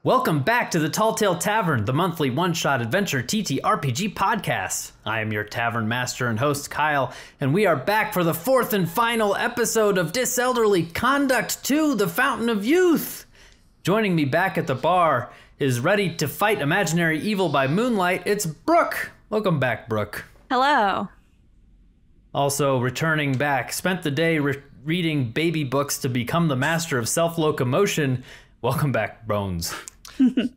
Welcome back to the Talltale Tavern, the monthly one-shot adventure TTRPG podcast. I am your tavern master and host, Kyle, and we are back for the fourth and final episode of Diselderly Conduct 2, the Fountain of Youth. Joining me back at the bar is ready to fight imaginary evil by moonlight, it's Brooke. Welcome back, Brooke. Hello. Also returning back, spent the day reading baby books to become the master of self-locomotion. Welcome back, Bones.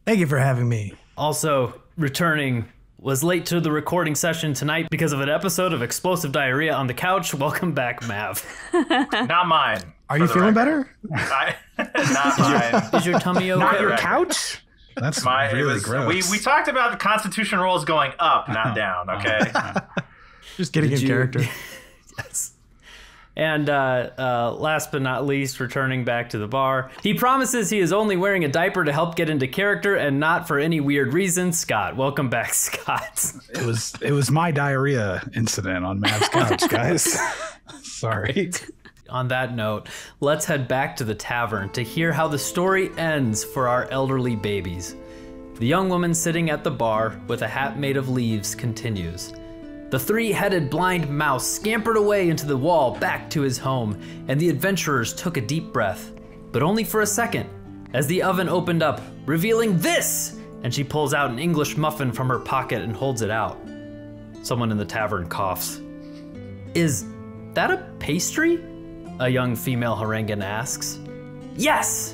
Thank you for having me. Also returning, was late to the recording session tonight because of an episode of explosive diarrhea on the couch. Welcome back, Mav. Not mine. Are you feeling better? Not mine. Is your tummy okay? Not Your couch? That's really gross. We talked about the Constitution rolls going up, not down, okay? Just getting in character. Yes. And last but not least, returning back to the bar, he promises he is only wearing a diaper to help get into character and not for any weird reason. Scott, welcome back, Scott. It was my diarrhea incident on Mav's couch, guys. Sorry. On that note, let's head back to the tavern to hear how the story ends for our elderly babies. The young woman sitting at the bar with a hat made of leaves continues. The three-headed blind mouse scampered away into the wall back to his home, and the adventurers took a deep breath, but only for a second, as the oven opened up, revealing this, and she pulls out an English muffin from her pocket and holds it out. Someone in the tavern coughs. Is that a pastry? A young female harangan asks. Yes,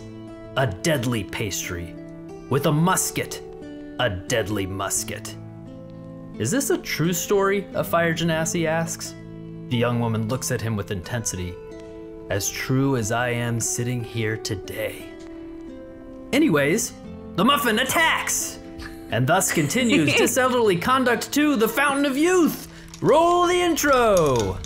a deadly pastry, with a musket, a deadly musket. Is this a true story? A fire Genasi asks. The young woman looks at him with intensity. As true as I am sitting here today. Anyways, the muffin attacks! And thus continues Diselderly Conduct 2, the Fountain of Youth! Roll the intro!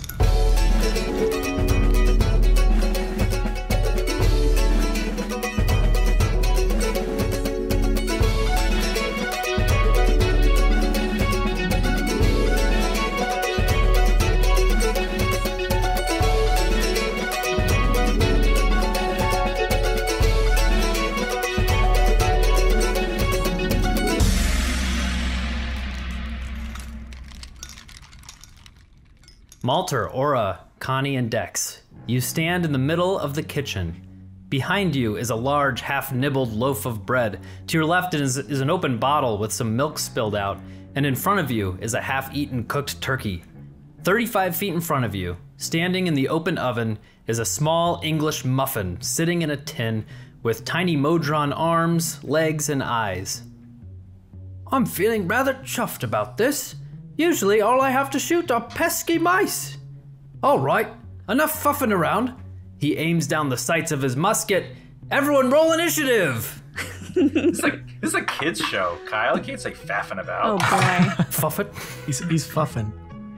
Malter, Aura, Konny, and Dekks. You stand in the middle of the kitchen. Behind you is a large, half-nibbled loaf of bread. To your left is an open bottle with some milk spilled out, and in front of you is a half-eaten cooked turkey. 35 feet in front of you, standing in the open oven, is a small English muffin sitting in a tin with tiny Modron arms, legs, and eyes. I'm feeling rather chuffed about this. Usually all I have to shoot are pesky mice. All right, enough fuffing around. He aims down the sights of his musket. Everyone roll initiative. This is a kid's show, Kyle. You can't say faffing about. Oh boy. Fuffin? He's fuffin'.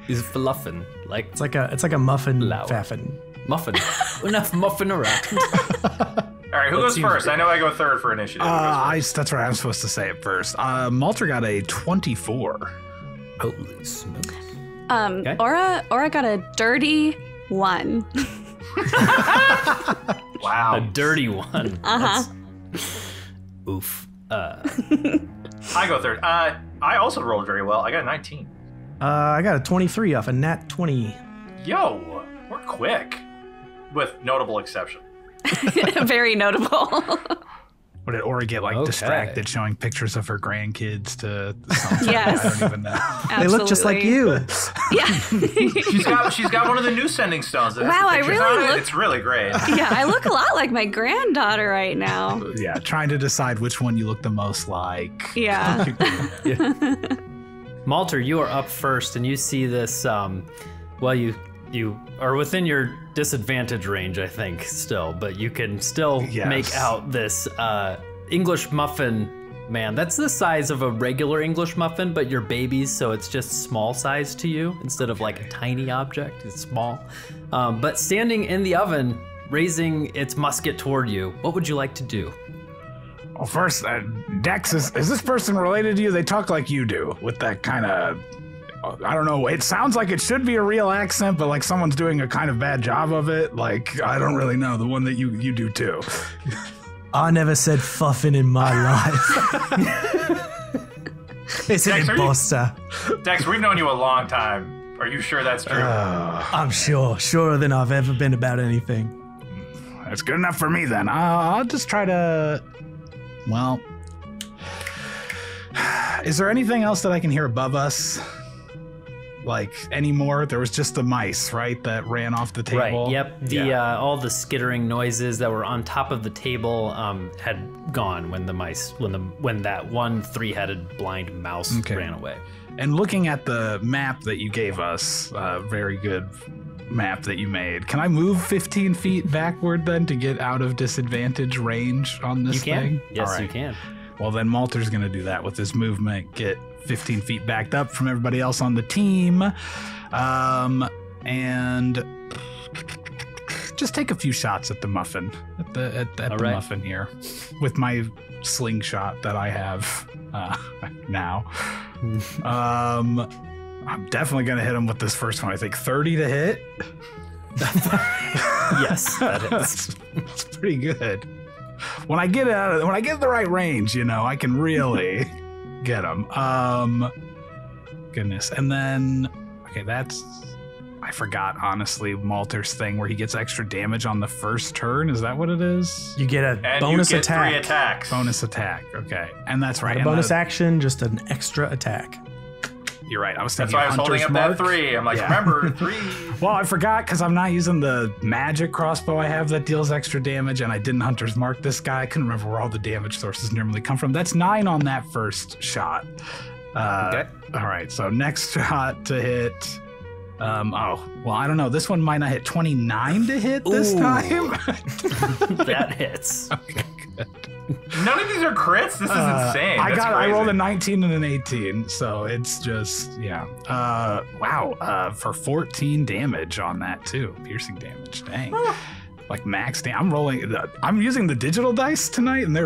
He's fluffin'. Like It's like a muffin Loud. faffin'. muffin. Enough muffin around. All right, who goes first? I know I go third for initiative. That's right. I'm supposed to say it first. Malter got a 24. Holy smokes. Okay. Aura got a dirty 1. Wow. A dirty one. Oof. I go third. I also rolled very well. I got a 19. I got a 23 off a nat 20. Yo, we're quick. With notable exception. Very notable. What did Aura get distracted showing pictures of her grandkids to something? Yes. I don't even know. They look just like you. Yeah. She's got one of the new sending stones. Wow, I really look. It's really great. Yeah, I look a lot like my granddaughter right now. Yeah, trying to decide which one you look the most like. Yeah. Malter, you are up first, and you see this. You are within your disadvantage range, I think, still, but you can still make out this English muffin. Man, that's the size of a regular English muffin, but you're babies, so it's just small size to you instead of like a tiny object. It's small. But standing in the oven, raising its musket toward you, what would you like to do? Well, first, Dekks, is this person related to you? They talk like you do, with that kind of, I don't know, it sounds like it should be a real accent, but like someone's doing a kind of bad job of it. Like, I don't really know, the one that you do too. I never said fuffin in my life. It's an imposter. Dex, we've known you a long time. Are you sure that's true? I'm sure. Surer than I've ever been about anything. That's good enough for me then. I'll just try to... Well... Is there anything else that I can hear above us? Like, anymore? There was just the mice, right? That ran off the table? Right, yep. All the skittering noises that were on top of the table had gone when the mice, when that one three-headed blind mouse ran away. And looking at the map that you gave us, very good map that you made, can I move 15 feet backward then to get out of disadvantage range on this thing? Yes, All right. you can. Well, then Malter's going to do that with his movement, get 15 feet backed up from everybody else on the team, and just take a few shots at the muffin, at the muffin here, with my slingshot that I have now. I'm definitely going to hit him with this first one. I think 30 to hit. Yes, that is. That's pretty good. When I get the right range, I can really get him. Goodness. And then, okay, I forgot, honestly, Malter's thing where he gets extra damage on the first turn. Is that what it is? You get a and bonus you get attack. 3 attacks. Bonus attack. Okay. And that's right. Not a bonus action, just an extra attack. You're right. I was That's thinking why I was holding Hunter's up Mark. that 3. I'm like, remember, 3. Well, I forgot because I'm not using the magic crossbow I have that deals extra damage, and I didn't Hunter's Mark this guy. I couldn't remember where all the damage sources normally come from. That's 9 on that first shot. Okay. All right, so next shot to hit. I don't know. This one might not hit 29 to hit this time. That hits. Okay, good. None of these are crits? This is insane. I rolled a 19 and an 18, so it's just, for 14 damage on that too. Piercing damage. Dang. Like max damage. I'm using the digital dice tonight, and they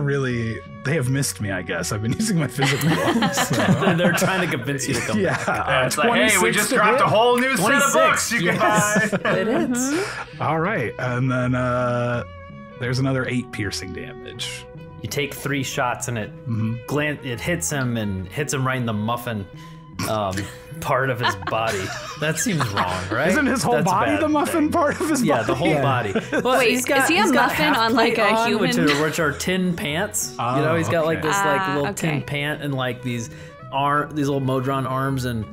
have missed me, I guess. I've been using my physical ones. So. They're trying to convince you to come back. It's like, hey, we just dropped a whole new set of books you can buy. It is. All right, and then there's another 8 piercing damage. You take 3 shots and it hits him and hits him right in the muffin part of his body. That seems wrong, right? Isn't his whole body the muffin part of his body? Yeah, the whole body. Well, Wait, is he a muffin on like a human? Which are tin pants. He's got like this little tin pant and like these little Modron arms and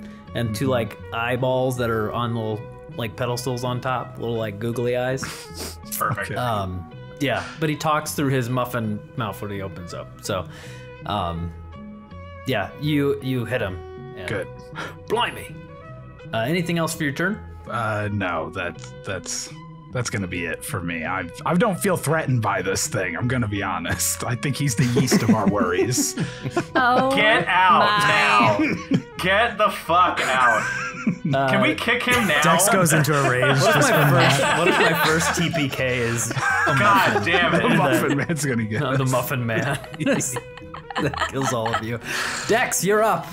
2 like eyeballs that are on little like pedestals on top, little like googly eyes. Perfect. Yeah, but he talks through his muffin mouth when he opens up. So, you hit him. And Good. Blimey. Anything else for your turn? No, that's gonna be it for me. I don't feel threatened by this thing. I'm gonna be honest. I think he's the yeast of our worries. Oh, Get out now. Get the fuck out. Can we kick him now? Dex goes into a rage. What if my first TPK is God damn The it. Muffin Man's gonna get the Muffin Man? That kills all of you. Dex, you're up.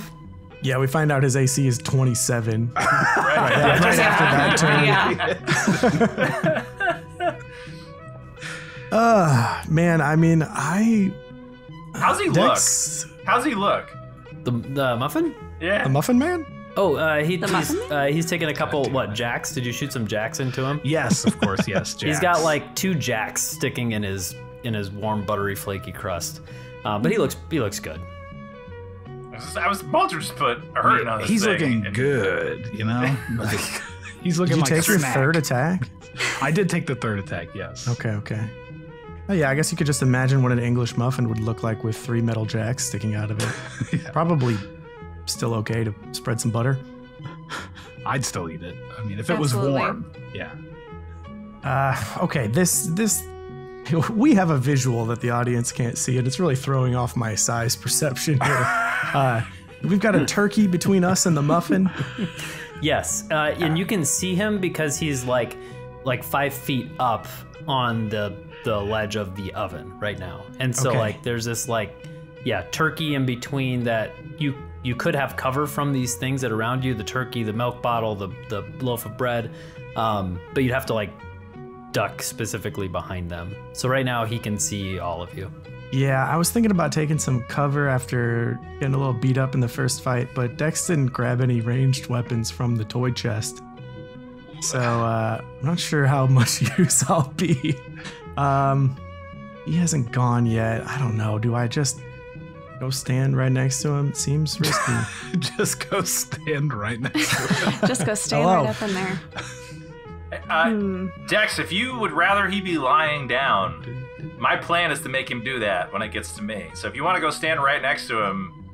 Yeah, we find out his AC is 27. Right. Right after that turn. Man, I mean, How's he Dex, look? How's he look? The Muffin? Yeah. the Muffin Man? Oh, he's Muffin taking a couple, jacks? Did you shoot some jacks into him? Yes, of course, yes. Jax. He's got like 2 jacks sticking in his warm, buttery, flaky crust. But he looks good. Malter just put a hurting on this He's thing. looking good, Like, he's looking Did you like take a your snack. 3rd attack? I did take the 3rd attack, yes. Okay. Oh, yeah, I guess you could just imagine what an English muffin would look like with 3 metal jacks sticking out of it. Yeah. Probably still okay to spread some butter. I'd still eat it. I mean, if it was Absolutely. warm, yeah. Okay, this we have a visual that the audience can't see, and it's really throwing off my size perception here. We've got a turkey between us and the muffin. Yes, and you can see him because he's like 5 feet up on the ledge of the oven right now, and so Okay. there's this turkey in between that you could have cover from these things that are around you, the turkey, the milk bottle, the loaf of bread, but you'd have to duck specifically behind them. So right now he can see all of you. Yeah, I was thinking about taking some cover after getting a little beat up in the first fight, but Dekks didn't grab any ranged weapons from the toy chest. So I'm not sure how much use I'll be. He hasn't gone yet. I don't know. Do I just go stand right next to him? Seems risky. Just go stand right next to him. Just go stand Hello. right up in there. Dekks, if you would rather he be lying down, my plan is to make him do that when it gets to me. So if you want to go stand right next to him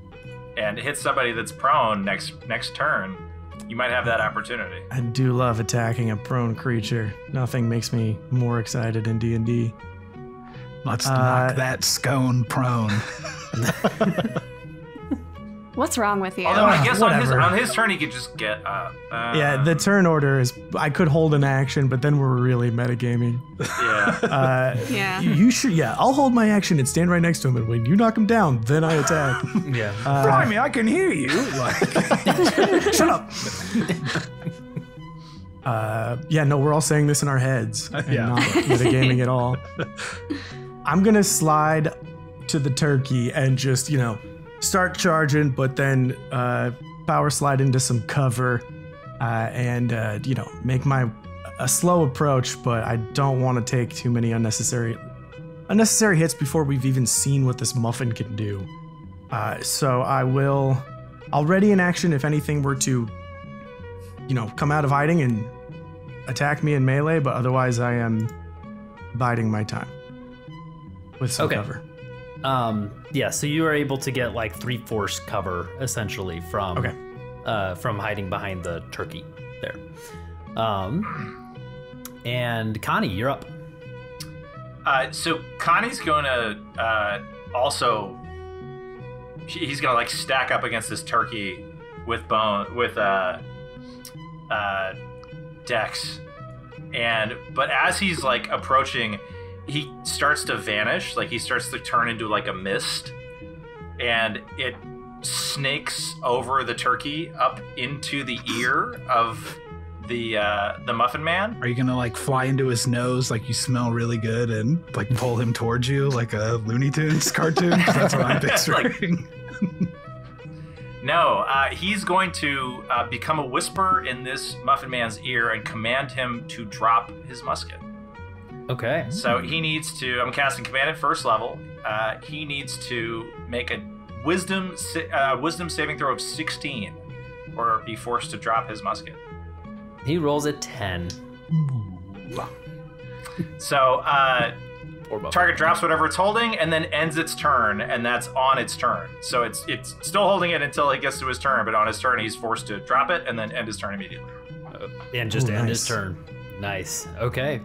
and hit somebody that's prone next turn, you might have that opportunity. I do love attacking a prone creature. Nothing makes me more excited in D&D. Let's knock that scone prone. What's wrong with you? Although I guess whatever. on his turn he could just get up. Yeah, the turn order is I could hold an action, but then we're really metagaming. Yeah. Yeah. You should, yeah, I'll hold my action and stand right next to him, and when you knock him down, then I attack. Yeah. Blimey, I can hear you. Like, Shut up. Yeah, no, we're all saying this in our heads and Yeah. not metagaming at all. I'm gonna slide to the turkey and just, start charging, but then power slide into some cover and make a slow approach, but I don't want to take too many unnecessary hits before we've even seen what this muffin can do. So I'll ready an action if anything were to, come out of hiding and attack me in melee, but otherwise I am biding my time with some cover. Yeah, so you are able to get like 3/4 cover essentially from hiding behind the turkey there. And Konny, you're up. So Connie's gonna also he's gonna like stack up against this turkey with Dekks, but as he's like approaching, he starts to vanish, like he starts to turn into like a mist, and it snakes over the turkey up into the ear of the Muffin Man. are you gonna like fly into his nose like you smell really good and like pull him towards you like a Looney Tunes cartoon? 'Cause that's what I'm picturing. No, he's going to become a whisper in this Muffin Man's ear and command him to drop his musket. Okay. So he needs to, I'm casting command at first level. He needs to make a wisdom saving throw of 16 or be forced to drop his musket. He rolls a 10. So Poor Buffalo. target drops whatever it's holding and then ends its turn, and that's on its turn. So it's still holding it until it gets to his turn, but on his turn he's forced to drop it and then end his turn immediately. And just Ooh, end nice. his turn. Nice. Okay.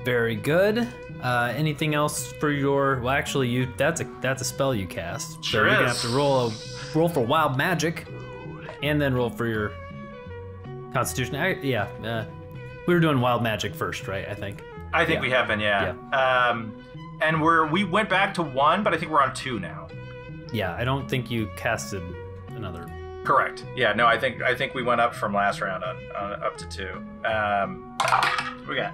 Very good. Anything else for your? Well, actually, that's a spell you cast. Sure so you're gonna is. have to roll for wild magic, and then roll for your Constitution. We were doing wild magic first, right? I think. I think we have been, yeah. And we went back to 1, but I think we're on 2 now. Yeah, I don't think you casted another. Correct. Yeah, no, I think we went up from last round on up to 2. What we got?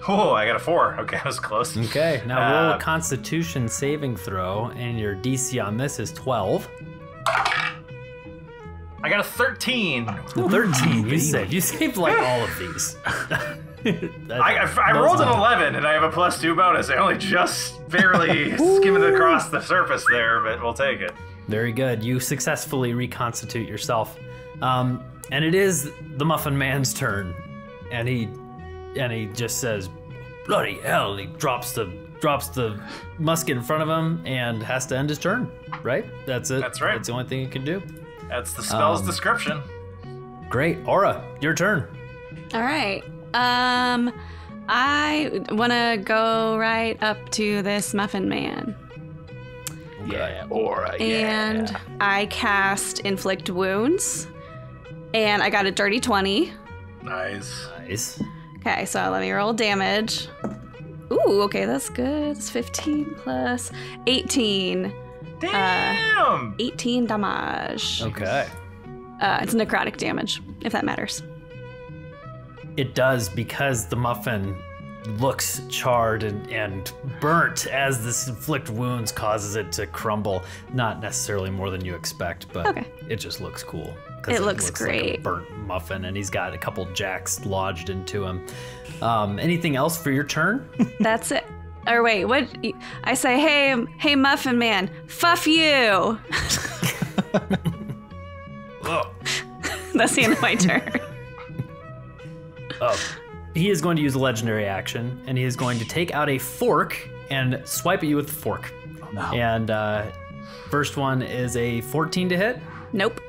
Oh, I got a 4. Okay, that was close. Okay, now roll a Constitution saving throw, and your DC on this is 12. I got a 13. 13. You saved like all of these. I rolled an 11, and I have a +2 bonus. I only just barely skimmed across the surface there, but we'll take it. Very good. You successfully reconstitute yourself, and it is the Muffin Man's turn, and he just says, "Bloody hell!" And he drops the musket in front of him and has to end his turn. Right? That's it. That's right. That's the only thing you can do. That's the spell's description. Great, Aura, your turn. All right. I want to go right up to this Muffin Man. Yeah, Aura. And I cast Inflict Wounds. And I got a dirty 20. Nice. Nice. Okay, so let me roll damage. Ooh, okay, that's good. It's 15 plus 18. Damn! 18 damage. Okay. It's necrotic damage, if that matters. It does, because the muffin looks charred and burnt as this inflict wounds causes it to crumble. Not necessarily more than you expect, but it just looks cool. It looks great. Like a burnt muffin, and he's got a couple jacks lodged into him. Anything else for your turn? That's it. Or wait, what? I say, hey, Muffin Man, fuff you. That's the end of my turn. He is going to use a legendary action, and he is going to take out a fork and swipe at you with the fork. Oh, no. And first one is a 14 to hit. Nope.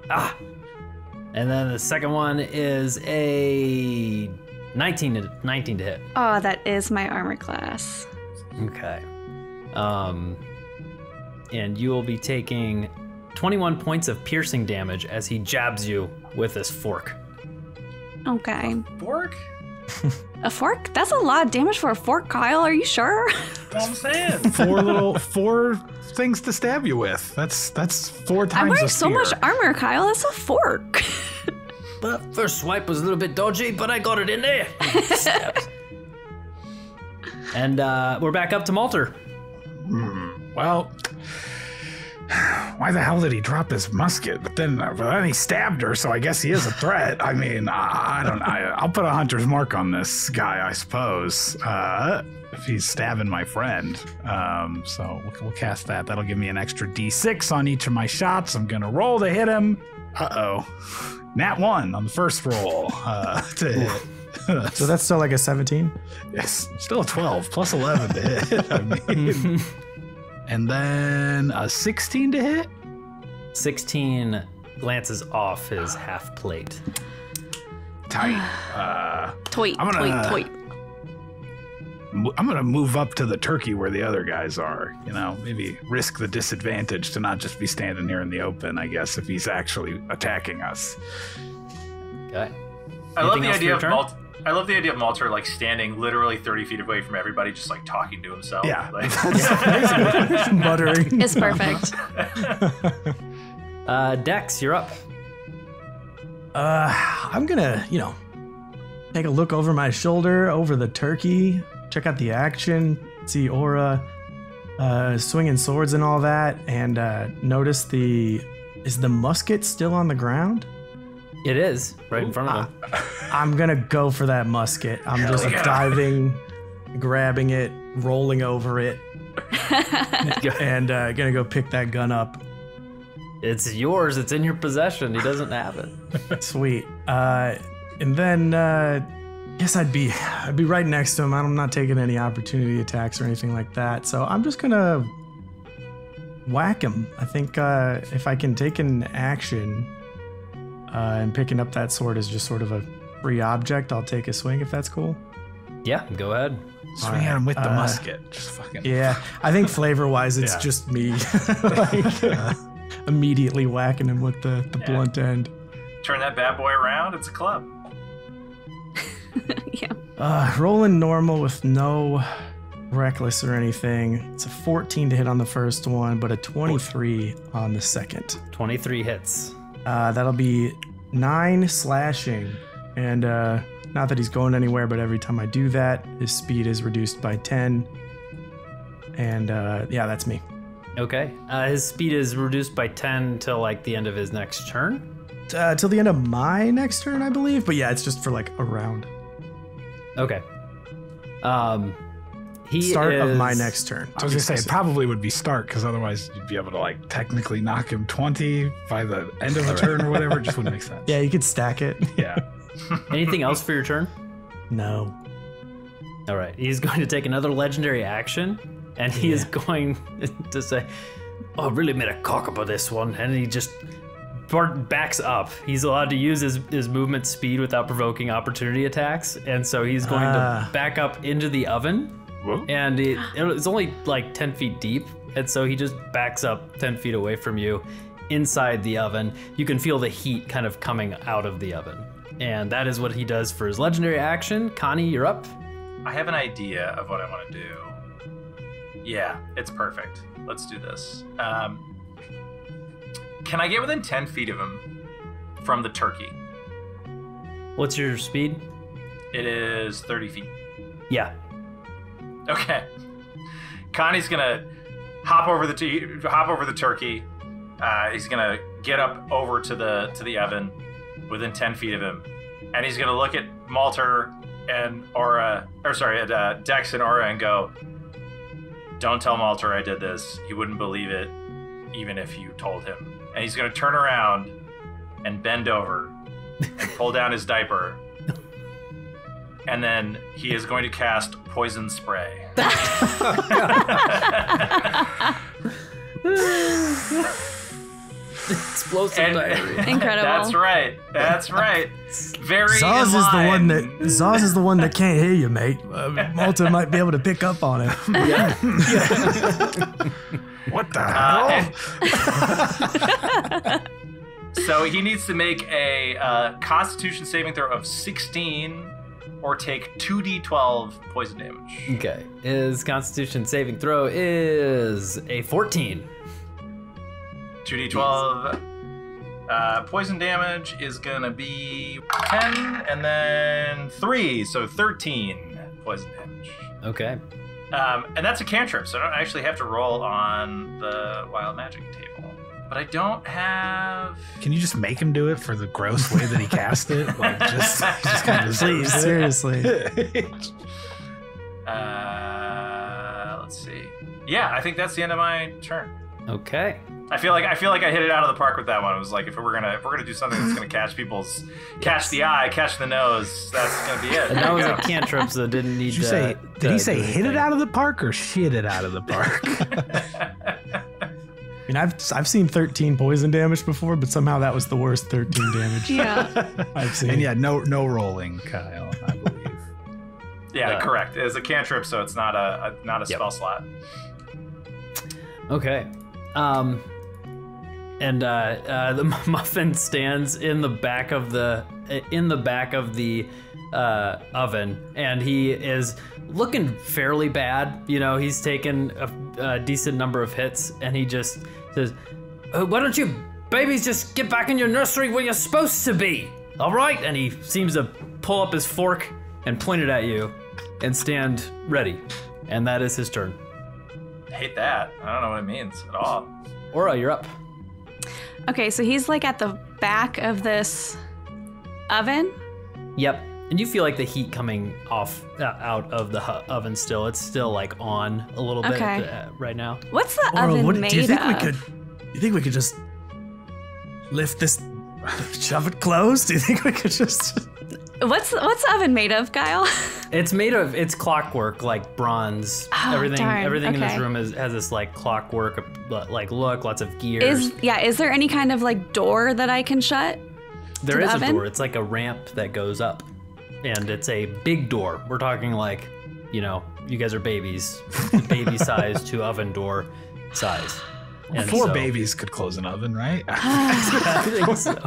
And then the second one is a 19 to hit. Oh, that is my armor class. Okay. And you will be taking 21 points of piercing damage as he jabs you with this fork. Okay. Fork? A fork? That's a lot of damage for a fork, Kyle. Are you sure? That's what I'm saying. Four things to stab you with. That's 4 times. I'm wearing a so much spear. armor, Kyle. That's a fork. But first swipe was a little bit dodgy, but I got it in there. And we're back up to Malter. Well, why the hell did he drop his musket? But then he stabbed her, so I guess he is a threat. I mean, I don't know. I'll put a hunter's mark on this guy, I suppose, if he's stabbing my friend. So we'll cast that. That'll give me an extra D6 on each of my shots. I'm going to roll to hit him. Uh-oh. Nat 1 on the first roll to hit. So that's still like a 17? Yes, still a 12 plus 11 to hit. I mean, and then a 16 to hit. 16 glances off his half plate. Tight. Toit. I'm gonna move up to the turkey where the other guys are. You know, maybe risk the disadvantage to not just be standing here in the open. I guess if he's actually attacking us. Okay. I love the idea of Malter like standing literally 30 feet away from everybody, just like talking to himself. Yeah, like, Muttering. It's perfect. Dekks, you're up. I'm gonna, take a look over my shoulder, over the turkey, check out the action, see aura, swinging swords and all that, and notice is the musket still on the ground? It is right in front of him. I'm gonna go for that musket. I'm just diving, grabbing it, rolling over it, and gonna go pick that gun up. It's yours. It's in your possession. He doesn't have it. Sweet. And then guess I'd be right next to him. I'm not taking any opportunity attacks or anything like that. So I'm just gonna whack him. I think if I can take an action and picking up that sword is just sort of a free object, I'll take a swing if that's cool. Yeah, go ahead. Swing at him with the musket. Just fucking. Yeah, I think flavor-wise, it's just me immediately whacking him with the blunt end. turn that bad boy around. It's a club. Yeah. Rolling normal with no reckless or anything. It's a 14 to hit on the first one, but a 23 on the second. 23 hits. That'll be 9 slashing. And not that he's going anywhere, but every time I do that, his speed is reduced by 10. And yeah, that's me. Okay. His speed is reduced by 10 till like the end of his next turn. Till the end of my next turn, I believe. But yeah, it's just for like a round. Okay. Start of my next turn. I was gonna say it probably would be start, because otherwise you'd be able to like technically knock him 20 by the end of the turn or whatever. It just wouldn't make sense. Yeah, you could stack it. Yeah. Anything else for your turn? No. All right. He's going to take another legendary action, and he is going to say, "Oh, I really made a cock up of this one," and he just backs up. He's allowed to use his movement speed without provoking opportunity attacks, and so he's going to back up into the oven. Whoa. And it's only like 10 feet deep, and so he just backs up 10 feet away from you inside the oven. You can feel the heat kind of coming out of the oven. And that is what he does for his legendary action. Konny, you're up. I have an idea of what I want to do. Yeah, it's perfect. Let's do this. Can I get within 10 feet of him from the turkey? What's your speed? It is 30 feet. Yeah. Okay. Konny's gonna hop over the turkey. He's gonna get up over to the oven within 10 feet of him, and he's gonna look at Malter and Dekks and Aura and go, "Don't tell Malter I did this. He wouldn't believe it, even if you told him." And he's gonna turn around and bend over and pull down his diaper, and then he is going to cast poison spray. Explosive diarrhea. Incredible. That's right. Very Zaz in line. Zaz is the one that can't hear you, mate. Malta might be able to pick up on it. Yeah. What the hell? So he needs to make a Constitution saving throw of 16 or take 2d12 poison damage. Okay. His Constitution saving throw is a 14. 2d12 poison damage is gonna be 10 and then 3, so 13 poison damage. Okay. And that's a cantrip, so I don't actually have to roll on the wild magic table. But I don't have. Can you just make him do it for the gross way that he cast it? Like, just kind of Please, seriously. Let's see. Yeah, I think that's the end of my turn. Okay. I feel like I hit it out of the park with that one. It was like if we're gonna do something that's gonna catch the eye, catch the nose, that's gonna be it. And that was a cantrip, so didn't need to. Did he say hit it out of the park or shit it out of the park? I mean, I've seen 13 poison damage before, but somehow that was the worst 13 damage Yeah. I've seen. And yeah, no rolling, Kyle, I believe. Yeah, correct. It's a cantrip, so it's not a spell slot. Okay. And the muffin stands in the back of the oven, and he is looking fairly bad. You know, he's taken a decent number of hits, and he just says, "Why don't you babies just get back in your nursery where you're supposed to be? All right?" And he seems to pull up his fork and point it at you, and stand ready. And that is his turn. I hate that. I don't know what it means at all. Aura, you're up. Okay, so he's like at the back of this oven. Yep. And you feel like the heat coming off out of the oven still. It's still like on a little bit right now. What's the Aura, oven made do you think of? you think we could just lift this, shove it closed? Do you think we could just? What's the oven made of, Kyle? It's clockwork, like bronze. Oh, everything darn. in this Okay. room has this like clockwork like look, lots of gears. Is there any kind of like door that I can shut? There to is the a oven? door. It's like a ramp that goes up. And it's a big door. We're talking like, you know, you guys are babies. Baby size to oven door size. And 4 so- babies could close an oven, right? I think so.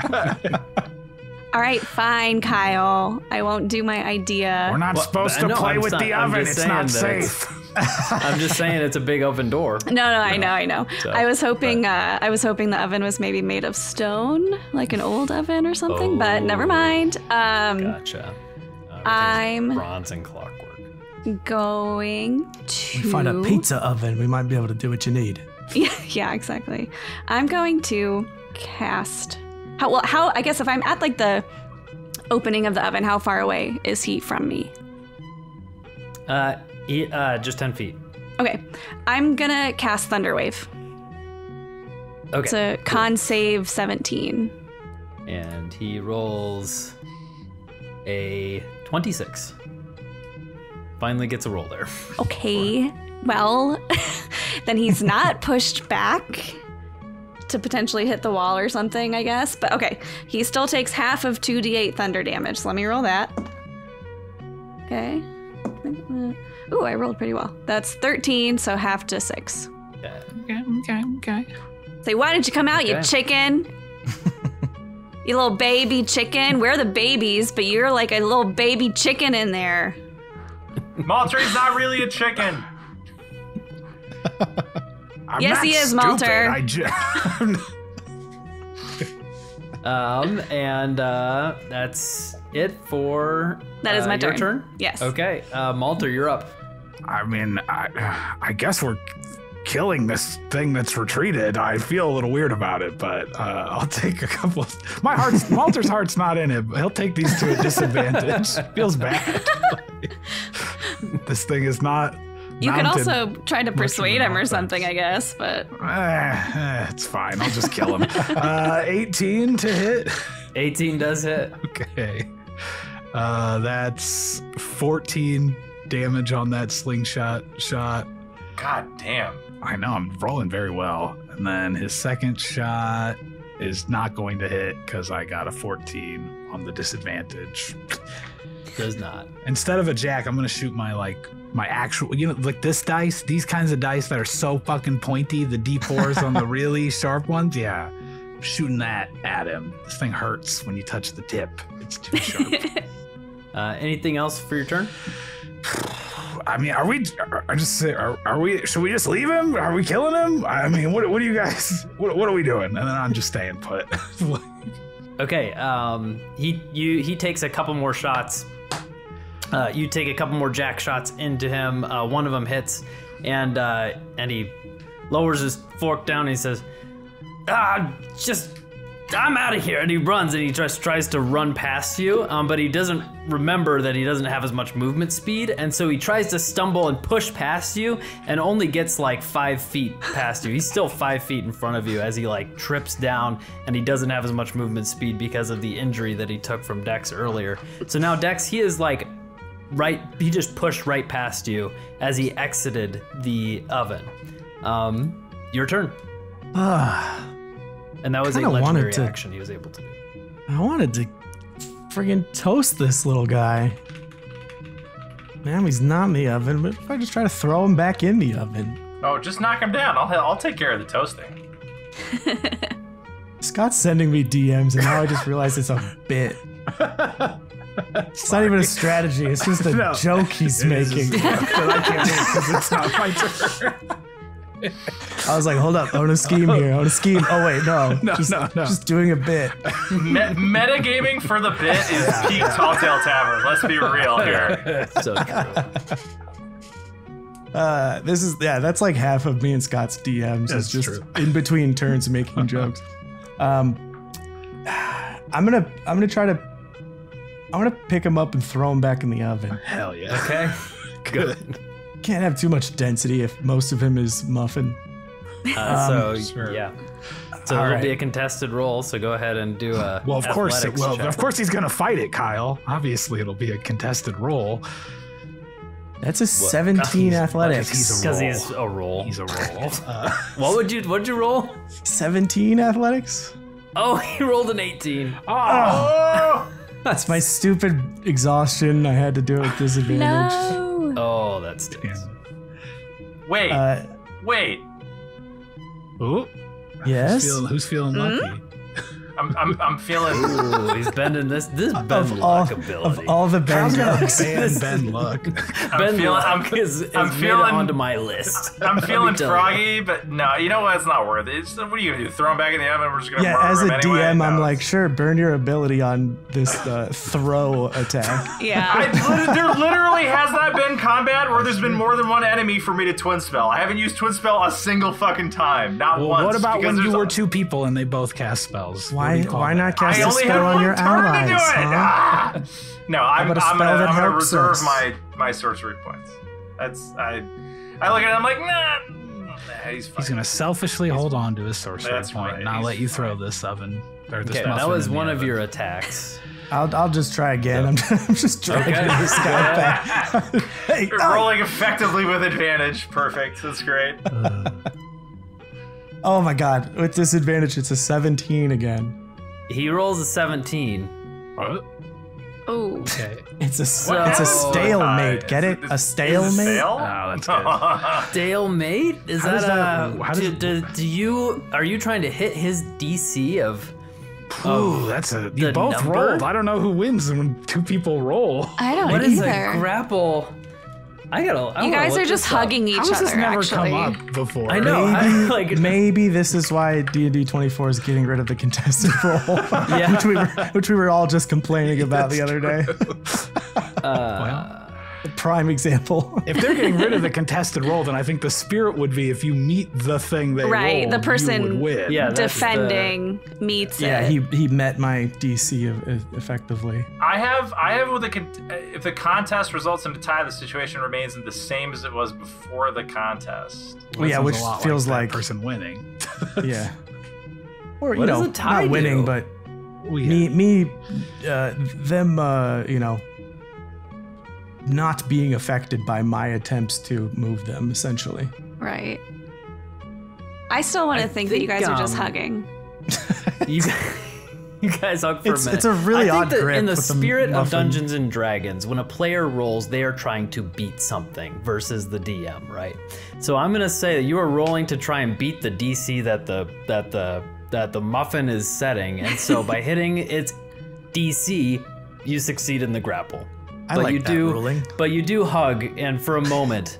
All right, fine, Kyle. I won't do my idea. We're not supposed to no, play I'm with not- the I'm oven. just It's not saying that safe. I'm just saying it's a big oven door. No, I know. So, I was hoping the oven was maybe made of stone, like an old oven or something, but never mind. Gotcha. I'm bronze and clockwork. going to We find a pizza oven, we might be able to do what you need. Yeah, exactly. I'm going to cast. How? I guess if I'm at like the opening of the oven, how far away is he from me? Just 10 feet. Okay, I'm gonna cast Thunderwave. Okay. It's a con save 17. And he rolls a 26. Finally gets a roll there. Okay, well, then he's not pushed back to potentially hit the wall or something, I guess. But okay, he still takes half of 2d8 thunder damage. So let me roll that. Okay. Ooh, I rolled pretty well. That's 13, so half to 6. Okay. Say, why didn't you come out, you Okay. chicken? You little baby chicken. We're the babies, but you're like a little baby chicken in there. Malter's not really a chicken. I'm Yes, not he is, stupid. Malter. I And that's it for That is my your turn. turn? Yes. Okay, Malter, you're up. I mean, I guess we're killing this thing that's retreated. I feel a little weird about it, but I'll take a couple. Malter's heart's not in it. But he'll take these to a disadvantage. Feels bad. This thing is not. You can mounted also try to much persuade of an him or offense. something, I guess, but It's fine. I'll just kill him. 18 to hit. 18 does hit. Okay. That's 14 damage on that slingshot shot. God damn. I know, I'm rolling very well. And then his second shot is not going to hit because I got a 14 on the disadvantage. Does not. Instead of a jack, I'm going to shoot my actual, like this dice, these kinds of dice that are so fucking pointy, the D4s on the really sharp ones. Yeah. I'm shooting that at him. This thing hurts when you touch the tip. It's too sharp. Anything else for your turn? I mean, are we, should we just leave him? Are we killing him? I mean, what do you guys, what are we doing? And then I'm just staying put. Okay, he takes a couple more shots. You take a couple more jack shots into him. One of them hits, and he lowers his fork down and he says, I'm out of here. And he runs and he just tries to run past you, but he doesn't remember that he doesn't have as much movement speed. And so he tries to stumble and push past you and only gets like 5 feet past you. He's still 5 feet in front of you as he like trips down, and he doesn't have as much movement speed because of the injury that he took from Dekks earlier. So now Dekks, he is like he just pushed right past you as he exited the oven. Your turn. And that was a legendary action he was able to do. I wanted to friggin' toast this little guy. Now he's not in the oven, but if I just try to throw him back in the oven. Oh, just knock him down. I'll take care of the toasting. Scott's sending me DMs, and now I just realized it's a bit. It's not even a strategy. It's just a joke he's making. I can't do it because it's not my turn. I was like, hold up, I want to scheme here. I want to scheme. Oh wait, no. Just doing a bit. Metagaming for the bit is peak Talltale Tavern. Let's be real here. So true. That's like half of me and Scott's DMs. That's It's just true. in between turns making jokes. I'm gonna pick him up and throw him back in the oven. Hell yeah. Okay. Good. Can't have too much density if most of him is muffin. Sure. Yeah. So All it'll right. be a contested roll. So go ahead and do a. Well, of course it athletics will. check. Of course he's gonna fight it, Kyle. Obviously it'll be a contested roll. That's a 17 athletics. Because he's a roll. He's a roll. What'd you roll? 17 athletics? Oh, he rolled an 18. Oh! That's my stupid exhaustion. I had to do it with disadvantage. no. Oh, that stinks. Wait. Wait. Ooh. Yes? Who's feeling lucky? I'm feeling. Ooh, he's bending this Ben Of Luck ability. all the Ben Ducks. Ben Luck. Ben feeling- Luck is made feeling- it onto my list. I'm feeling tell you. froggy, but no, you know what? It's not worth it. What are you gonna do? Throw him back in the oven? We're just gonna Yeah, murder as a him anyway? DM, I'm No. like, sure, burn your ability on this throw attack. Yeah. There literally has not been combat where there's been more than one enemy for me to twin spell. I haven't used twin spell a single fucking time, not Well, once. what about because when you there's were 2 people and they both cast spells? What do Why you call not that? cast I a only spell have on one your turn to do it. allies? Huh? Ah! No, I'm about a spell that gonna helps reserve us? my sorcery points. I look at it, I'm like, nah, he's fine. He's gonna selfishly hold on to his sorcery That's point, right, not he's let you throw fine. this oven. Or this Okay, that muffin was in the one of oven. your attacks. I'll just try again. I'm just dragging Okay. this guy back. Hey, You're rolling effectively with advantage. Perfect. That's great. oh my god. With disadvantage, it's a 17 again. He rolls a 17. What? Oh. Okay. It's a So- stalemate. Get it? A stalemate? Stale? Oh, that's good. Stalemate? Is How does that that- how does- are you trying to hit his DC of Ooh, that's a. You the both number? rolled. I don't know who wins when 2 people roll. I don't what is either. a grapple? You guys are just hugging each How has this other, never actually. come up before? I know. Maybe this is why D&D 24 is getting rid of the contested roll, which we were all just complaining about the other day. Well, Prime example. if they're getting rid of the contested roll, then I think the spirit would be if you meet the thing they rolled, the person you would win. Yeah, defending meets Yeah, it. he met my DC effectively. I have with if the contest results in a tie, the situation remains the same as it was before the contest. Well, yeah, Sounds which a lot feels that like person winning. yeah, or What does a tie not winning, do? but Yeah. them, not being affected by my attempts to move them, essentially. Right. I still want to think that you guys are just hugging. You guys hug for a minute. It's a really I think odd that grip in the with the spirit of muffin. Dungeons and Dragons, when a player rolls, they are trying to beat something versus the DM, right? So I'm gonna say that you are rolling to try and beat the DC that the muffin is setting, and so by hitting its DC, you succeed in the grapple. I like you that do, ruling. But you do hug, and for a moment,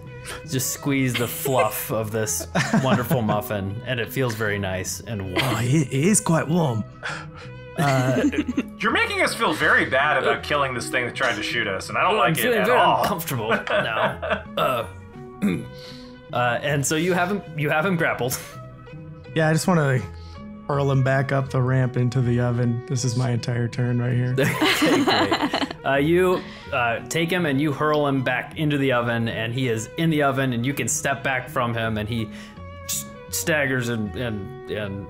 just squeeze the fluff of this wonderful muffin, and it feels very nice and warm. Oh, it is quite warm. You're making us feel very bad about killing this thing that tried to shoot us, and I don't I'm like it feeling at very all. uncomfortable now. And so you have him grappled. Yeah, I just want to hurl him back up the ramp into the oven. This is my entire turn right here. Okay, great. You take him and you hurl him back into the oven, and he is in the oven, and you can step back from him, and he staggers and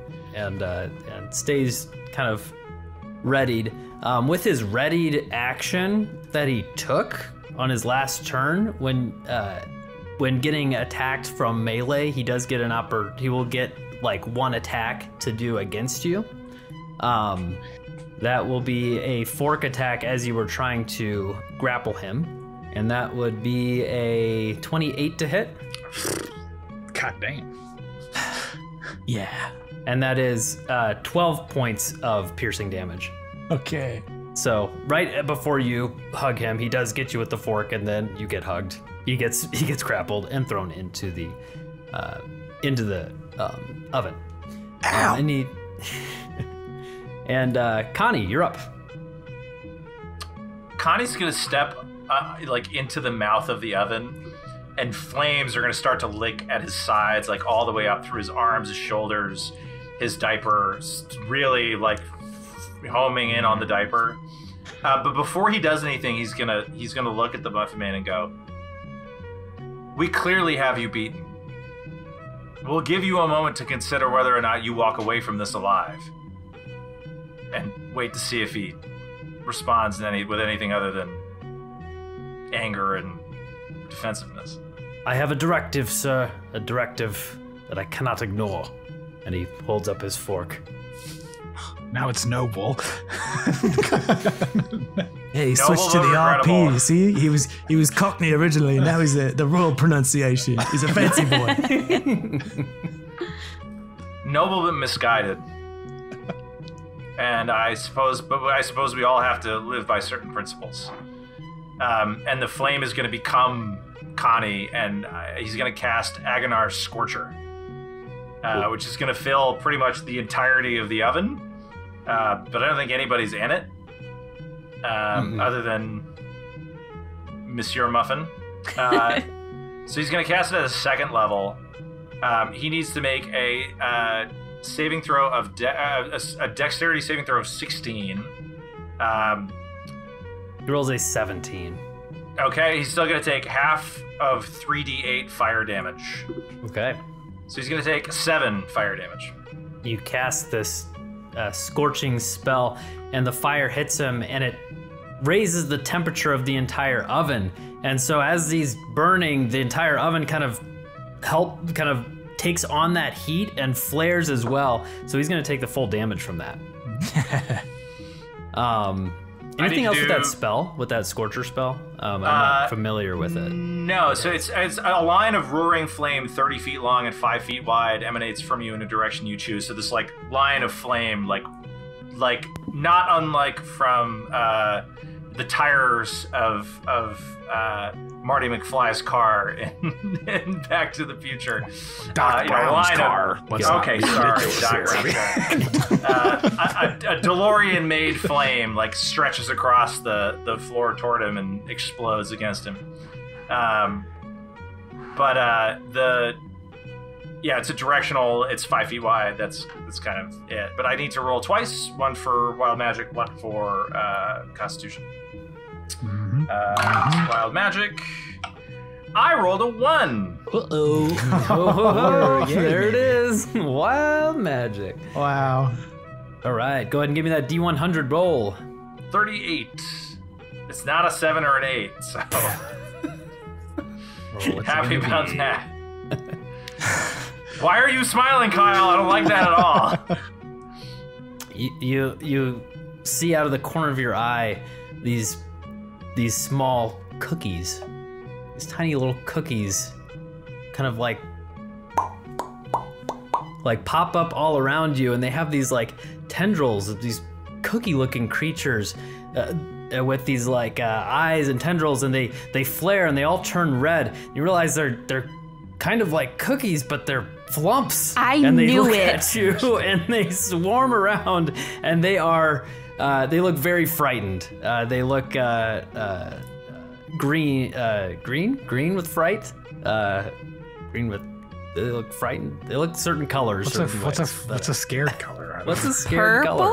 stays kind of readied. With his readied action that he took on his last turn, when getting attacked from melee, he does get he will get like one attack to do against you. That will be a fork attack as you were trying to grapple him, and that would be a 28 to hit. God damn. Yeah. And that is 12 points of piercing damage. Okay. So right before you hug him, he does get you with the fork, and then you get hugged. He gets grappled and thrown into the oven. Ow. And Konny, you're up. Connie's gonna step into the mouth of the oven, and flames are gonna start to lick at his sides, like all the way up through his arms, his shoulders, his diaper, really like homing in on the diaper. But before he does anything, he's gonna look at the Muffin Man and go, "We clearly have you beaten. We'll give you a moment to consider whether or not you walk away from this alive, and wait to see if he responds with anything other than anger and defensiveness." I have a directive, sir. A directive that I cannot ignore. And he holds up his fork. Now it's noble. Yeah, he Noble switched to but the regrettable. RP. See, he was Cockney originally, and now he's the royal pronunciation. He's a fancy boy. Noble but misguided. And I suppose we all have to live by certain principles. And the flame is going to become Konny, and he's going to cast Agonar's Scorcher, which is going to fill pretty much the entirety of the oven. But I don't think anybody's in it, other than Monsieur Muffin. So he's going to cast it at a second level. He needs to make a saving throw of a dexterity saving throw of 16. He rolls a 17. Okay, he's still going to take half of 3d8 fire damage. Okay. So he's going to take 7 fire damage. You cast this scorching spell, and the fire hits him, and it raises the temperature of the entire oven. And so as he's burning, the entire oven kind of takes on that heat and flares as well. So he's going to take the full damage from that. Anything else with that spell, with that Scorcher spell? I'm not familiar with it. No, so it's a line of roaring flame 30 feet long and 5 feet wide emanates from you in a direction you choose. So this like line of flame, like not unlike from the tires of Marty McFly's car in Back to the Future. Doc Brown's car. Okay, sorry, Doc Brown's car. A DeLorean-made flame like stretches across the floor toward him and explodes against him. It's a directional. It's 5 feet wide. That's kind of it. But I need to roll twice. One for wild magic. One for Constitution. Wild magic. I rolled a 1. Oh, there it is. Wild magic. Wow. All right, go ahead and give me that D100 roll. 38. It's not a 7 or an 8, so happy about that. Why are you smiling, Kyle? I don't like that at all. You see out of the corner of your eye these small cookies, these tiny little cookies, kind of like pop up all around you, and they have these like tendrils of these cookie-looking creatures with these like eyes and tendrils, and they flare and they all turn red. You realize they're kind of like cookies, but they're flumps. And they look at you and they swarm around, and they look very frightened. They look green with fright. They look frightened. They look certain colors. What's a scared color? What's a scared color?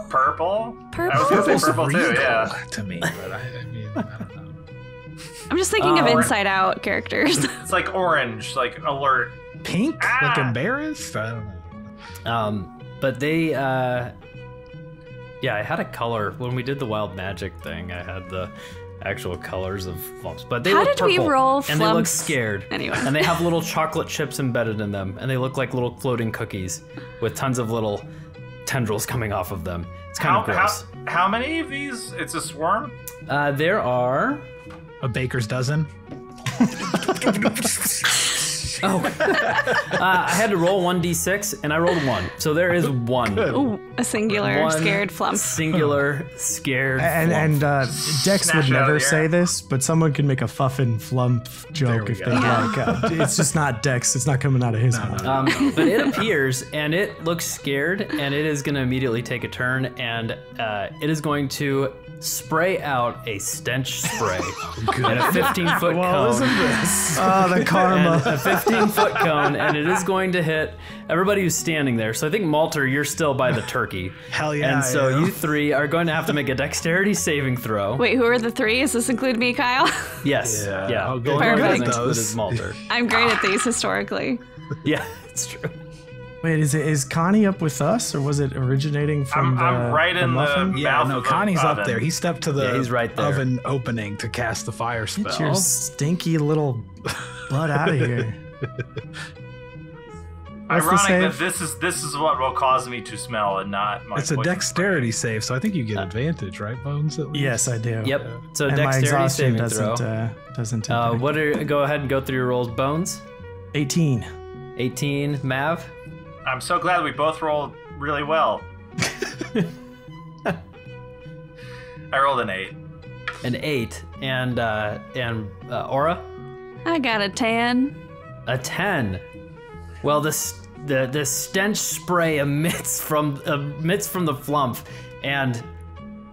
Purple? Purple? I was gonna say purple too, yeah. To me, but I mean, I don't know. I'm just thinking of Inside Out characters. It's like orange, like alert. Pink? Like embarrassed? I don't know. But they, I had a color when we did the wild magic thing. I had the actual colors of flumps, but they look purple. How did we roll and flumps? They look scared. Anyway. And they have little chocolate chips embedded in them, and they look like little floating cookies with tons of little tendrils coming off of them. It's kind of gross. How many of these? It's a swarm? There are a baker's dozen. I had to roll 1d6, and I rolled 1. So there is 1. Ooh, a singular scared flump. Singular scared flump. And Dekks would never say this, but someone can make a fuffin flump joke if they like. It's just not Dekks. It's not coming out of his mouth. But it appears, and it looks scared, and it is going to immediately take a turn, and it is going to spray out a stench spray and a 15-foot cone. Listen to this. Oh, the karma. And a 15-foot cone, and it is going to hit everybody who's standing there. So I think, Malter, you're still by the turkey. Hell yeah. And so you 3 are going to have to make a dexterity saving throw. Wait, who are the 3? Does this include me, Kyle? Yes. Yeah. Oh, The only good. one that Perfect. doesn't include is Malter. I'm great at these historically. Yeah, it's true. Wait, is Konny up with us, or was it originating from I'm right in the muffin? mouth of the Connie's up oven. there. He stepped to the he's right there. oven opening to cast the fire spell. Get your stinky little butt out of here. What's the Ironic save? that this is what will cause me to smell and not my It's a poison dexterity save, so I think you get advantage, right, Bones? At least? Yes, I do. Yep. So And my dexterity exhaustion saving throw. doesn't Go ahead and go through your rolls. Bones. 18. 18. Mav. spray. I'm so glad we both rolled really well. I rolled an 8. An 8. And Aura. I got a 10. A 10. Well, the stench spray emits from the flump, and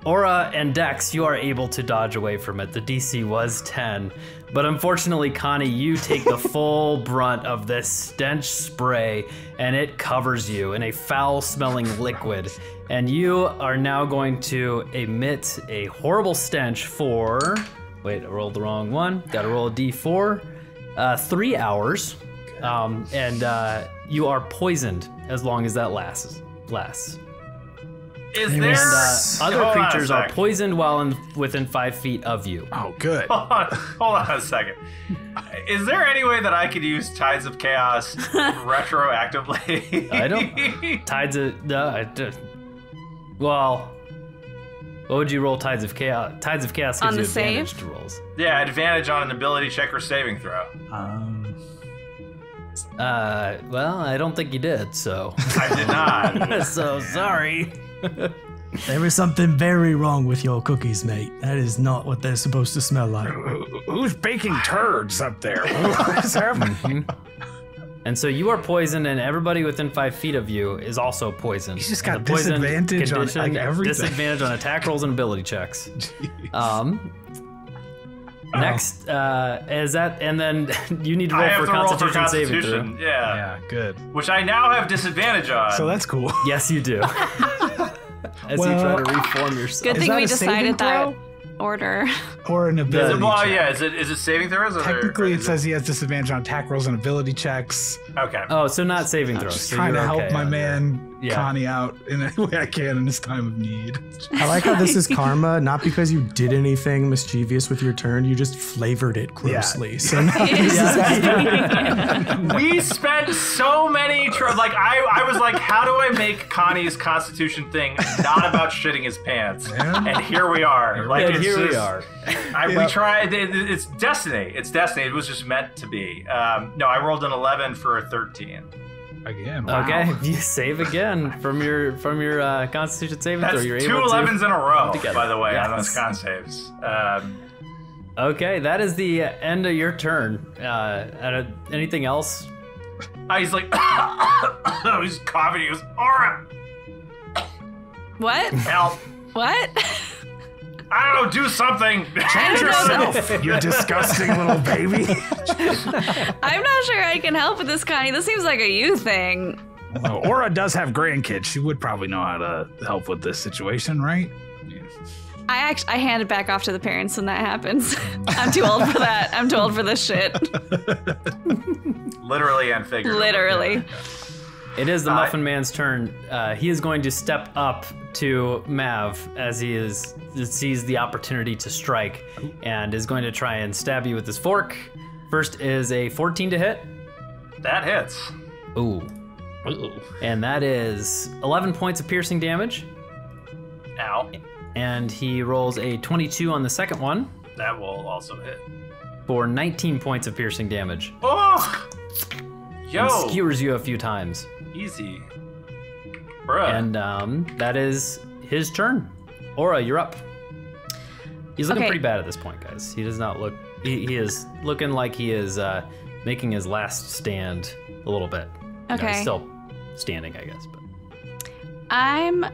Aura and Dekks, you are able to dodge away from it. The DC was 10, but unfortunately, Konny, you take the full brunt of this stench spray, and it covers you in a foul-smelling liquid, and you are now going to emit a horrible stench for. Wait, I rolled the wrong one. Got to roll a D4. 3 hours. And you are poisoned as long as that lasts. Is And there other Hold on a creatures are sec. poisoned while within 5 feet of you. Oh, good. Hold on a second. Is there any way that I could use Tides of Chaos retroactively? I don't. Tides of well, what would you roll? Tides of Chaos. Tides of Chaos gives On you the save? advantage to rolls. Yeah, advantage on an ability check or saving throw. Well, I don't think you did. So. I did not. So sorry. There is something very wrong with your cookies, mate. That is not what they're supposed to smell like. Who's baking turds up there? What's happening? And so you are poisoned, and everybody within 5 feet of you is also poisoned. He's just And got the poison disadvantage on, condition, like, everything. Disadvantage on attack rolls and ability checks. Next is that, and then you need to roll for Constitution saving throw. Yeah, good. Which I now have disadvantage on. So that's cool. Yes, you do. As you try to reform yourself. Good thing we decided that order. Or an ability check. Is it saving throws? Technically, it says he has disadvantage on attack rolls and ability checks. Okay. Oh, so not saving throws. Just so trying to you're help okay my on man Yeah. Konny out in any way I can in his time of need. I like how this is karma, not because you did anything mischievous with your turn, you just flavored it grossly. Yeah. So now We spent so many I was like, how do I make Connie's Constitution thing not about shitting his pants? Yeah. And here we are. Like, And it's here we just- are. We tried. It's destiny. It's destiny. It was just meant to be. No, I rolled an 11 for a 13. Again, wow. Okay, if you save again from your Constitution saving That's throw, you're two able to 11s in a row, together. by the way, on Yes. those con saves. Okay, that is the end of your turn. Anything else? He's like, he's coughing. He goes, Aura, What? help. What? I don't know, do something. Change yourself, you disgusting little baby. I'm not sure I can help with this, Konny. This seems like a you thing. Well, Aura does have grandkids. She would probably know how to help with this situation, right? I hand it back off to the parents when that happens. I'm too old for that. I'm too old for this shit. Literally and figuratively. Literally. It is the Muffin Man's turn. He is going to step up to Mav as he sees the opportunity to strike and is going to try and stab you with his fork. First is a 14 to hit. That hits. Ooh. And that is 11 points of piercing damage. Ow. And he rolls a 22 on the second one That will also hit. for 19 points of piercing damage. Oh! Yo! And skewers you a few times. Easy. Bruh. And that is his turn. Aura, you're up. He's looking Okay. pretty bad at this point, guys. He does not look... He is looking like he is making his last stand a little bit. You know, Okay. he's still standing, I guess. But I'm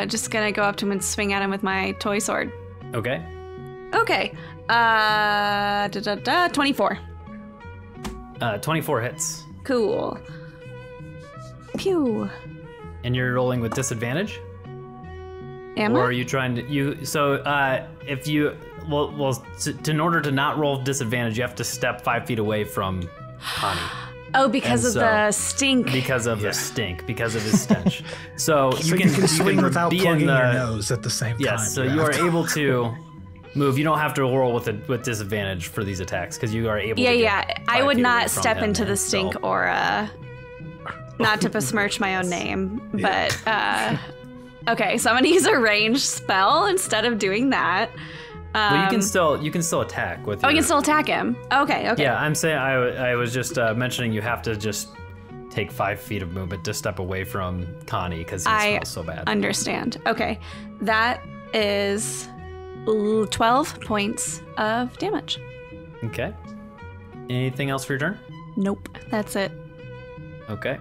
just gonna go up to him and swing at him with my toy sword. okay. Okay. 24. 24 hits. Cool. Pew. And you're rolling with disadvantage? Am Or I? are you trying to... if you... in order to not roll disadvantage, you have to step 5 feet away from Konny. Oh, because And of so- the stink. Because of the stink, because of his stench. So So you can swing without be in plugging your the- nose at the same time. Yes, so you are able to move. You don't have to roll with disadvantage for these attacks because you are able Yeah, to get yeah. 5 I would feet away not from step him into the and stink still- aura. Not to besmirch my own name, but okay. So I'm gonna use a ranged spell instead of doing that. Well, you can still attack with. Oh, I your- can still attack him. Okay, okay. Yeah, I'm saying I was just mentioning you have to just take 5 feet of movement to step away from Konny because he I smells so bad. understand. Okay, that is 12 points of damage. Okay. Anything else for your turn? Nope, that's it. Okay.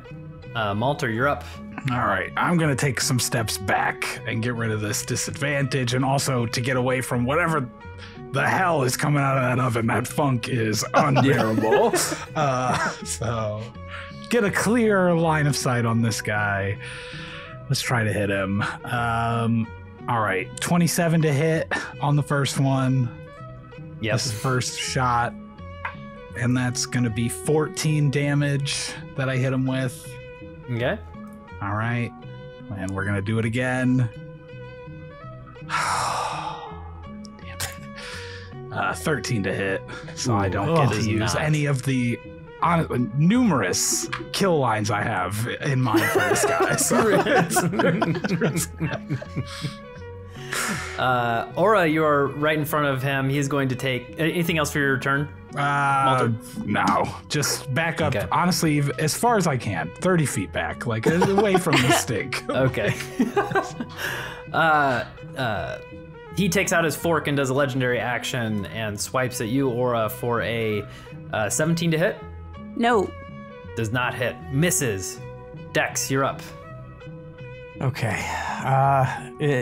Malter, you're up. All right, I'm gonna take some steps back and get rid of this disadvantage, and also to get away from whatever the hell is coming out of that oven. That funk is unbearable. So get a clear line of sight on this guy. Let's try to hit him. All right, 27 to hit on the first one. Yep. This is first shot, and that's gonna be 14 damage that I hit him with. Okay. All right, and we're gonna do it again. Damn it. 13 to hit, so I don't get does to use not. any of the numerous kill lines I have in mind for this guy. So Aura, you're right in front of him. He's going to take anything else for your turn? No, just back up. Okay. Honestly, as far as I can, 30 feet back, like away from the stink. Okay. He takes out his fork and does a legendary action and swipes at you, Aura, for a 17 to hit. No. Does not hit. Misses. Dekks, you're up. Okay.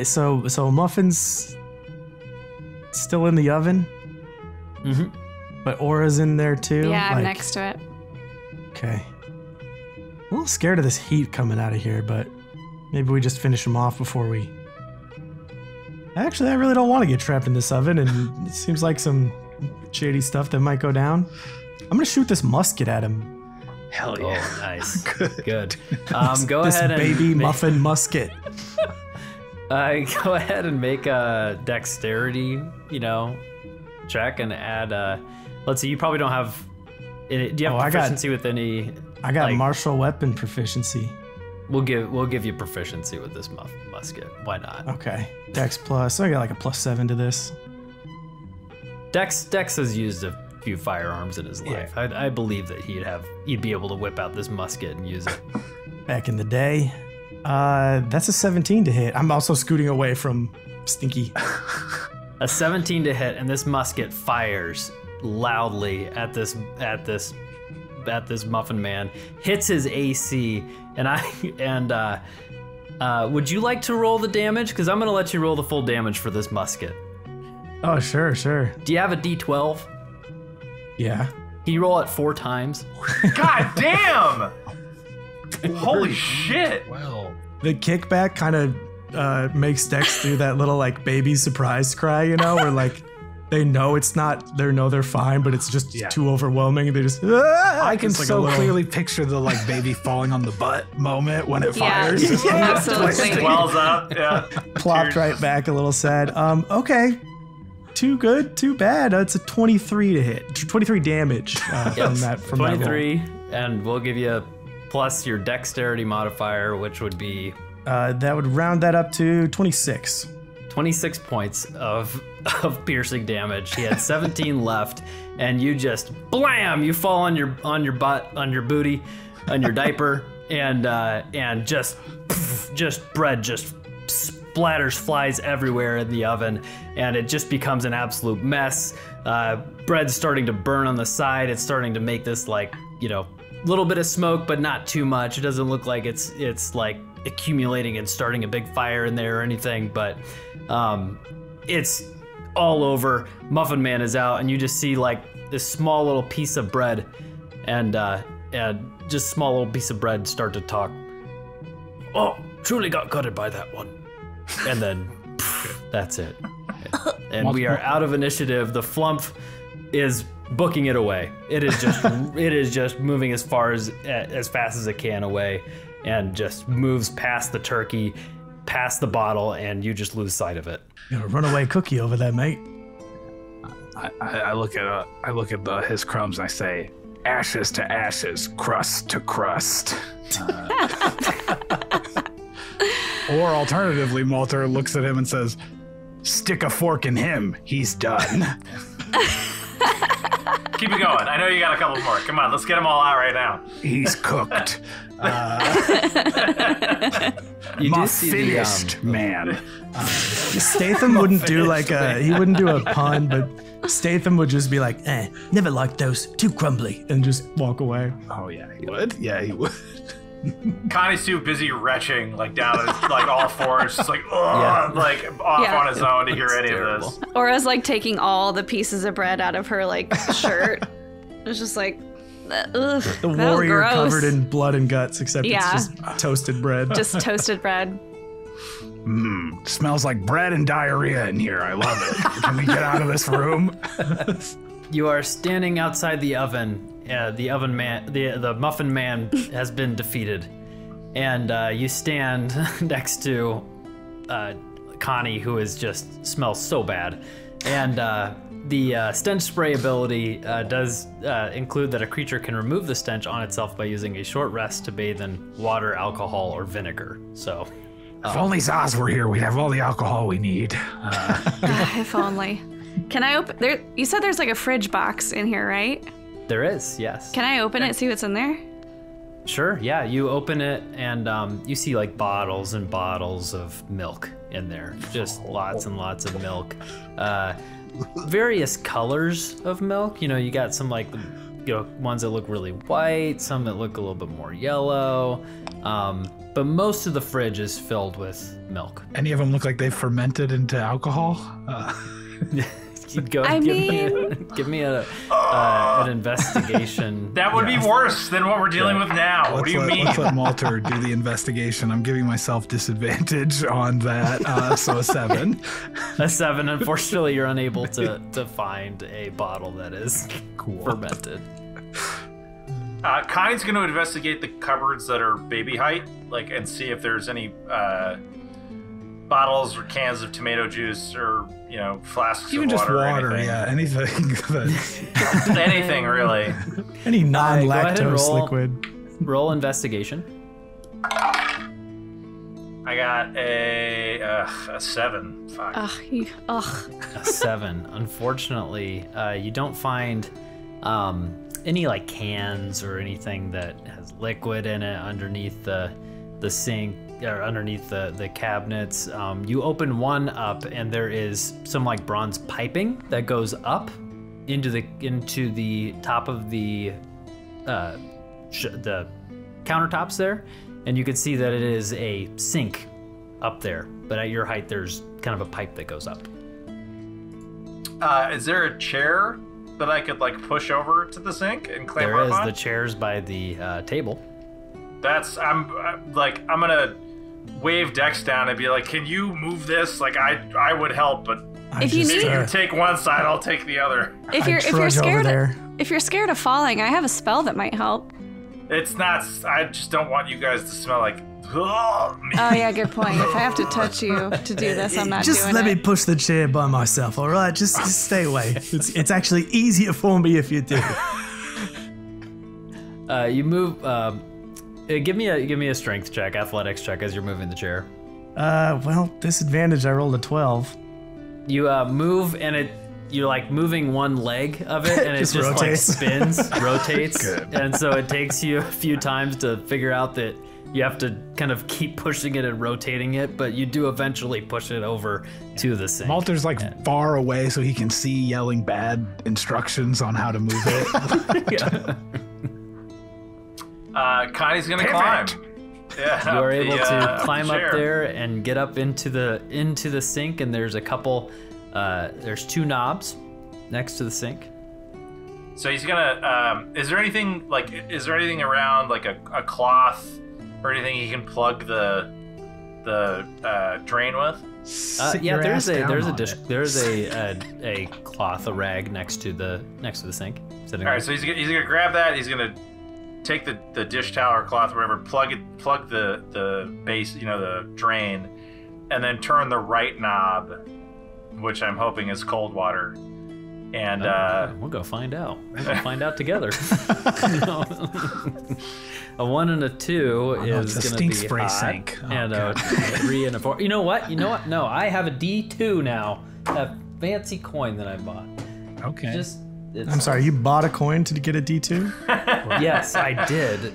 So Muffin's still in the oven? Mm-hmm. But Aura's in there too? Yeah, I'm next to it. Okay. A little scared of this heat coming out of here, but maybe we just finish him off before we... Actually, I really don't want to get trapped in this oven, and it seems like some shady stuff that might go down. I'm going to shoot this musket at him. Hell yeah. Oh, nice. Good. Go This ahead and baby muffin musket. go ahead and make a dexterity, check and add. Let's see. You probably don't have. Do you have proficiency with any? I got martial weapon proficiency. We'll give you proficiency with this musket. Why not? Okay. Dex plus. I got like a +7 to this. Dex has used a few firearms in his life. I believe that he'd be able to whip out this musket and use it. Back in the day. That's a 17 to hit. I'm also scooting away from Stinky. A 17 to hit, and this musket fires loudly at this muffin man, hits his AC, and would you like to roll the damage? Because I'm gonna let you roll the full damage for this musket. Oh, sure. Do you have a D12? Yeah. Can you roll it 4 times? God damn! Holy shit! Well, The kickback kind of makes Dex do that little like baby surprise cry, where like they know they're fine, but it's just too overwhelming. They just I can it's like so a little- clearly picture the like baby falling on the butt moment when it fires. Absolutely. Swells up, yeah. plopped Tears. right back a little sad. Okay. Too good, too bad. It's a 23 to hit. 23 damage from that roll. 23, and we'll give you plus your dexterity modifier, which would be That would round that up to 26. 26 points of piercing damage. He had 17 left, and you just blam! You fall on your butt, on your booty, on your diaper, and just bread just splatters, flies everywhere in the oven, and it just becomes an absolute mess. Bread's starting to burn on the side. It's starting to make this little bit of smoke, but not too much. It doesn't look like it's like accumulating and starting a big fire in there or anything, but it's all over. Muffin Man is out, and you just see like this small little piece of bread and just small little piece of bread start to talk. Oh, truly got gutted by that one. And then that's it. And we are out of initiative. The flump is booking it away. It is just moving as fast as it can away, and just moves past the turkey, past the bottle, and you just lose sight of it. You got a runaway cookie over there, mate. I look at his crumbs and I say, ashes to ashes, crust to crust. Or alternatively, Malter looks at him and says, stick a fork in him. He's done. Keep it going. I know you got a couple more. Come on, let's get them all out right now. He's cooked. You My do see finished man. Statham wouldn't do he wouldn't do a pun, but Statham would just be like, never liked those, too crumbly, and just walk away. Oh yeah, he would. Yeah, he would. Connie's too busy retching, like down at like all fours, just like like off on his own to hear any of this. Aura's like taking all the pieces of bread out of her like shirt. It's just like, ugh, The warrior covered in blood and guts, except it's just toasted bread. just toasted bread. Smells like bread and diarrhea in here. I love it. Can we get out of this room? You are standing outside the oven. The muffin man has been defeated, and you stand next to Konny, who smells so bad. And the stench spray ability does include that a creature can remove the stench on itself by using a short rest to bathe in water, alcohol, or vinegar. So If only Zaz were here, we'd have all the alcohol we need. If only. Can I open there? You said there's like a fridge box in here, right? There is, yes. Can I open it, see what's in there? Sure, yeah. You open it and you see like bottles and bottles of milk in there. Just lots and lots of milk. Various colors of milk. You know, you got some like, ones that look really white, some that look a little bit more yellow. But most of the fridge is filled with milk. Any of them look like they've fermented into alcohol? Give me an investigation. That would be worse than what we're dealing with now. What do you mean? Let's let Malter do the investigation. I'm giving myself disadvantage on that, so a 7. A 7. Unfortunately, you're unable to find a bottle that is fermented. Konny's going to investigate the cupboards that are baby height, and see if there's any bottles or cans of tomato juice or flasks even of just water. Anything. Anything really. Any non-lactose roll, liquid. Roll investigation. I got a 7. Fuck. A 7. Unfortunately, you don't find any like cans or anything that has liquid in it underneath the sink or underneath the cabinets. You open one up and there is some like bronze piping that goes up into the top of the countertops there, and you can see that it is a sink up there, but at your height there's kind of a pipe that goes up. Is there a chair that I could like push over to the sink and clamber up on? There is. The chair's by the table. I'm gonna wave Dekks down and be like, can you move this? Like I would help, but if you need you take one side, I'll take the other. If you're scared of falling, I have a spell that might help. It's not. I just don't want you guys to smell like. Oh yeah, good point. If I have to touch you to do this, I'm not doing it. Just let me push the chair by myself, all right? Just stay away. It's actually easier for me if you do. You move. Give me a strength check, athletics check, as you're moving the chair. Well, disadvantage. I rolled a 12. You move, and you're like moving one leg of it, and it just rotates. Like spins, rotates, and so it takes you a few times to figure out that you have to kind of keep pushing it and rotating it, but you do eventually push it over to the sink. Malter's far away so he can see yelling bad instructions on how to move it. Konny's gonna climb. Yeah, you are able to climb up there and get up into the sink, and there's a couple. There's 2 knobs next to the sink. So he's gonna. Is there anything around like a cloth or anything he can plug the drain with? Yeah, there's a cloth, a rag next to the sink. All right, so he's gonna grab that. He's gonna take the dish towel or cloth or whatever, plug the base, the drain, and then turn the right knob, which I'm hoping is cold water. And we'll go find out. We'll go find out together. A 1 and a 2 is going to be spray hot, sink. And a 3 and a 4. You know what? No, I have a D2 now. A fancy coin that I bought. Okay. I'm sorry, you bought a coin to get a D2? Yes, I did.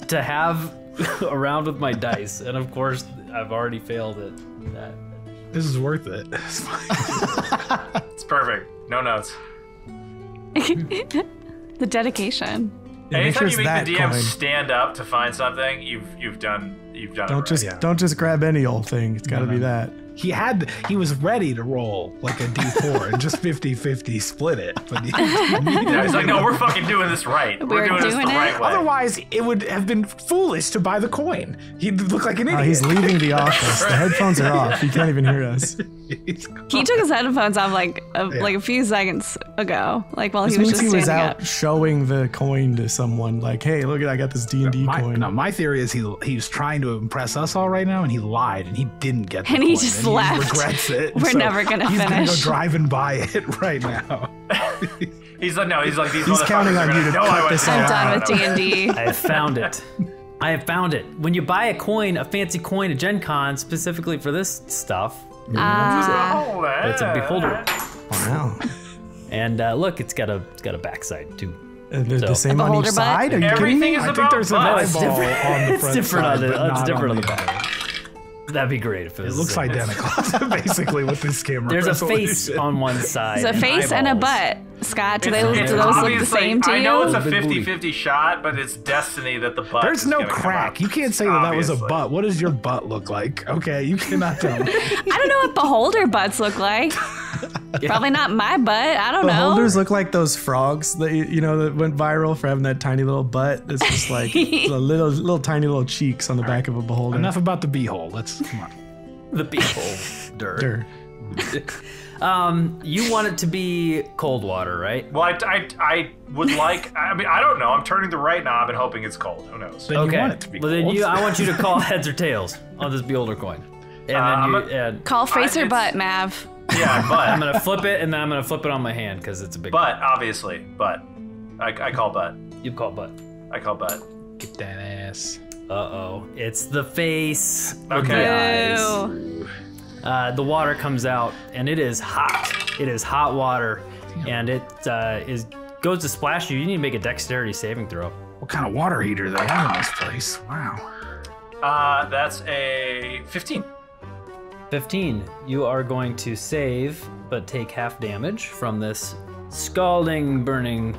To have around with my dice, and of course, I've already failed at that. This is worth it. It's fine. It's perfect. No notes. The dedication. Anytime you make the DM stand up to find something, you've done Don't just grab any old thing. It's got to be that. He was ready to roll like a D4 and just 50-50 split it. But he's like, no, we're fucking doing this right. We're doing this the right way. Otherwise, it would have been foolish to buy the coin. He'd look like an idiot. He's leaving the office. The headphones are off. He can't even hear us. He took his headphones off like a few seconds ago, while he was just standing out up. Showing the coin to someone, like, hey, look, I got this D&D coin. No, my theory is he's trying to impress us all right now, and he lied, and he didn't get the coin. And he just left. He regrets it. We're never gonna finish. He's gonna go drive and buy it right now. He's like, these he's counting on you to cut this I'm out. done with D&D. I found it. I have found it. When you buy a fancy coin at Gen Con specifically for this stuff, it's a beholder. Wow. And look, it's got a backside too. The same on beholder each side? butt? Are you kidding me? Everything is I think about there's an butts. eyeball on the It's front different side, on the. but It's not different on the other. back. That'd be great if it was. It looks the same. identical, basically, with this camera. There's a resolution. face on one side. It's a face and a eyeballs. butt. Scott, do It's those look the obviously- same to you? I know it's a Big booty. 50-50 shot, but it's destiny that the butt There's is no gonna come crack. out. You can't say that was a Obviously. butt. What does your butt look like? Okay, you cannot tell me. I don't know what beholder butts look like. Probably not my butt. I don't know. Beholders look like those frogs that that went viral for having that tiny little butt. It's just like the little tiny little cheeks on the back of a beholder. Enough about the beehole. Let's come on. The beholder. Sure. You want it to be cold water, right? Well, I would like. I mean, I don't know. I'm turning the right knob and hoping it's cold. Who knows? Then you want it to be Well, then cold. I want you to call heads or tails on this beholder coin, and then and Call face or it's- butt, Mav. Yeah, I'm but gonna flip it, and then I'm gonna flip it on my hand because it's a big. but obviously, but I call butt. You call butt. I call butt. Get that ass. Uh-oh, it's the face. with Okay. the eyes. Ew. The water comes out, and it is hot. It is hot water, and it goes to splash you. You need to make a dexterity saving throw. What kind of water heater they have in this place? Wow. That's a 15. 15. You are going to save, but take half damage from this scalding, burning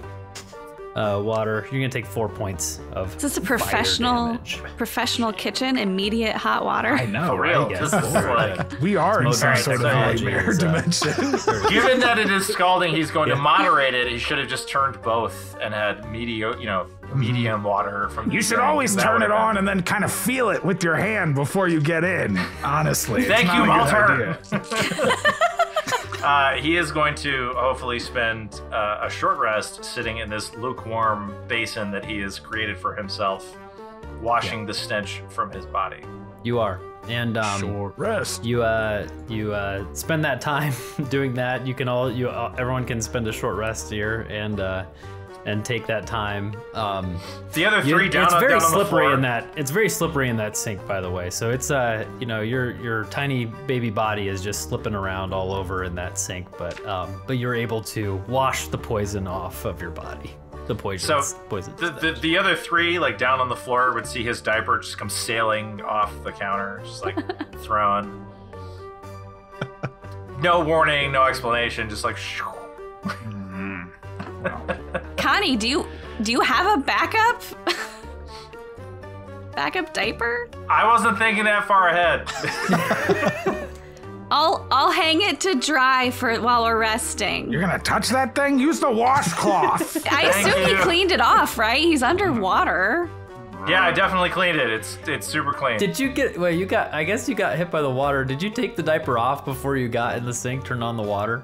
water. You're gonna take 4 points of. Is this a fire damage. professional kitchen? Immediate hot water? I know, For real. right? This is like, We are in some Modern sort of technology nightmare is, dimension. given that it is scalding, he's going to moderate it. He should have just turned both and had medium water from. the You should beginning. always That turn would've it been- on and then kind of feel it with your hand before you get in. Honestly, it's Thank not you, a Malter. good idea. He is going to hopefully spend a short rest sitting in this lukewarm basin that he has created for himself, washing the stench from his body. You are, and Short rest. you spend that time doing that. You can everyone can spend a short rest here and take that time. The other three down it's on, very down on the slippery floor. in that. It's very slippery in that sink, by the way. So it's your tiny baby body is just slipping around all over in that sink, but you're able to wash the poison off of your body. The poison. So the other three, like down on the floor, would see his diaper just come sailing off the counter, just like thrown. No warning, no explanation, just like. Shoo. Konny, do you have a backup? Backup diaper? I wasn't thinking that far ahead. I'll hang it to dry while we're resting. You're gonna touch that thing? Use the washcloth. I Thank assume he you. cleaned it off, right? He's underwater. Yeah, I definitely cleaned it. It's super clean. Did you get? Well, I guess you got hit by the water. Did you take the diaper off before you got in the sink? Turn on the water.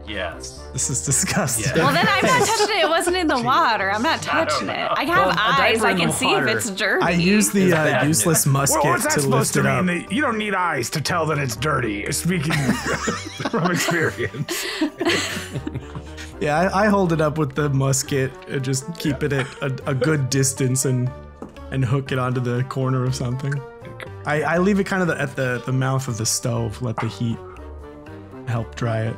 Yes. This is disgusting. Yeah. Well, then I'm not touching it. It wasn't in the water. I'm not touching it. I have Well, a eyes. diaper I in can the see if water. it's dirty. I use the bad useless musket Well, what's that to supposed lift to it up. mean? That you don't need eyes to tell that it's dirty. Speaking from experience. Yeah, I hold it up with the musket and just keep it at a good distance and hook it onto the corner of something. I leave it kind of at the mouth of the stove, let the heat help dry it.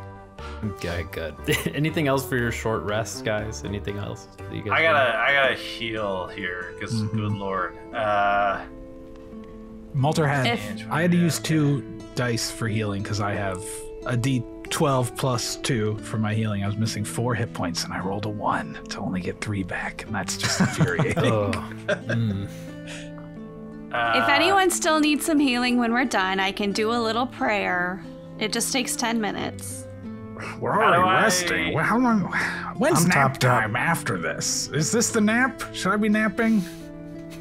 Okay, good. Anything else for your short rest, guys? Anything else that you guys? I gotta heal here, because good lord. Malter If- I had to use 2 dice for healing because I have a D12 plus 2 for my healing. I was missing 4 hit points and I rolled a 1 to only get 3 back, and that's just infuriating. Oh, If anyone still needs some healing when we're done, I can do a little prayer. It just takes 10 minutes. We're How already do I- resting. Well, how long? When's I'm nap topped up. time after this? Is this the nap? Should I be napping?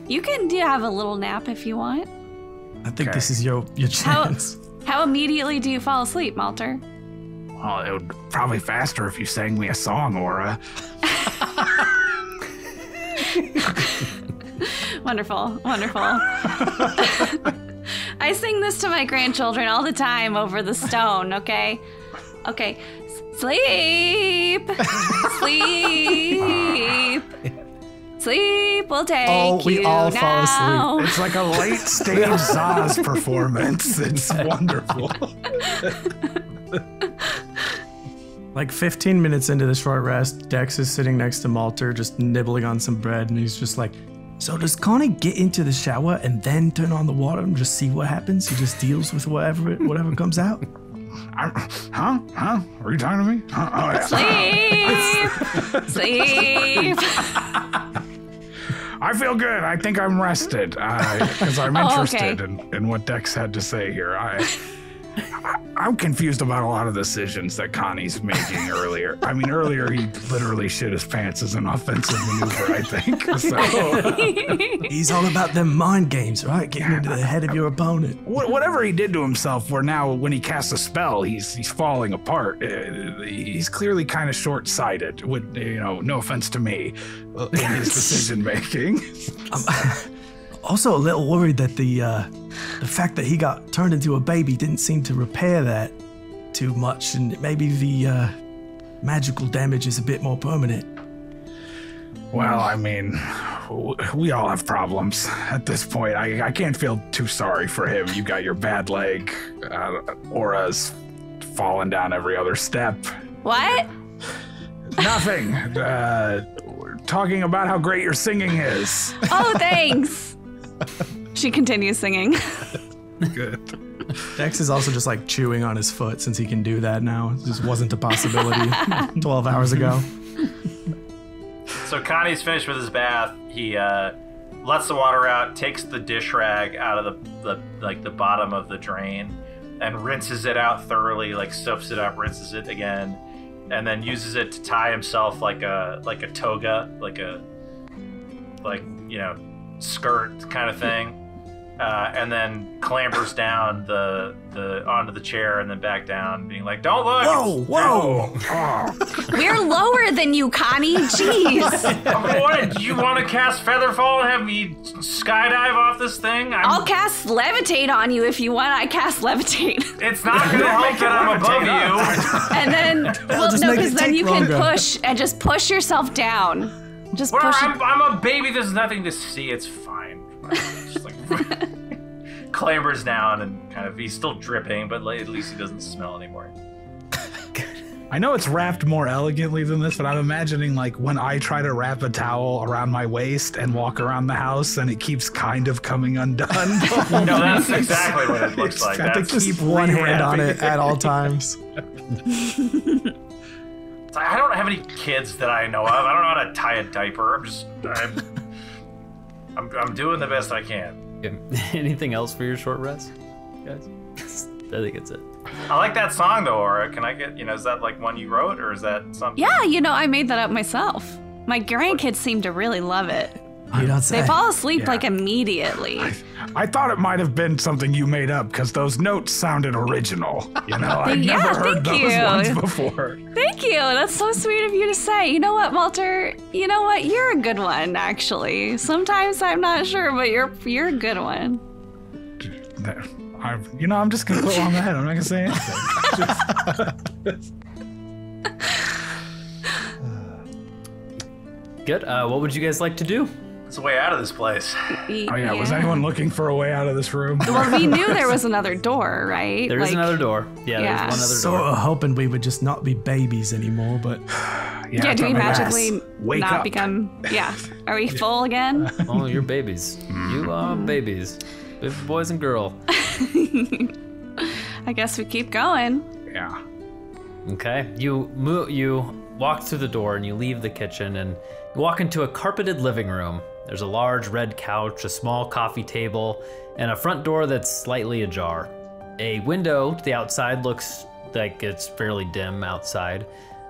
You can have a little nap if you want. I think Okay. this is your How, chance. how immediately do you fall asleep, Malter? Well, it would probably faster if you sang me a song, Aura. Wonderful, wonderful. I sing this to my grandchildren all the time over the stone, okay? Okay. Sleep! Sleep! Sleep will take we you all now. fall asleep. It's like a late stage Zaz performance. It's wonderful. Like 15 minutes into the short rest, Dekks is sitting next to Malter, just nibbling on some bread, and he's just like, so does Konny get into the shower and then turn on the water and just see what happens? He just deals with whatever comes out? Huh? Are you talking to me? Oh, yeah. Sleep. I feel good. I think I'm rested because I'm interested okay. in what Dekks had to say here. I'm confused about a lot of decisions that Konny's making earlier. I mean, earlier he literally shit his pants as an offensive maneuver, I think. So. He's all about them mind games, right? Getting into the head of your opponent. Whatever he did to himself, where now when he casts a spell, he's falling apart. He's clearly kind of short-sighted. With no offense to me, in his decision making. Also a little worried that the fact that he got turned into a baby didn't seem to repair that too much, and maybe the magical damage is a bit more permanent. Well, I mean, we all have problems at this point. I can't feel too sorry for him. You got your bad leg, Aura's falling down every other step. What? Nothing. We're talking about how great your singing is. Oh, thanks. She continues singing. Good. Dekks is also just like chewing on his foot since he can do that now. It just wasn't a possibility 12 hours ago. So Konny's finished with his bath. He lets the water out, takes the dish rag out of the bottom of the drain, and rinses it out thoroughly. Like soaks it up, rinses it again, and then uses it to tie himself like a toga, skirt kind of thing, and then clambers down onto the chair and then back down, being like, "Don't look!" Whoa! We're lower than you, Konny. Jeez. Do you want to cast Featherfall and have me skydive off this thing? I'll cast Levitate on you if you want. I cast Levitate. It's not going to help that I'm above you. And then, because then you can push and just push yourself down. Just push. I'm a baby. There's nothing to see. It's fine. Just like clambers down and kind of, he's still dripping, but at least he doesn't smell anymore. I know it's wrapped more elegantly than this, but I'm imagining like when I try to wrap a towel around my waist and walk around the house and it keeps kind of coming undone. No, that's exactly what it looks like. Have to keep one hand on it at all times. I don't have any kids that I know of. I don't know how to tie a diaper. I'm doing the best I can. Anything else for your short rest, guys? I think it's it. I like that song though, Aura. Can I get, is that like one you wrote, or is that something? Yeah, I made that up myself. My grandkids seem to really love it. You don't say. They fall asleep like immediately. I thought it might have been something you made up because those notes sounded original. I've never heard those ones before. Thank you. That's so sweet of you to say. You know what, Malter? You know what? You're a good one, actually. Sometimes I'm not sure, but you're a good one. I'm just gonna put on my head. I'm not gonna say anything. Good. What would you guys like to do? It's a way out of this place. Oh yeah, was anyone looking for a way out of this room? Well, we knew there was another door, right? There is another door. Yeah, there's one other door. Sort of hoping we would just not be babies anymore, but... Yeah, do we magically Wake not up. become... Yeah. Are we full again? Oh, you're babies. You are babies. Baby boys and girl. I guess we keep going. Yeah. Okay. You walk through the door and you leave the kitchen and you walk into a carpeted living room. There's a large red couch, a small coffee table, and a front door that's slightly ajar. A window to the outside looks like it's fairly dim outside.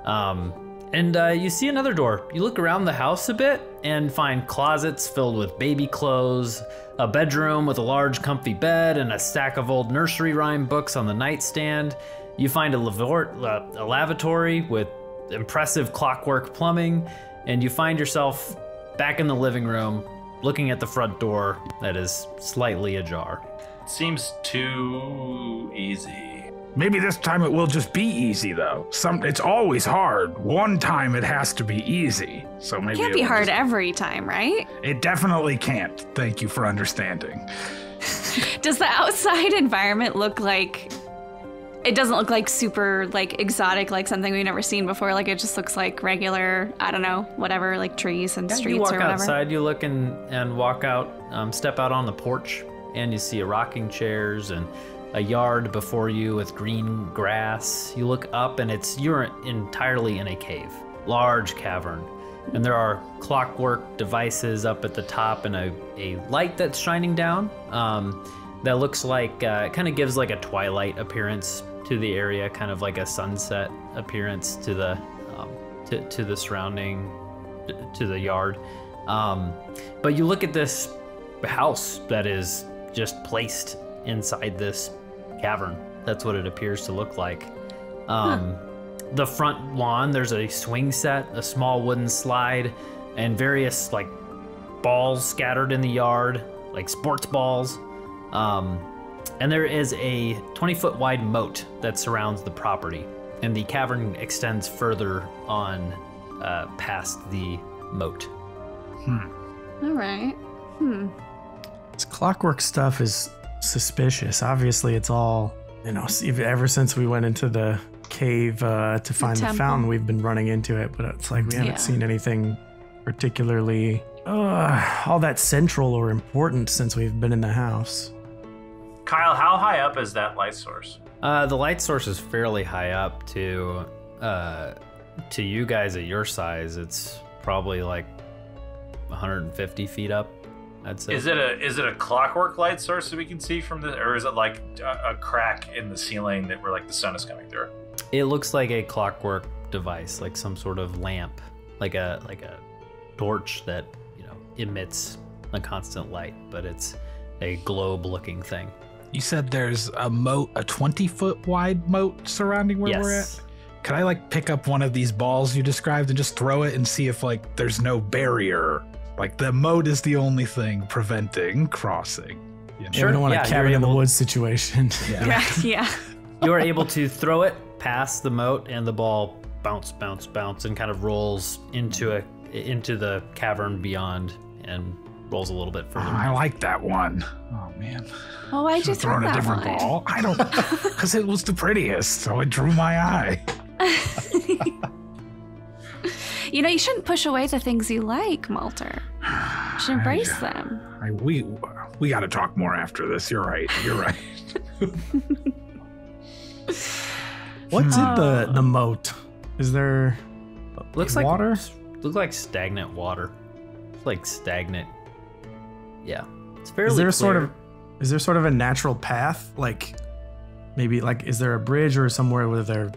And you see another door. You look around the house a bit and find closets filled with baby clothes, a bedroom with a large comfy bed and a stack of old nursery rhyme books on the nightstand. You find a lavatory with impressive clockwork plumbing, and you find yourself back in the living room looking at the front door that is slightly ajar. Seems too easy. Maybe this time it will just be easy, though. It's always hard. One time it has to be easy. So maybe It can't be hard every time, right? It definitely can't. Thank you for understanding. Does the outside environment look like... It doesn't look like super, like, exotic, like something we've never seen before. Like, it just looks like regular, I don't know, whatever, like trees and streets you walk or whatever. outside, you look and walk out, step out on the porch, and you see rocking chairs and a yard before you with green grass. You look up and you're entirely in a cave, large cavern. And there are clockwork devices up at the top and a light that's shining down that looks like, kind of gives like a twilight appearance to the area, kind of like a sunset appearance to the surrounding, to the yard. But you look at this house that is just placed inside this cavern. That's what it appears to look like. The front lawn, there's a swing set, a small wooden slide, and various like balls scattered in the yard, like sports balls. And there is a 20-foot wide moat that surrounds the property, and the cavern extends further on past the moat. All right. This clockwork stuff is suspicious. Obviously, it's all, ever since we went into the cave to find the fountain, we've been running into it, but it's like we haven't seen anything particularly all that central or important since we've been in the house. Kyle, how high up is that light source? The light source is fairly high up to you guys at your size. It's probably like 150 feet up, I'd say. Is it a clockwork light source that we can see from the, or is it like a crack in the ceiling that where like the sun is coming through? It looks like a clockwork device, like some sort of lamp, like a torch that emits a constant light, but it's a globe-looking thing. You said there's a moat, a 20-foot wide moat surrounding where we're at? Could I like pick up one of these balls you described and just throw it and see if like there's no barrier? Like the moat is the only thing preventing crossing. Sure. We don't want a cabin in the woods situation. Yeah. You're able to throw it past the moat, and the ball bounce, and kind of rolls into the cavern beyond and rolls a little bit further. I like that one. Oh man. Oh, I just thrown heard a different that one. ball. I don't, because it was the prettiest, so it drew my eye. You shouldn't push away the things you like, Malter. You should embrace them. We got to talk more after this. You're right. What's in the moat? Is there looks water? Looks like stagnant water. It's like stagnant. Yeah, it's fairly. Is there sort of a natural path? Like maybe is there a bridge or somewhere where they're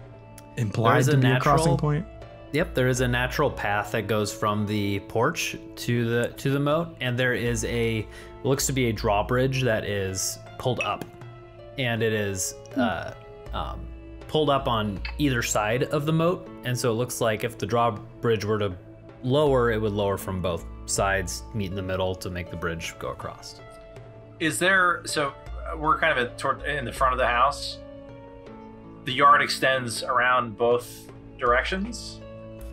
implied to be a crossing point? Yep, there is a natural path that goes from the porch to the moat, and there is looks to be a drawbridge that is pulled up, and it is pulled up on either side of the moat, and so it looks like if the drawbridge were to lower, it would lower from both sides, meet in the middle to make the bridge go across. So we're kind of in the front of the house. The yard extends around both directions.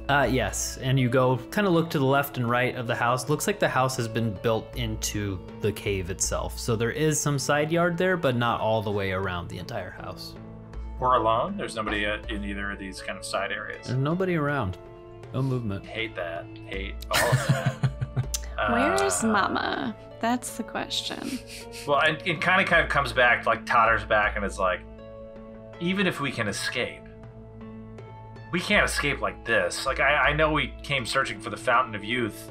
Yes, and you go kind of look to the left and right of the house. Looks like the house has been built into the cave itself. So there is some side yard there, but not all the way around the entire house. We're alone? There's nobody in either of these kind of side areas? There's nobody around. No movement. Hate that. Hate all of that. Where's Mama? That's the question. Well, and it kind of comes back, like totters back, and it's like, even if we can escape, we can't escape like this. Like, I know we came searching for the Fountain of Youth,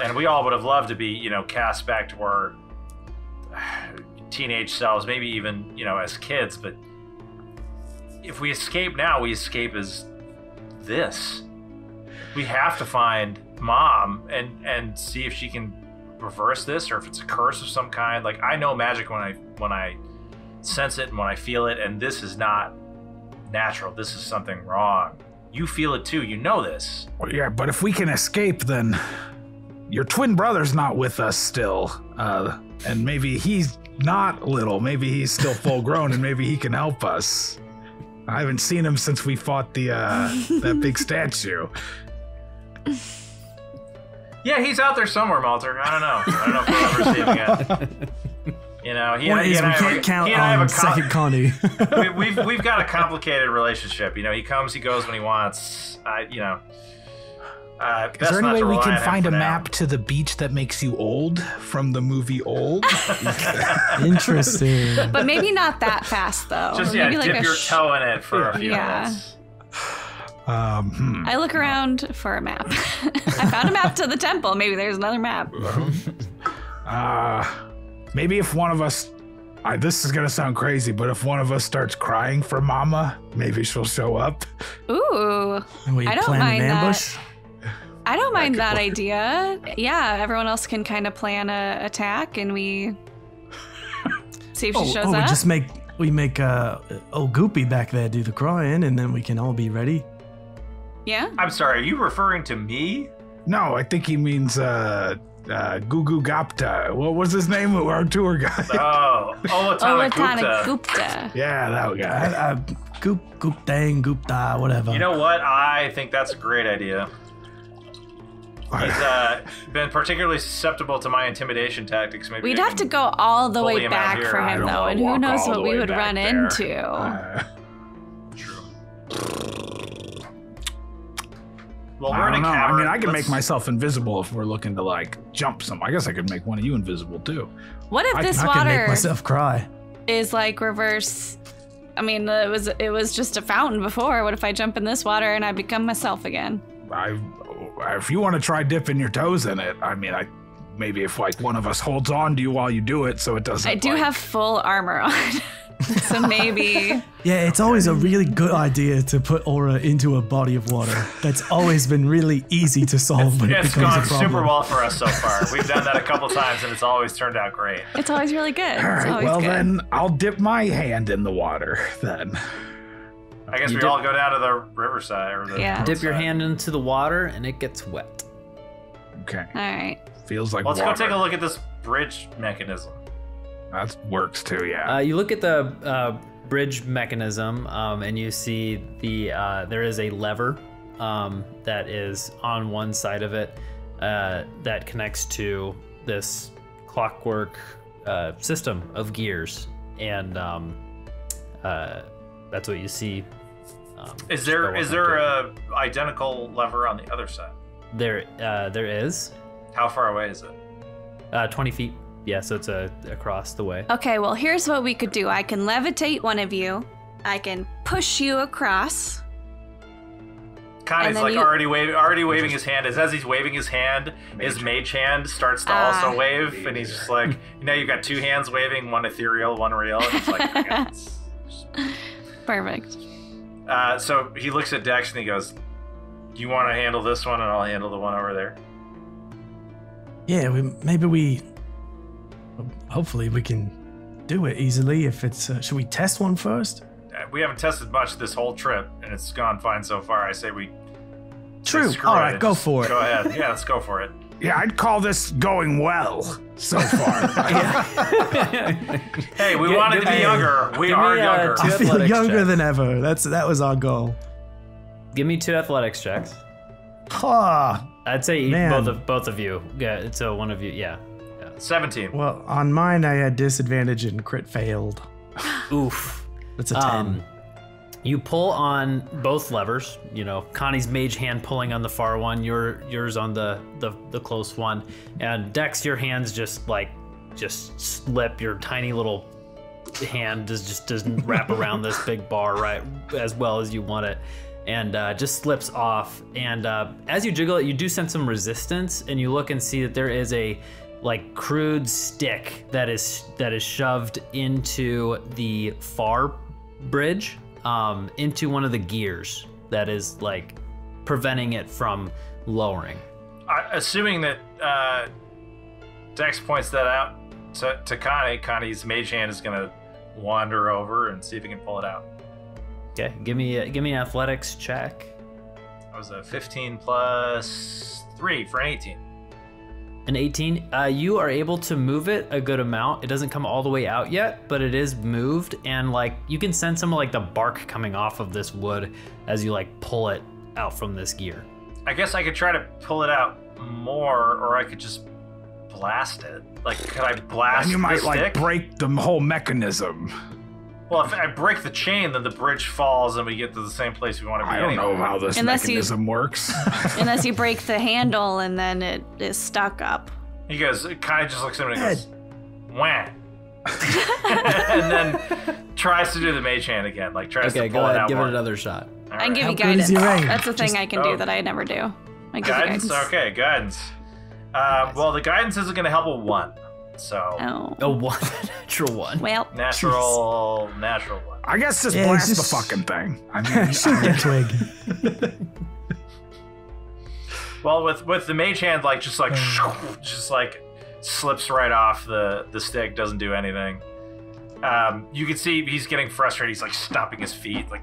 and we all would have loved to be, cast back to our teenage selves, maybe even, as kids. But if we escape now, we escape as this. We have to find Mom and see if she can reverse this, or if it's a curse of some kind. Like, I know magic when I sense it and when I feel it, and this is not natural. This is something wrong. You feel it too. You know this. Well, yeah, but if we can escape, then your twin brother's not with us still. And maybe he's not little. Maybe he's still full grown, and maybe he can help us. I haven't seen him since we fought the that big statue. Yeah, he's out there somewhere, Malter. I don't know if we'll ever see him again. You know, We can't count on second Konny. we've got a complicated relationship. You know, he comes, he goes when he wants. Is there any way we can find a map to the beach that makes you old from the movie Old? Interesting. But maybe not that fast, though. Just maybe dip your toe in it for a few minutes. I look around for a map. I found a map to the temple. Maybe there's another map. Maybe if one of us, this is gonna sound crazy, but if one of us starts crying for Mama, maybe she'll show up. Ooh, And we I don't plan mind an ambush. I don't mind that idea. Yeah, everyone else can kind of plan a attack, and we see if she shows up. We make old Goopy back there do the crying, and then we can all be ready. Yeah. I'm sorry, are you referring to me? No, I think he means Gugu Gapta. What was his name? Our tour guide. Oh, Olatana Gupta. Yeah, that guy. Goop dang, goop da, whatever. You know what? I think that's a great idea. He's been particularly susceptible to my intimidation tactics. Maybe We'd have to go all the way bully him out back here. for I him, don't though, wanna and who walk knows all what the we way would back run there. into. True. Well, I we're in a don't know. cavern. I mean, I can make myself invisible if we're looking to like jump some. I guess I could make one of you invisible too. What if this I can make water myself cry. is like reverse? I mean, it was just a fountain before. What if I jump in this water and I become myself again? If you want to try dipping your toes in it, I mean, maybe if like one of us holds on to you while you do it, so it doesn't. I do have full armor on, so maybe. Yeah, it's always a really good idea to put aura into a body of water. That's always been really easy to solve when it It's becomes gone a problem. super well for us so far. We've done that a couple times, and it's always turned out great. It's always really good. All It's right, always well good. then I'll dip my hand in the water then. I guess we all go down to the riverside or the Yeah. Dip your hillside. hand into the water and it gets wet. Okay, All right. feels like Let's water. go take a look at this bridge mechanism. That works too, yeah. You look at the bridge mechanism, and you see there is a lever that is on one side of it that connects to this clockwork system of gears, and that's what you see. Is there a identical lever on the other side? There is How far away is it? 20 feet. Yeah, so it's across the way. Okay, well, here's what we could do. I can levitate one of you. I can push you across. Connie's then like you- already waving his hand. As he's waving his hand, his mage hand starts to also wave, and he's just like, you've got two hands waving, one ethereal, one real. And he's like, okay, Perfect. so he looks at Dekks and he goes, "You want to handle this one, and I'll handle the one over there." Yeah, hopefully we can do it easily. If it's, should we test one first? We haven't tested much this whole trip, and it's gone fine so far. I say we. True. screw All it right, and go just for it. Go ahead. Yeah, let's go for it. Yeah, I'd call this going well so far. Hey, we wanted to be younger. We give are me, younger. two I feel athletics younger checks. than ever. That was our goal. Give me 2 athletics checks. Ah, I'd say Man. both of you. Yeah, so one of you. Yeah. 17. well, on mine I had disadvantage and crit failed. Oof. That's a 10. You pull on both levers. Connie's mage hand pulling on the far one, yours on the close one, and Dekks, your hands just slip. Your tiny little hand just doesn't wrap around this big bar right as well as you want it, and just slips off. And as you jiggle it, you do sense some resistance, and you look and see that there is a crude stick that is shoved into the far bridge. Into one of the gears that is preventing it from lowering. Assuming that Dex points that out to Konny, Connie's mage hand is going to wander over and see if he can pull it out. Okay, give me an athletics check. That was a 15 plus 3 for an 18. An 18. You are able to move it a good amount. It doesn't come all the way out yet, but it is moved, and like you can sense some of like the bark coming off of this wood as you like pull it out from this gear. I guess I could try to pull it out more, or I could just blast it. Like, could I blast And you might the like stick? break the whole mechanism. Well, if I break the chain, then the bridge falls and we get to the same place we want to be. I don't know how this Unless you- mechanism works. Unless you break the handle and then it is stuck up. He goes, it kind of just looks at me and goes, wah. And then tries to do the mage hand again. Like, tries Okay, to pull go it ahead, out give more. it another shot. All I can give How you good is guidance. your aim? That's the thing Just- I can do that I never do. I give you Guidance? Okay, guidance. Well, the guidance isn't going to help a 1. So, Oh. A 1, natural 1. Well, natural 1. I guess just Yeah, blast just- the fucking thing. I mean, Shoot the twig. Well, with the mage hand, like, just like slips right off the stick, doesn't do anything. You can see he's getting frustrated. He's like stomping his feet, like,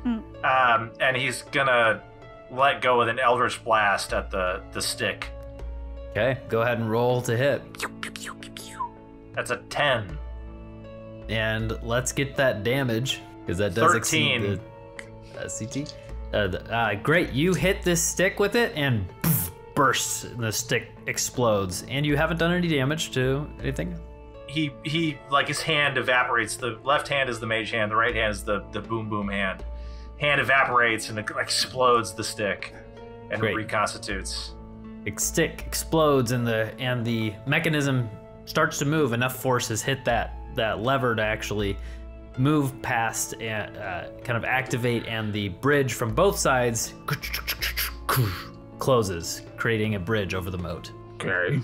and he's gonna let go with an Eldritch Blast at the stick. Okay, go ahead and roll to hit. That's a 10. And let's get that damage, because that does 13. exceed the CT. Great, you hit this stick with it and poof, bursts, and the stick explodes. And you haven't done any damage to anything? He like his hand evaporates. The left hand is the mage hand. The right hand is the boom boom hand. Hand evaporates and it explodes the stick and Great. reconstitutes. The stick explodes and the mechanism starts to move. Enough force has hit that lever to actually move past and kind of activate, and the bridge from both sides closes, creating a bridge over the moat. okay.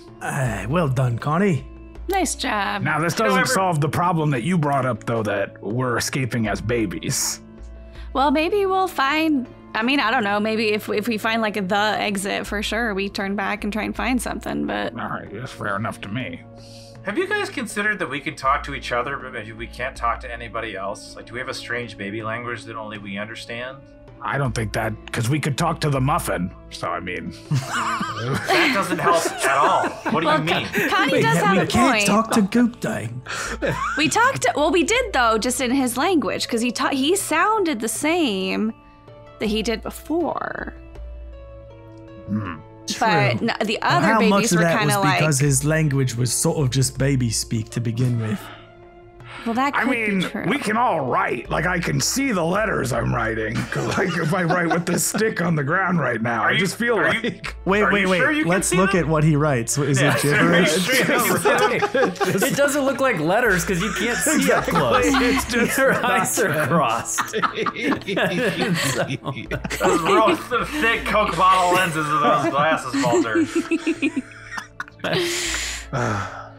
Well done, Konny. nice job. Now, this doesn't solve the problem that you brought up, though, that we're escaping as babies. Well, maybe we'll find. I mean, I don't know. Maybe if we find like the exit for sure, we turn back and try and find something. But All right, that's fair enough to me. Have you guys considered that we can talk to each other, but maybe we can't talk to anybody else? Like, do we have a strange baby language that only we understand? I don't think that, because we could talk to the muffin. So, I mean, That doesn't help at all. What do you mean? Connie does have we a can't point. talk to Goop Day. We talked. Well, we did though, just in his language, because he sounded the same that he did before. But no, the other How much babies of were that kind was of like. because his language was sort of just baby speak to begin with? Well, that I could mean, be true. we can all write. Like, I can see the letters I'm writing. Like, if I write with this stick on the ground right now, I just feel are you- like... Wait, Are wait, you wait. sure you can Let's see look them? at what he writes. Is Yeah, it gibberish? It doesn't look like letters because you can't see up close. It's just Your eyes are crossed. Those real thick Coke bottle lenses of those glasses, Malter.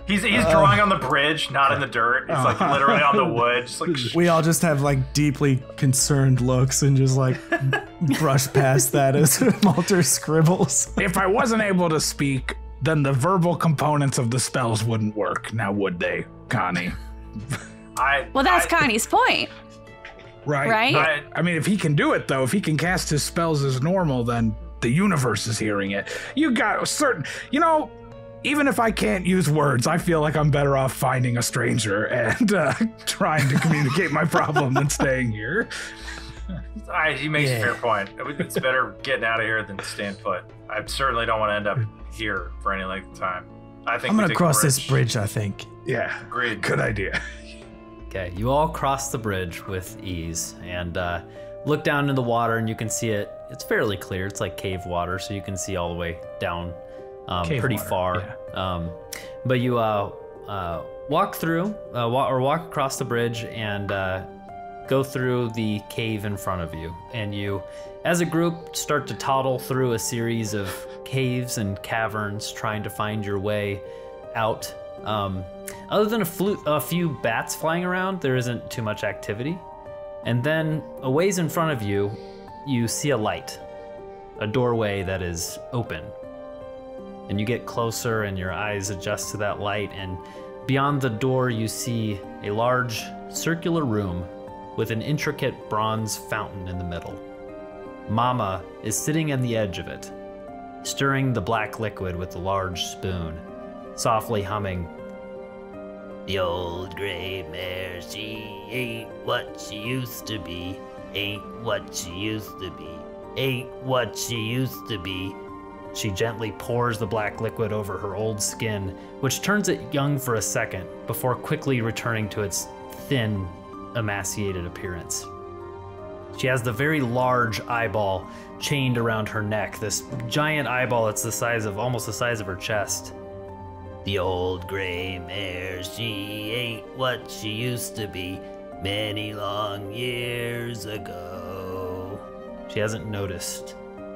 He's drawing on the bridge, not in the dirt. It's like literally on the wood. Just like We all just have like deeply concerned looks and just like brush past that as Malter scribbles. If I wasn't able to speak, then the verbal components of the spells wouldn't work. Now, would they, Connie? Well, that's Connie's point, right? I mean, if he can do it, though, if he can cast his spells as normal, then the universe is hearing it. You got a certain, even if I can't use words, I feel like I'm better off finding a stranger and trying to communicate my problem than staying here. He makes a fair point. It's better getting out of here than staying put. I certainly don't want to end up here for any length of time. I think I'm we gonna take cross the this bridge, I think. Yeah, Agreed. good idea. Okay, you all cross the bridge with ease and look down in the water, and you can see it. It's fairly clear. It's like cave water, so you can see all the way down pretty water, far. But you walk through, or walk across the bridge and go through the cave in front of you. And you, as a group, start to toddle through a series of caves and caverns, trying to find your way out. Other than a few bats flying around, there isn't too much activity. And then a ways in front of you, you see a light, a doorway that is open. And you get closer and your eyes adjust to that light, and beyond the door you see a large circular room with an intricate bronze fountain in the middle. Mama is sitting on the edge of it, stirring the black liquid with a large spoon, softly humming, "The old gray mare, she ain't what she used to be, ain't what she used to be, ain't what she used to be." She gently pours the black liquid over her old skin, which turns it young for a second before quickly returning to its thin, emaciated appearance. She has the very large eyeball chained around her neck, this giant eyeball that's almost the size of her chest. "The old gray mare, she ain't what she used to be many long years ago." She hasn't noticed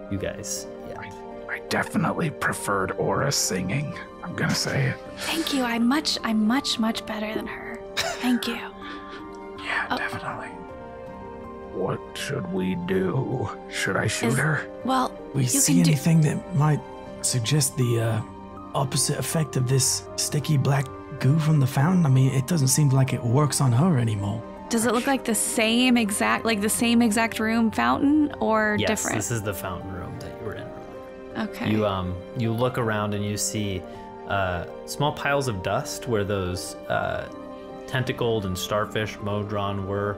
you guys yet. I definitely preferred Aura singing. I'm gonna say it. Thank you. I'm much better than her. Thank you. Yeah, definitely. What should we do? Should I shoot her? Well, We you see can do. anything that might suggest the opposite effect of this sticky black goo from the fountain? I mean, it doesn't seem like it works on her anymore. Does it look like the same exact room fountain, or Yes, different? this is the fountain room that you were in. Okay. You look around and you see small piles of dust where those tentacled and starfish Modron were.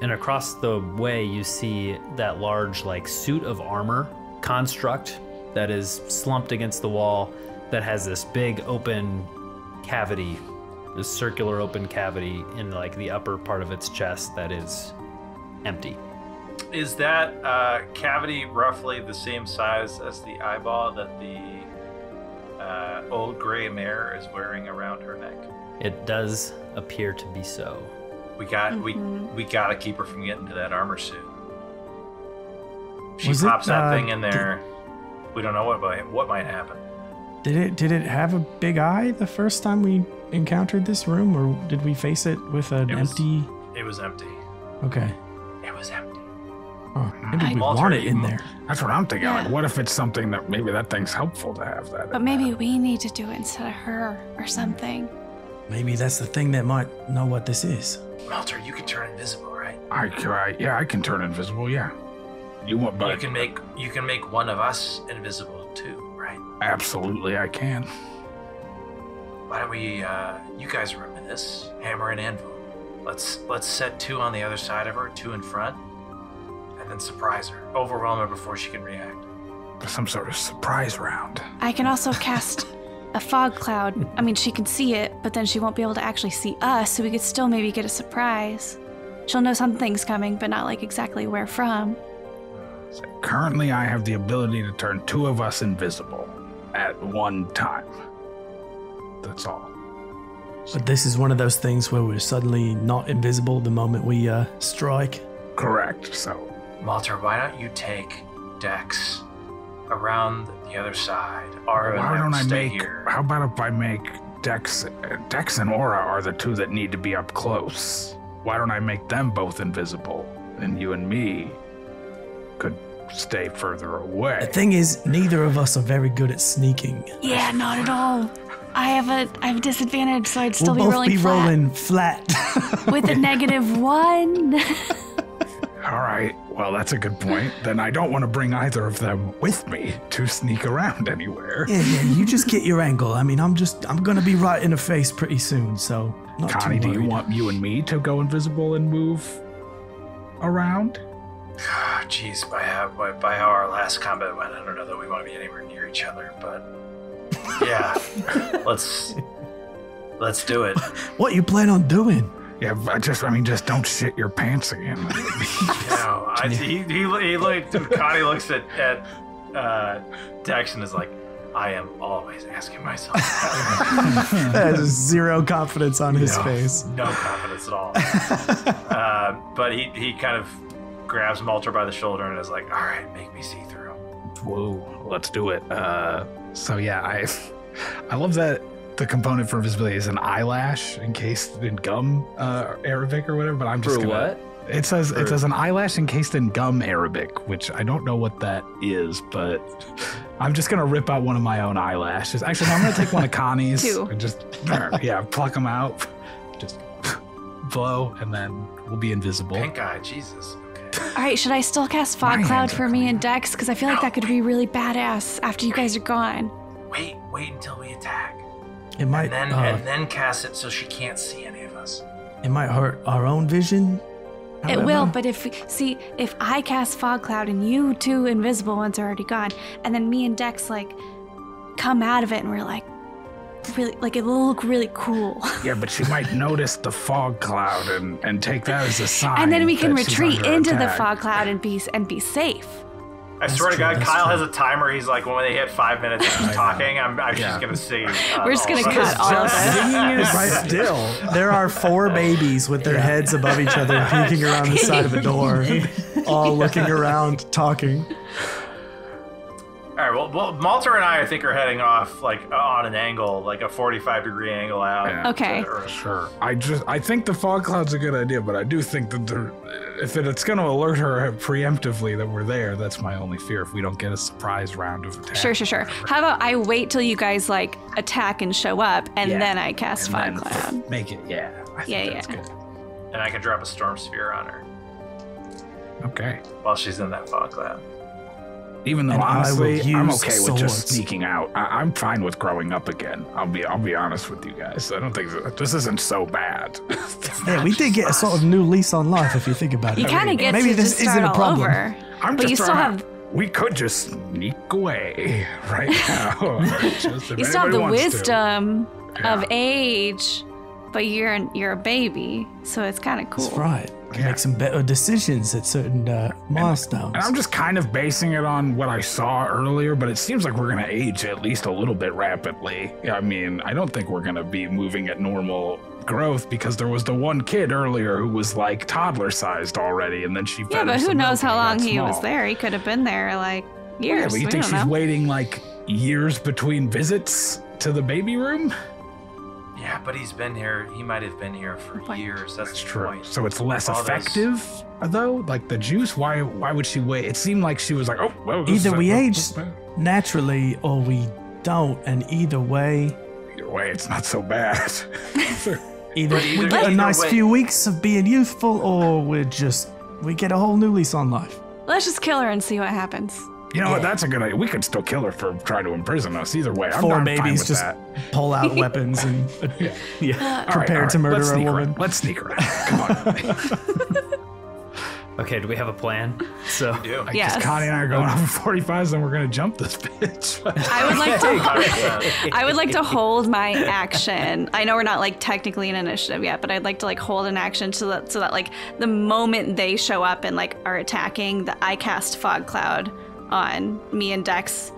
And across the way you see that large suit of armor construct that is slumped against the wall that has this big open cavity, this circular open cavity in the upper part of its chest that is empty. Is that cavity roughly the same size as the eyeball that the old gray mare is wearing around her neck? It does appear to be so. We gotta keep her from getting to that armor suit. She Was it, pops that thing in there. We don't know what might happen. Did it have a big eye the first time we encountered this room, or did we face it with an empty? It was empty. Okay. It was empty. Oh, maybe we Malter, want it in there. That's what I'm thinking. Yeah. Like, what if it's something that maybe that thing's helpful to have that? But maybe we need to do it instead of her or something. Maybe that's the thing that might know what this is. Malter, you can turn invisible, right? I can turn invisible. Yeah. You want, but You can make one of us invisible too, right? absolutely I can. Why don't we? You guys remember this? Hammer and anvil. Let's set 2 on the other side of her, 2 in front, and then surprise her, overwhelm her before she can react. Some sort of surprise round. I can also cast a fog cloud. I mean, she can see it, but then she won't be able to actually see us, so we could still maybe get a surprise. She'll know something's coming, but not exactly where from. So currently, I have the ability to turn 2 of us invisible at one time. That's all. But this is one of those things where we're suddenly not invisible the moment we strike. Correct. So, Malter, why don't you take Dekks around the other side? why don't I stay make? here? How about if I make Dekks and Aura are the 2 that need to be up close? Why don't I make them both invisible, and you and me could stay further away? The thing is, neither of us are very good at sneaking. Yeah, not at all. I have a disadvantage, so I'd still We'll both be rolling flat with a -1. All right. Well, that's a good point. Then I don't want to bring either of them with me to sneak around anywhere. Yeah, you just get your angle. I mean, I'm gonna be right in her face pretty soon, so not Konny, too do you worried. want you and me to go invisible and move around? Jeez, by how our last combat went, I don't know that we want to be anywhere near each other, but yeah, let's do it. What you plan on doing? Yeah, just don't shit your pants again. Konny looks at Dekks and is like, I am always asking myself that. There's 0 confidence on his face. No confidence at all. But he kind of grabs Malter by the shoulder and is like, all right, make me see through. Whoa, let's do it. So yeah, I love that the component for invisibility is an eyelash encased in gum Arabic or whatever, but I'm just For gonna, what? It says an eyelash encased in gum Arabic, which I don't know what that is, but I'm just gonna rip out one of my own eyelashes. Actually, no, I'm gonna take one of Connie's 2. and just pluck them out, just blow, and then we'll be invisible. Pink eye, Jesus. Okay. All right, should I still cast Fog My Cloud hands are for me clean. and Dekks? Because I feel like that could be really badass after you guys are gone. Wait until we attack. It might And then cast it so she can't see any of us. it might hurt our own vision. It will, but if I cast Fog Cloud and you two invisible ones are already gone, and then me and Dekks like come out of it and we're like really like it'll look really cool. Yeah, but she might notice the fog cloud and take that as a sign. And then we can that she's retreat under into the attack. fog cloud and be safe. I swear to true, God, that's Kyle true. has a timer. He's like, when they hit 5 minutes of just talking, I'm just going to see. We're just gonna all of cut us. all of it. Right still. There are 4 babies with their heads above each other, peeking around the side of a door, all looking around, talking. All right, well, Malter and I think, are heading off like on an angle, like a 45-degree angle out. Yeah. Okay. to Earth. Sure. I think the fog cloud's a good idea, but I do think that if it's going to alert her preemptively that we're there, that's my only fear. If we don't get a surprise round of attack. Sure. How about I wait till you guys like attack and show up, and Yeah. then I cast And Fog then Cloud. Make it, yeah. I think that's good. And I can drop a storm sphere on her Okay. while she's in that fog cloud. Even though And I will honestly, I'm use okay with just swords. sneaking out. I'm fine with growing up again. I'll be honest with you guys. I don't think this isn't so bad. Yeah, we did get a sort of new lease on life if you think about it. You kind of get maybe to this just start isn't a all problem. over, I'm but just you still throwing have out- We could just sneak away right now. Just if you still have anybody the wants to. wisdom of Yeah. age, but you're a baby, so it's kind of cool. That's right. Can Yeah. make some better decisions at certain milestones. And I'm just kind of basing it on what I saw earlier, but it seems like we're going to age at least a little bit rapidly. I mean, I don't think we're going to be moving at normal growth because there was the one kid earlier who was like toddler sized already, and then she Yeah, fed but her who some knows milk how and long got he was small. there? He could have been there like Yeah, years. but you We think don't she's know. waiting like years between visits to the baby room? Yeah, but he's been here. He might have been here for Point. years. That's That's the true. point. So it's less All those- effective, though? Like the juice? Why would she wait? It seemed like she was like, oh, well, this Either is we a- age naturally or we don't, and either way, Either way, it's not so bad. either we either- get a either nice way- few weeks of being youthful, or we get a whole new lease on life. Let's just kill her and see what happens. You know what? That's a good idea. We could still kill her for trying to imprison us. Either way, I'm 4 fine babies with just that. pull out weapons and All right, prepare to murder let's a sneak woman. around. Let's sneak around. Come on. Okay, do we have a plan? So Do. I Yes. guess Konny and I are going off at 45s, and we're going to jump this bitch. I would like to 100%. I would like to hold my action. I know we're not like technically in initiative yet, but I'd like to like hold an action so that like the moment they show up and like are attacking, that I cast Fog Cloud on me and Dekks,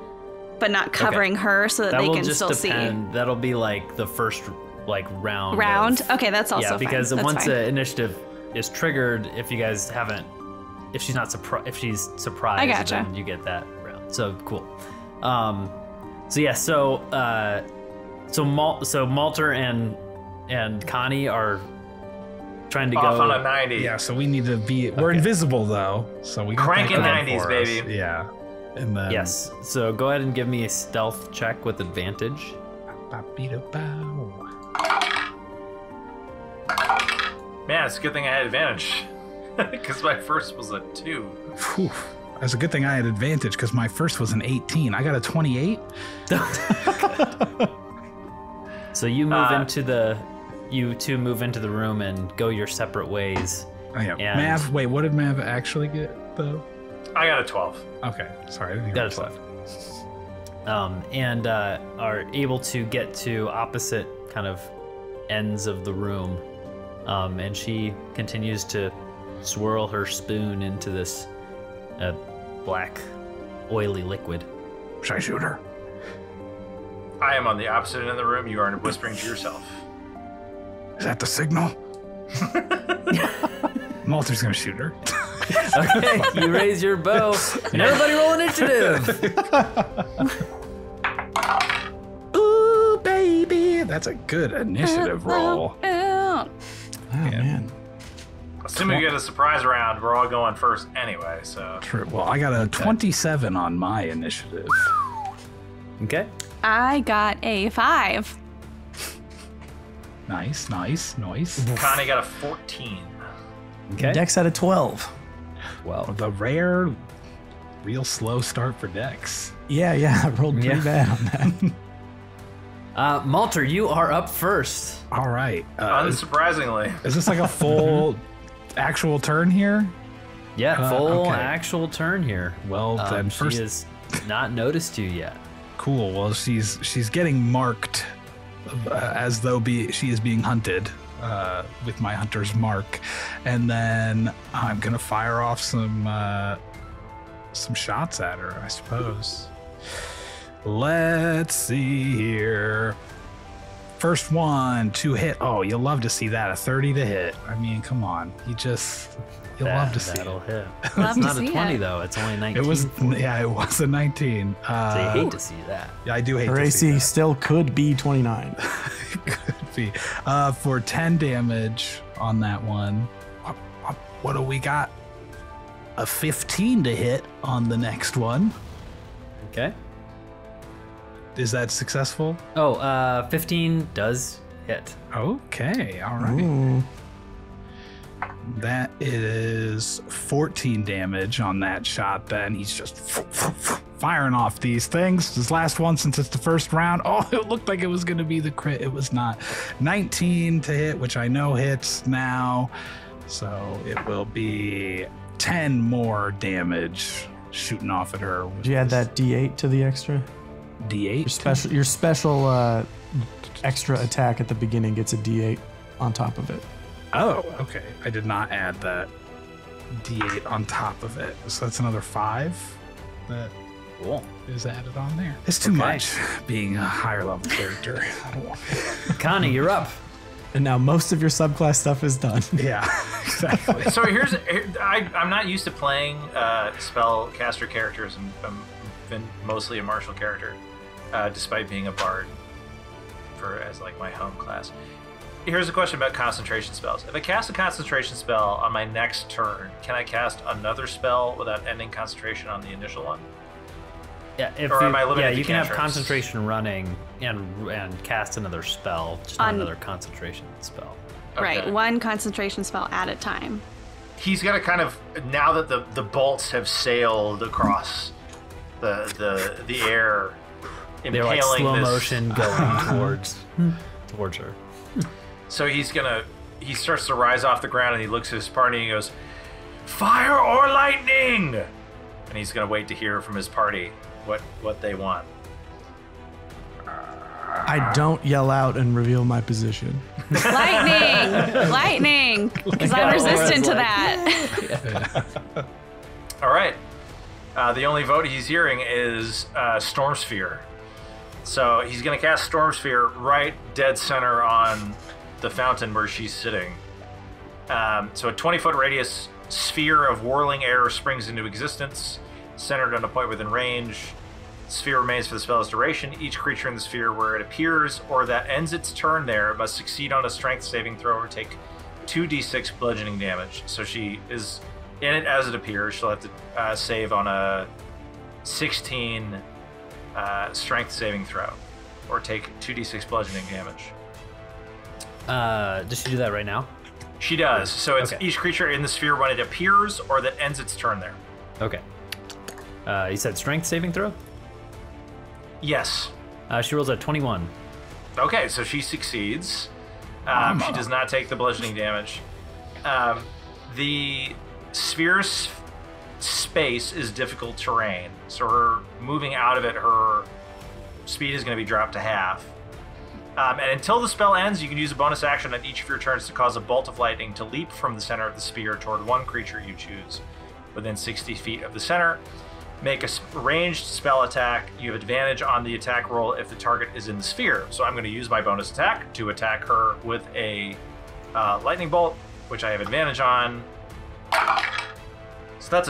but not covering her so that that they will can just still depend. That'll be like the first like round. see. Round? of- Okay, that's also yeah, because fine. That's once fine. the initiative is triggered, if you guys haven't, if she's not if she's surprised, I gotcha. then you get that round. So cool. So yeah, so Malter and Konny are trying to Off go on a 90. Yeah, so we need to be. We're invisible though, so we got Cranking that going 90s, for us. baby. Yeah, and then Yes. So go ahead and give me a stealth check with advantage. Man, it's a good thing I had advantage. Because my first was a 2. Phew. That's a good thing I had advantage because my first was an 18. I got a 28. So you move you two move into the room and go your separate ways. Oh, yeah. And- Mav, wait, what did Mav actually get though? I got a 12. Okay, sorry, I didn't hear Got what a you 12. And are able to get to opposite kind of ends of the room. And she continues to swirl her spoon into this black, oily liquid. said. Should I shoot her? I am on the opposite end of the room. You are whispering to yourself. Is that the signal? Malter's gonna shoot her. Okay, you raise your bow. And everybody roll initiative. Ooh, baby, that's a good initiative roll. Oh, Oh man. Assuming we get a surprise round, we're all going first anyway, so. True. Well, I got a 27 on my initiative. Okay. I got a 5. Nice. Connie got a 14. Okay. Dekks had a 12. 12. The rare, real slow start for Dekks. Yeah, I rolled pretty bad on that. Malter, you are up first. All right. Unsurprisingly. Is this like a full actual turn here? Yeah, full okay. actual turn here. Well, then first... She has not noticed you yet. Cool. Well, she's getting marked as though she is being hunted with my hunter's mark, and then I'm gonna fire off some shots at her, I suppose. Let's see here. First one to hit. Oh, you'll love to see that. A 30 to hit. I mean, come on. You'll love to see that'll it. hit. Love It's to not a see 20 it. though. It's only 19. It was a 19. So you hate to see that. Yeah, I do hate Her to see AC that. still could be 29. Could be. For 10 damage on that one. What do we got? A 15 to hit on the next one. Okay. Is that successful? 15 does hit. Okay, all right. Ooh. That is 14 damage on that shot. Then he's just firing off these things. His last one since it's the first round. Oh, it looked like it was going to be the crit. It was not. 19 to hit, which I know hits now. So it will be 10 more damage shooting off at her. Did you add that D8 to the extra? D8? Your special extra attack at the beginning gets a D8 on top of it. Oh, okay. I did not add that D8 on top of it. So that's another 5 that Cool. is added on there. It's too much being a higher level character. I don't want Konny, you're up. And now most of your subclass stuff is done. Yeah, exactly. So I'm not used to playing spellcaster characters. I've been mostly a martial character, despite being a bard as like my home class. Here's a question about concentration spells. If I cast a concentration spell on my next turn, can I cast another spell without ending concentration on the initial one? Yeah, am I limited to you can have cantrips? concentration running and cast another spell, just not another concentration spell. Right, Okay. one concentration spell at a time. He's got to kind of, now that the bolts have sailed across the air, They're like impaling slow this- motion going towards her. So he starts to rise off the ground and he looks at his party and he goes, "Fire or lightning!" And he's gonna wait to hear from his party what they want. I don't yell out and reveal my position. Lightning, because I'm resistant to that. All right. The only vote he's hearing is Storm Sphere. So he's gonna cast Storm Sphere right dead center on the fountain where she's sitting. So a 20-foot radius sphere of whirling air springs into existence, centered on a point within range. The sphere remains for the spell's duration. Each creature in the sphere where it appears or that ends its turn there must succeed on a strength saving throw or take 2d6 bludgeoning damage. So she is in it as it appears. She'll have to save on a 16 strength saving throw or take 2d6 bludgeoning damage. Does she do that right now? She does. So it's Okay. each creature in the sphere when it appears or that ends its turn there. Okay. You said strength saving throw? Yes. She rolls a 21. Okay, so she succeeds. She does not take the bludgeoning damage. The sphere's space is difficult terrain, so her moving out of it, her speed is going to be dropped to half. And until the spell ends, you can use a bonus action on each of your turns to cause a bolt of lightning to leap from the center of the sphere toward one creature you choose within 60 feet of the center. Make a ranged spell attack. You have advantage on the attack roll if the target is in the sphere. So I'm going to use my bonus attack to attack her with a lightning bolt, which I have advantage on. So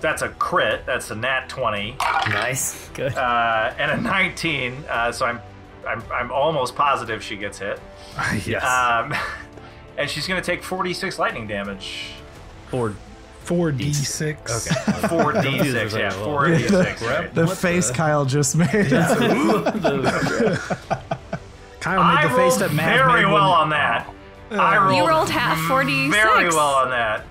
that's a crit. That's a nat 20. Nice. Good. And a 19. So I'm almost positive she gets hit. Yes. And she's going to take 46 lightning damage. 4d6. Okay. 4d6, yeah, 4d6. Right. The face Kyle just made. Kyle made the face that Mav very made well when- on that. I rolled You rolled half 46. very well on that.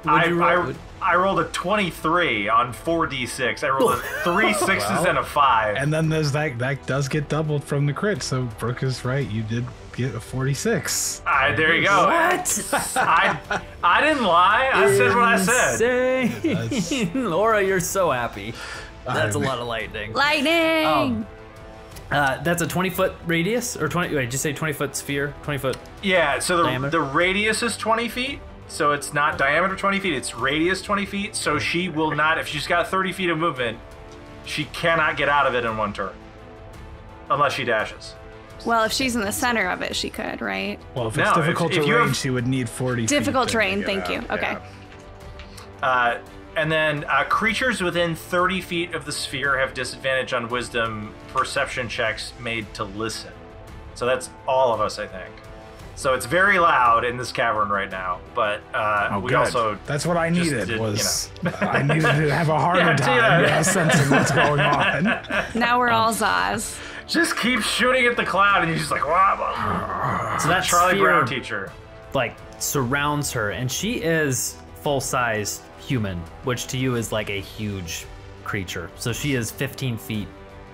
I rolled a 23 on 4d6. I rolled 3 6s and a 5. And then there's that does get doubled from the crit. So Brooke is right. You did get a 46. There you go. What? I didn't lie. I said what I said. Insane. Laura, you're so happy. That's a lot of lightning. Lightning! That's a 20-foot radius? Or 20, wait, did you say 20-foot sphere? 20-foot? Yeah, so diameter? the radius is 20 feet. So it's not diameter 20 feet, it's radius 20 feet. So she will not, if she's got 30 feet of movement, she cannot get out of it in one turn. Unless she dashes. Well, if she's in the center of it, she could, right? Well, if it's difficult terrain, she would need 40 Difficult feet terrain, to thank get you. out. Okay. Yeah. And then creatures within 30 feet of the sphere have disadvantage on wisdom perception checks made to listen. So that's all of us, I think. So it's very loud in this cavern right now, but we good. also... That's what I needed, did, I needed to have a harder time sensing what's going on. Now we're all Zaz. Just keep shooting at the cloud, and you're just like, wow. So that Charlie sphere, Brown teacher. like, surrounds her, and she is full-size human, which to you is like a huge creature. So she is 15 feet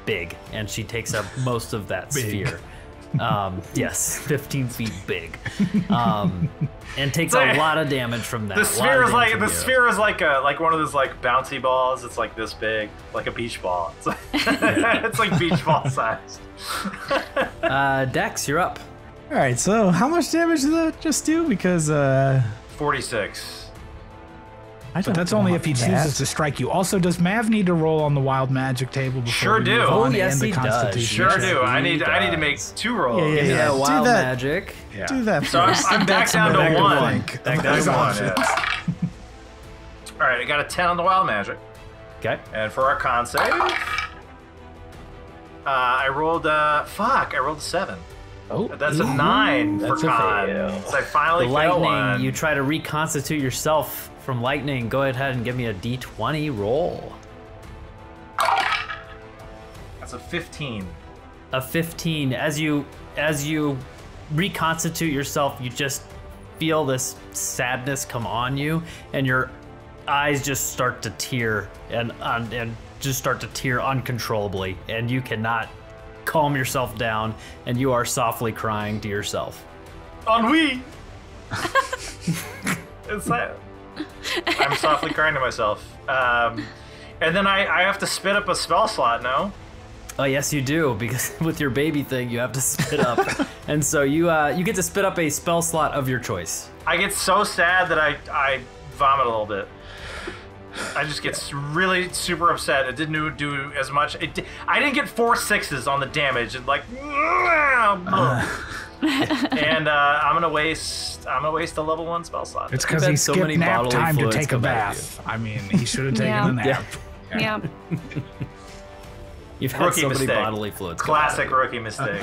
big, and she takes up most of that sphere. Yes, 15 feet big, and takes a lot of damage from that. The sphere is like like one of those like bouncy balls. It's like this big, like a beach ball. It's like, it's like beach ball sized. Dekks, you're up. All right, so how much damage did that just do? Because 46. But that's only if he chooses to strike you. Also, does Mav need to roll on the wild magic table before Sure we do. move on Oh, yes, and the he does. Constitution Sure check? do. I need to make 2 rolls. Yeah, do wild that. magic. Yeah. Do that. So I'm back down to 1. Back Back down to 1. Yeah. All right, I got a 10 on the wild magic. Okay. And for our con save, I rolled I rolled a 7. Oh, That's a 9 for That's a con. fail. So I finally The failed lightning, one. you try to reconstitute yourself from lightning. Go ahead and give me a d20 roll. That's a 15. A 15. As you reconstitute yourself, you just feel this sadness come on you, and your eyes just start to tear and just start to tear uncontrollably, and you cannot calm yourself down, and you are softly crying to yourself. Ennui! It's sad. I'm softly crying to myself. And then I have to spit up a spell slot, no? Oh yes, you do, because with your baby thing, you have to spit up, and so you get to spit up a spell slot of your choice. I get so sad that I vomit a little bit. I just get really super upset. It didn't do as much. I didn't get 4 6s on the damage, and like, and I'm gonna waste a level 1 spell slot. It's because You've he had so skipped many nap bodily time to fluids take a come out of bath. I mean, he should have taken Yeah. a nap. Yeah. You've had Rookie so many mistake. bodily fluids. come out of Classic you. rookie mistake.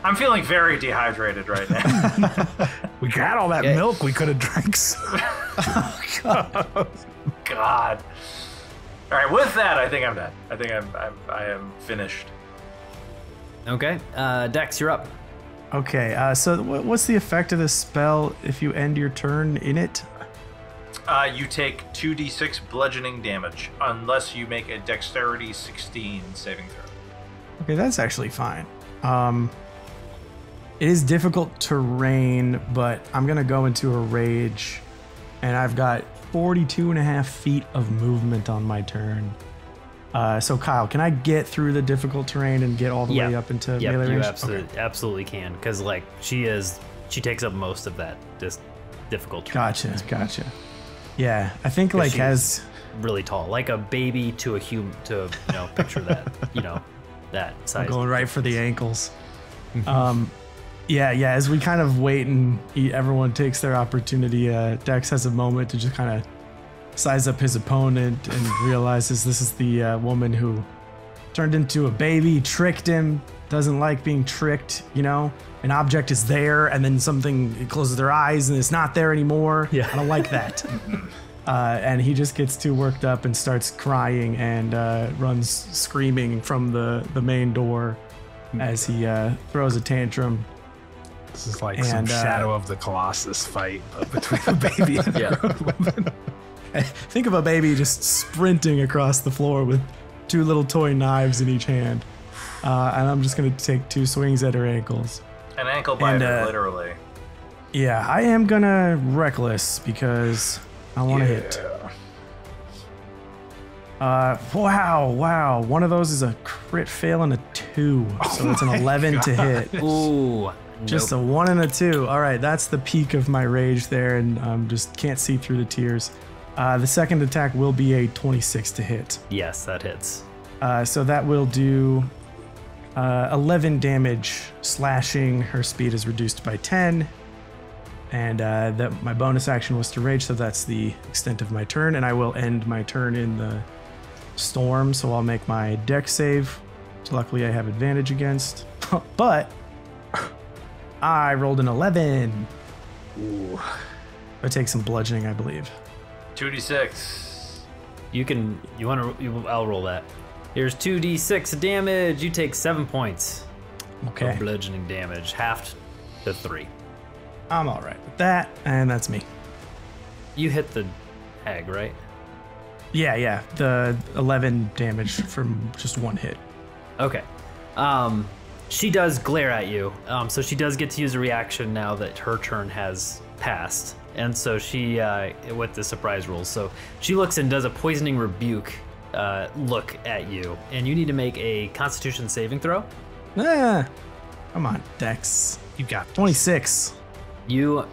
I'm feeling very dehydrated right now. We got all that Yeah. milk we could have drank. God. All right, with that, I think I'm done. I think I am finished. Okay, Dekks, you're up. Okay, so what's the effect of this spell if you end your turn in it? You take 2d6 bludgeoning damage unless you make a dexterity 16 saving throw. Okay, that's actually fine. It is difficult terrain, but I'm gonna go into a rage, and I've got 42.5 feet of movement on my turn. So Kyle, can I get through the difficult terrain and get all the way up into melee you range? absolutely can, because like she takes up most of that difficult terrain. Gotcha. Yeah, I think like she's really tall, like a baby to a human. To picture that, that size. I'm going right for the ankles. Yeah. As we kind of wait and everyone takes their opportunity, Dekks has a moment to just kind of size up his opponent and realizes this is the woman who turned into a baby, tricked him, doesn't like being tricked, An object is there and then it closes their eyes and it's not there anymore. Yeah. I don't like that. And he just gets too worked up and starts crying and runs screaming from the main door as he throws a tantrum. This is like some Shadow of the Colossus fight between a baby and a grown woman. Think of a baby just sprinting across the floor with 2 little toy knives in each hand. And I'm just going to take 2 swings at her ankles. An ankle biter, literally. Yeah, I am going to reckless because I want to hit. Wow. One of those is a crit fail and a 2. So it's an 11 to hit. Ooh. Just a 1 and a 2. All right, that's the peak of my rage there, and just can't see through the tears. The second attack will be a 26 to hit. Yes, that hits. So that will do 11 damage, slashing. Her speed is reduced by 10. And my bonus action was to rage, so that's the extent of my turn. And I will end my turn in the storm, so I'll make my Dekks save, which luckily I have advantage against. But I rolled an 11. Ooh. I take some bludgeoning, I believe. 2d6. I'll roll that. Here's 2d6 damage. You take 7 points. Okay. Of bludgeoning damage, halved to 3. I'm all right with that, and that's me. You hit the hag, right? Yeah. The 11 damage from just 1 hit. Okay. She does glare at you, so she does get to use a reaction now that her turn has passed. And so she, with the surprise rules, so she looks and does a poisoning rebuke look at you. And you need to make a Constitution saving throw. Come on, Dekks. You got this. 26. You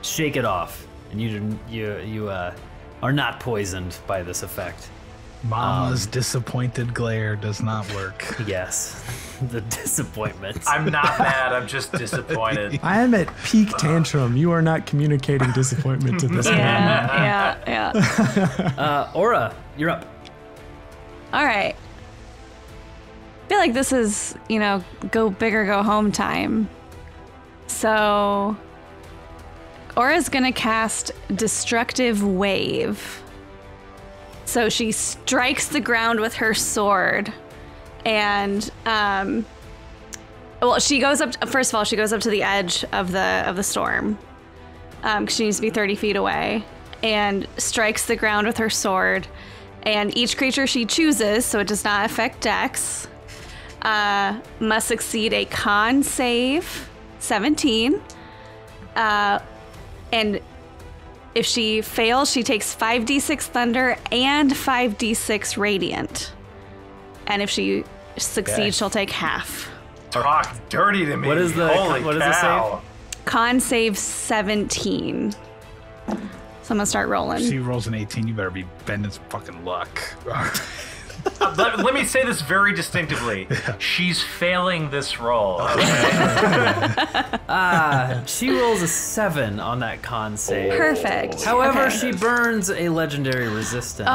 shake it off, and you are not poisoned by this effect. Mama's disappointed glare does not work. Yes, the disappointment. I'm not mad, I'm just disappointed. I am at peak tantrum. You are not communicating disappointment to this man. Yeah. Aura, you're up. All right. I feel like this is, go big or go home time. So, Aura's gonna cast Destructive Wave. So she strikes the ground with her sword, and she goes up. First of all, she goes up to the edge of the storm. 'Cause she needs to be 30 feet away, and strikes the ground with her sword. And each creature she chooses, so it does not affect Dekks, must succeed a Con save 17, and if she fails, she takes 5d6 thunder and 5d6 radiant. And if she succeeds, she'll take half. Talk dirty to me. What is the save? Con save 17. So I'm gonna start rolling. She rolls an 18, you better be bending some fucking luck. Let me say this very distinctively. She's failing this roll. She rolls a 7 on that con save. Perfect. However, Okay. she burns a legendary resistance.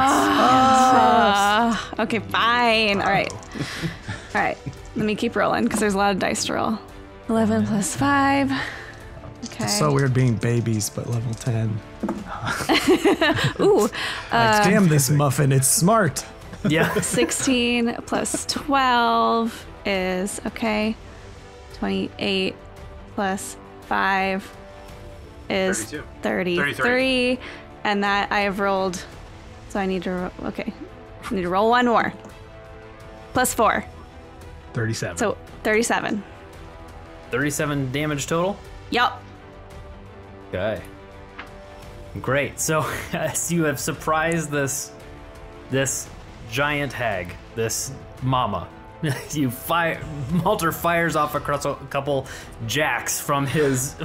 Okay, fine. All right. Let me keep rolling because there's a lot of dice to roll. 11 plus 5. Okay. It's so weird being babies, but level 10. Ooh. Damn this muffin, it's smart. Yeah. 16 plus 12 is, 28 plus 5 is 32. 33. And that I have rolled, so I need to, I need to roll 1 more. Plus 4. 37. So 37. 37 damage total? Yup. Okay. Great. So, as you have surprised this giant hag, this mama, Malter fires off across a couple jacks from his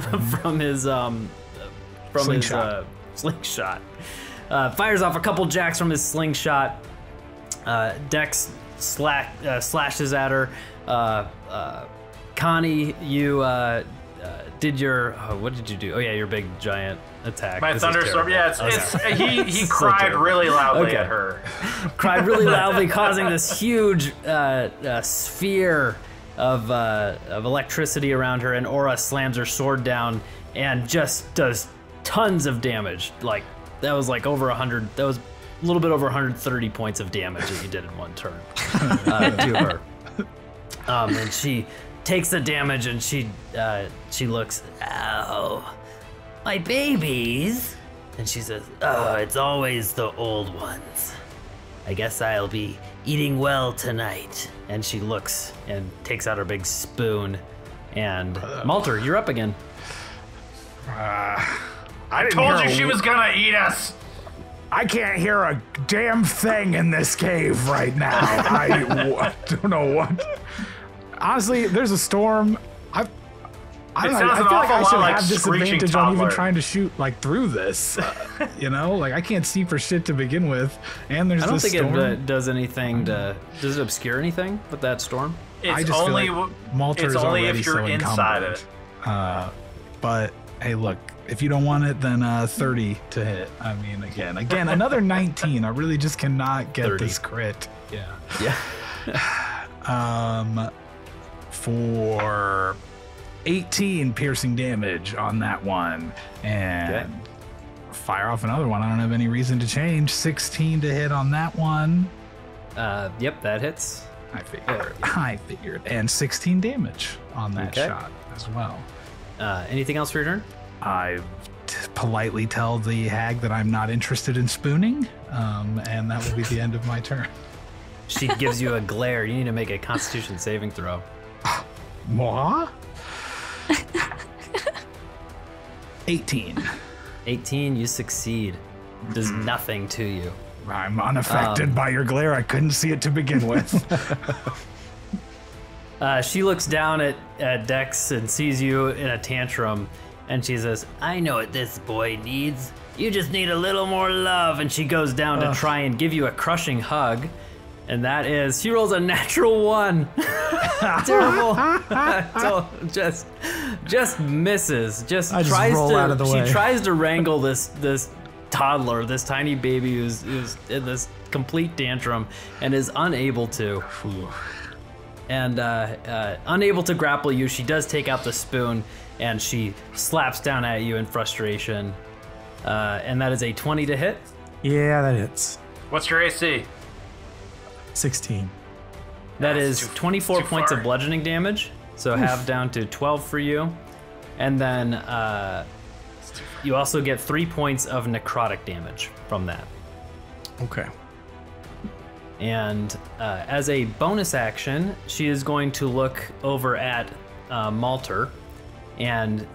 slingshot. Fires off a couple jacks from his slingshot. Dekks slashes at her. Konny, you did your what did you do? Oh yeah, your big giant attack. My thunderstorm. Yeah, he So cried terrible. really loudly at her. Cried really loudly, causing this huge sphere of electricity around her, and Aura slams her sword down and just does tons of damage. Like that was like over 100. That was a little bit over 130 points of damage that you did in one turn to her. And she takes the damage and she looks, ow, my babies. And she says, oh, it's always the old ones. I guess I'll be eating well tonight. And she looks and takes out her big spoon. And Malter, you're up again. I told you she was gonna eat us. I can't hear a damn thing in this cave right now. I don't know what. Honestly, there's a storm. I don't know. I feel like I should have disadvantage on even trying to shoot like through this. You know, like I can't see for shit to begin with, and there's. I don't think it does anything to. Does it obscure anything with that storm? It's only Malter is only if you're inside of it. But hey, look, if you don't want it, then 30 to hit. I mean, again, another 19. I really just cannot get 30. This crit. Yeah. For 18 piercing damage on that one, and fire off another one. I don't have any reason to change. 16 to hit on that one. Yep, that hits. I figured. And 16 damage on that shot as well. Anything else for your turn? I politely tell the hag that I'm not interested in spooning, and that will be the end of my turn. She gives you a glare. You need to make a Constitution saving throw. Moi? 18. 18, you succeed. Does nothing to you. I'm unaffected by your glare. I couldn't see it to begin with. She looks down at Dekks and sees you in a tantrum, and she says, I know what this boy needs. You just need a little more love. And she goes down to try and give you a crushing hug. And that is, she rolls a natural 1. Terrible. just misses. Just tries roll to. Out of the way. She tries to wrangle this toddler, this tiny baby who's in this complete tantrum, and is unable to. And unable to grapple you, she does take out the spoon and she slaps down at you in frustration. And that is a 20 to hit. Yeah, that hits. What's your AC? 16. That is 24 points of bludgeoning damage, so half down to 12 for you. And then you also get 3 points of necrotic damage from that. Okay. And as a bonus action, she is going to look over at Malter, and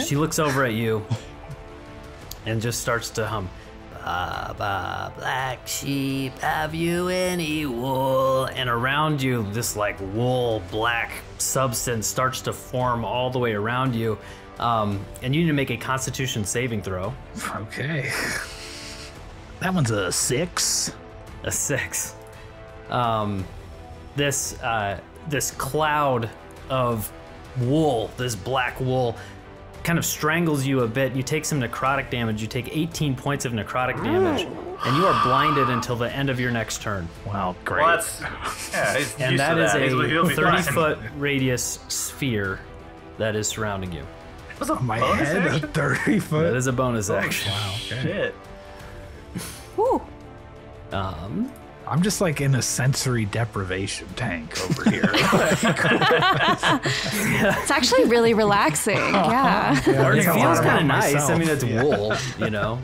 she looks over at you and just starts to hum. Baba, black sheep, have you any wool? And around you, this like wool black substance starts to form all the way around you. And you need to make a Constitution saving throw. Okay. That one's a 6. A 6. This cloud of wool, this black wool, kind of strangles you a bit. You take some necrotic damage. You take 18 points of necrotic damage, and you are blinded until the end of your next turn. Wow, great. Well, and that is a 30-foot radius sphere that is surrounding you. Was a my head action? A 30-foot? That is a bonus action. Wow, okay. Shit. Woo. I'm just like in a sensory deprivation tank over here. It's actually really relaxing. Yeah. It feels kind of nice. myself. I mean, it's wool, you know.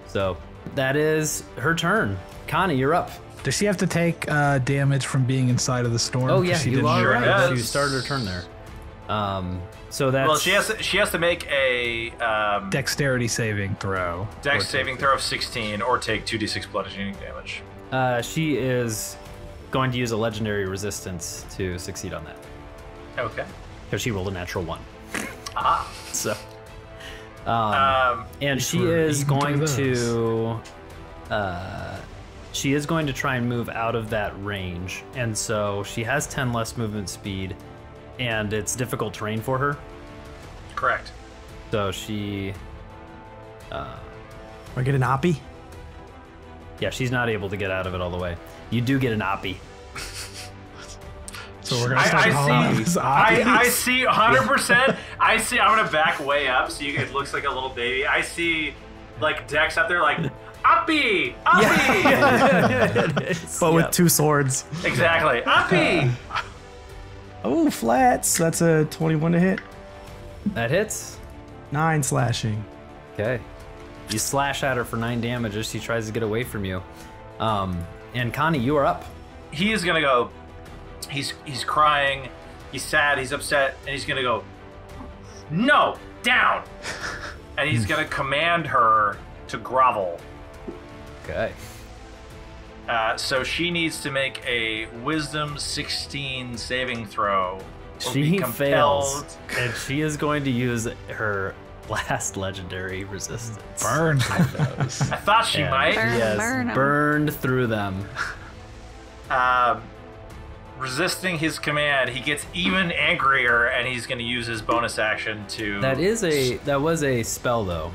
So that is her turn. Konny, you're up. Does she have to take damage from being inside of the storm? Oh yeah, she you are right. Yes. You started her turn there. So that's Well, she has to make a dexterity saving throw. dex saving throw of 16 or take 2d6 bludgeoning damage. she is going to use a legendary resistance to succeed on that Okay. because she rolled a natural 1. Ah. So, and she is going to, she is going to try and move out of that range, and so she has 10 less movement speed, and it's difficult terrain for her. Correct. So she, I get an oppie? yeah, she's not able to get out of it all the way. You do get an oppie. So we're gonna start I see 100%. I see. I'm gonna back way up so it looks like a little baby. I see like Dekks up there like Uppy, Uppy. But with two swords. Exactly, Uppy. Oh, flats. That's a 21 to hit. That hits. 9 slashing. Okay. You slash at her for 9 damage as she tries to get away from you. And Konny, you are up. He is gonna go. He's crying. He's sad. He's upset, and he's gonna go. No, down. And he's gonna command her to grovel. Okay. So she needs to make a Wisdom 16 saving throw. or be She compelled. fails, and she is going to use her last legendary resistance. Burn through those. I thought she And might. She Burn, has burn 'em. burned through them. Resisting his command, he gets even angrier, and he's going to use his bonus action to. That was a spell though.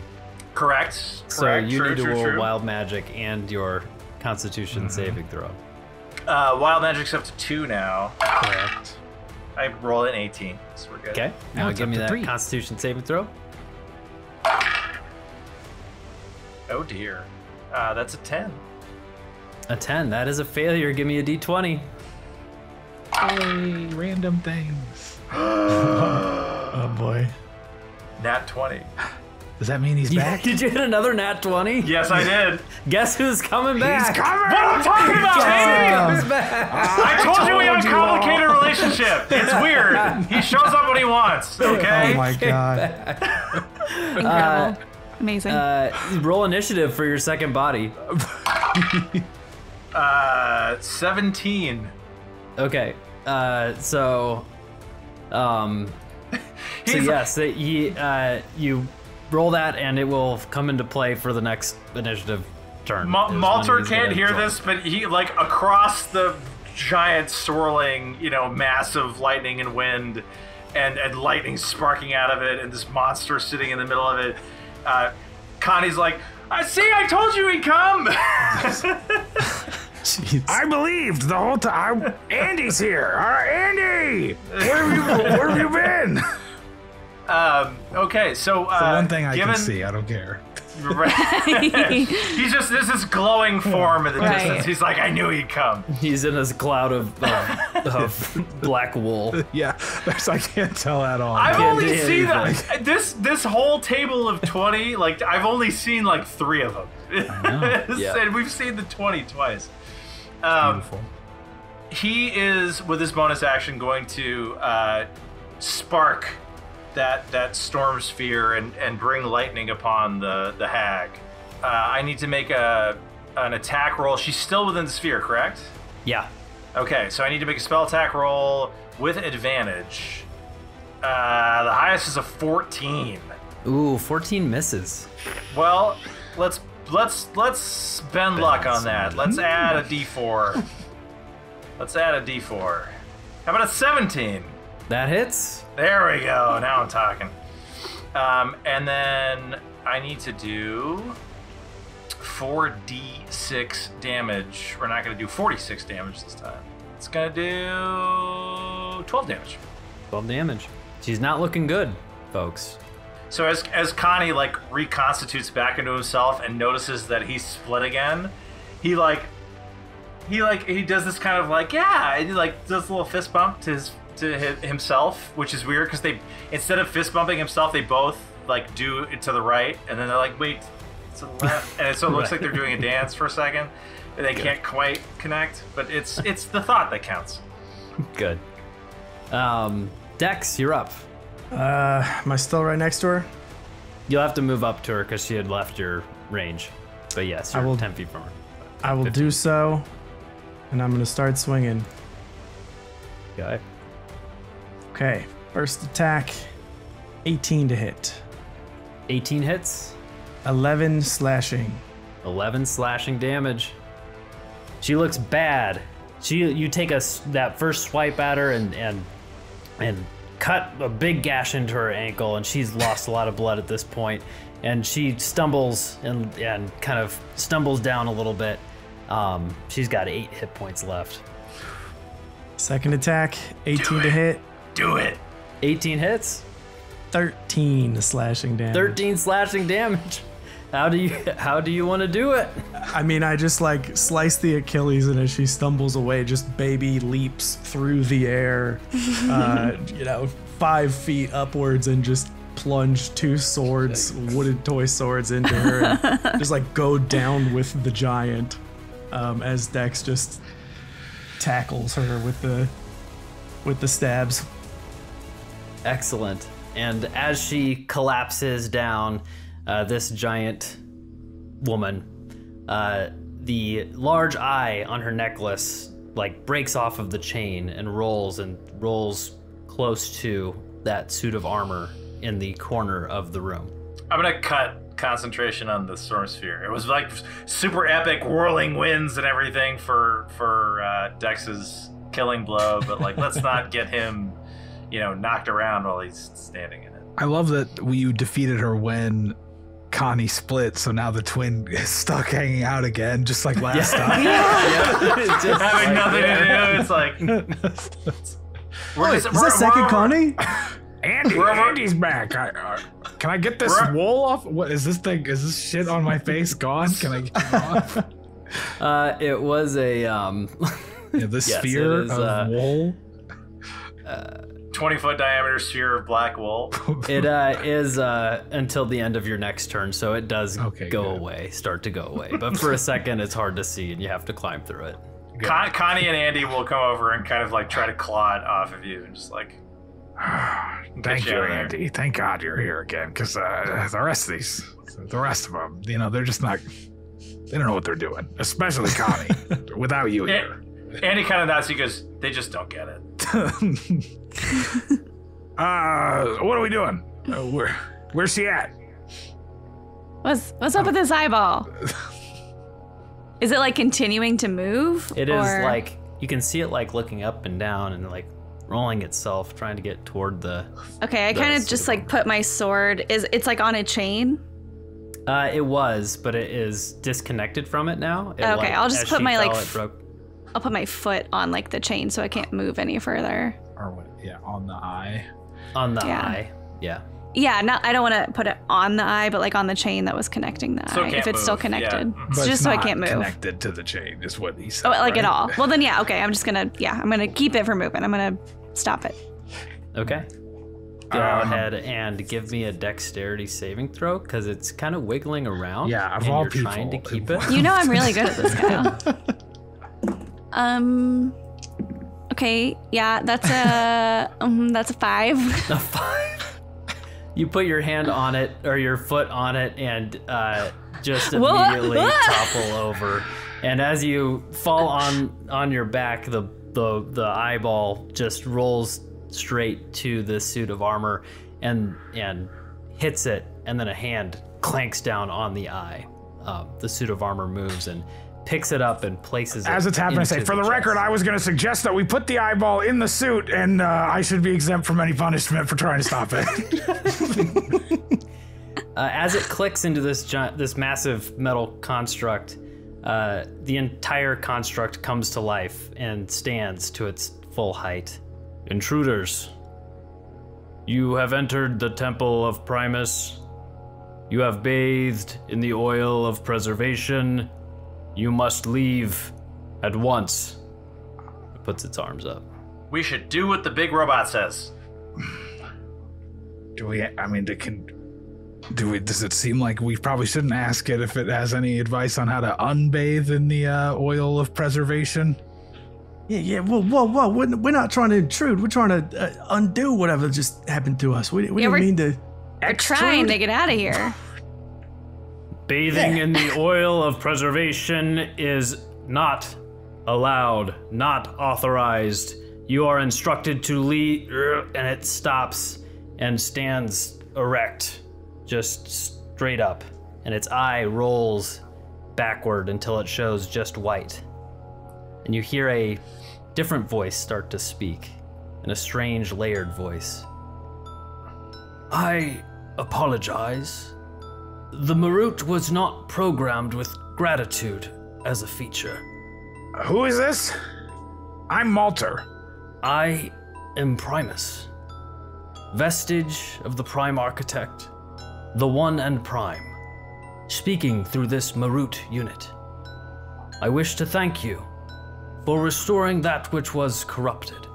Correct. So you True, need to true, roll true. wild magic and your Constitution saving throw. Wild magic's up to 2 now. Correct. I rolled an 18, so we're good. Okay. Now Now it's give up me to that 3. Constitution saving throw. Oh dear. That's a 10. A 10. That is a failure. Give me a D20. Hey, random things. Oh boy. Nat 20. Does that mean he's back? Did you hit another nat 20? Yes, I did. Guess who's coming back? He's coming! What am I talking about, baby? Who's back? I told you we have a complicated relationship. It's weird. He shows up when he wants, okay? Oh my god. Incredible. Amazing. Roll initiative for your second body. 17. Okay. So yes, you roll that, and it will come into play for the next initiative turn. is when Malter he's can't gonna hear draw. this, but he, like, across the giant swirling, mass of lightning and wind, and lightning sparking out of it, and this monster sitting in the middle of it, Konny's like, I told you he'd come! Jeez. I believed the whole time. Andy's here. Andy, where have you been? Okay, so The one thing I given, can see, I don't care. He's just this glowing form in the Right. distance. He's like, I knew he'd come. He's in this cloud of black wool. Yeah, I can't tell at all. I've Can't only do seen anything. this whole table of 20. Like, I've only seen like 3 of them, Yeah. and we've seen the 20 twice. Beautiful. He is, with his bonus action, going to spark that storm sphere and bring lightning upon the hag. I need to make an attack roll. She's still within the sphere, correct? Yeah. Okay, so I need to make a spell attack roll with advantage. The highest is a 14. Ooh, 14 misses. Well, let's spend luck on that. Let's add a d4. Let's add a d4. How about a 17? That hits. There we go. Now I'm talking. And then I need to do 4d6 damage. We're not going to do 46 damage this time. It's going to do 12 damage. 12 damage. She's not looking good, folks. So as Konny like reconstitutes back into himself and notices that he's split again, he does this kind of like, yeah, and he like does a little fist bump to himself, which is weird because they, instead of fist bumping himself, they both like do it to the right, and then they're like, wait, to the left, and so it looks like they're doing a dance for a second. They can't quite connect, but it's the thought that counts. Good. Dekks, you're up. Am I still right next to her? You'll have to move up to her because she had left your range. But yes, I you're will- 10 feet from her. I will do so, and I'm gonna start swinging. Okay. Okay, first attack, 18 to hit, 18 hits, 11 slashing. 11 slashing damage. She looks bad. You take that first swipe at her and cut a big gash into her ankle, and she's lost a lot of blood at this point. And she stumbles and kind of stumbles down a little bit. She's got 8 hit points left. Second attack, 18 to hit, Do it. 18 hits, 13 slashing damage. 13 slashing damage. How do you want to do it? I mean, I just like slice the Achilles, and as she stumbles away, just baby leaps through the air, 5 feet upwards, and just plunge 2 swords, wooden toy swords, into her, and just like go down with the giant, as Dekks just tackles her with the stabs. Excellent. And as she collapses down, this giant woman, the large eye on her necklace like breaks off of the chain and rolls close to that suit of armor in the corner of the room. I'm gonna cut concentration on the storm sphere. It was like super epic whirling winds and everything for Dex's killing blow, but like let's not get him, knocked around while he's standing in it. I love that you defeated her when Konny split, so now the twin is stuck hanging out again, just like last time. It's just Having nothing to do. It's like Is that second Konny? Andy's back. Can I get this wool off? What is this thing? Is this shit on my face gone? Can I get it off? It was a The sphere of wool. 20-foot diameter sphere of black wool. It is until the end of your next turn, so it does start to go away. But for a second, it's hard to see, and you have to climb through it. Connie and Andy will come over and kind of like try to claw it off of you, and just like. Thank you, Andy. Thank God you're here again, because the rest of them, they're just not. They don't know what they're doing, especially Konny. Without you here. Andy kind of nods. He goes, "They just don't get it." What are we doing? Where's she at? What's up with this eyeball? Is it like continuing to move? It is like you can see it like looking up and down and like rolling itself, trying to get toward the. Okay, I kind of just like put my sword. It's like on a chain. It was, but it is disconnected from it now. Okay, I'll just put my I'll put my foot on like the chain so I can't move any further. Or what? Yeah, on the eye. On the eye. Yeah. Yeah, I don't want to put it on the eye, but like on the chain that was connecting the eye. If it's still connected. Yeah. It's just so I can't move. Connected to the chain is what he said. Oh, like right? at all. Well then okay, I'm gonna keep it from moving. I'm gonna stop it. Okay. Go ahead and give me a dexterity saving throw, because it's kind of wiggling around. Yeah, and you're trying to keep it. I'm really good at this, Kyle. Okay, yeah, that's a 5. A 5. You put your hand on it or your foot on it and just immediately topple over. And as you fall on your back, the eyeball just rolls straight to the suit of armor and hits it, and then a hand clanks down on the eye. The suit of armor moves and picks it up and places it. As it's happening, I say, for the record, I was going to suggest that we put the eyeball in the suit, and I should be exempt from any punishment for trying to stop it. As it clicks into this massive metal construct, the entire construct comes to life and stands to its full height. Intruders, you have entered the Temple of Primus. You have bathed in the oil of preservation. You must leave at once. It puts its arms up. We should do what the big robot says. Does it seem like we probably shouldn't ask it if it has any advice on how to unbathe in the oil of preservation? Yeah. Whoa. We're not trying to intrude. We're trying to undo whatever just happened to us. We didn't mean to. We're trying to get out of here. Bathing in the oil of preservation is not allowed, not authorized. You are instructed to leave, and it stops and stands erect, just straight up, and its eye rolls backward until it shows just white. And you hear a different voice start to speak, in a strange layered voice. I apologize. The Marut was not programmed with gratitude as a feature. Who is this? I'm Malter. I am Primus, vestige of the Prime Architect, the One and Prime. speaking through this Marut unit. I wish to thank you for restoring that which was corrupted.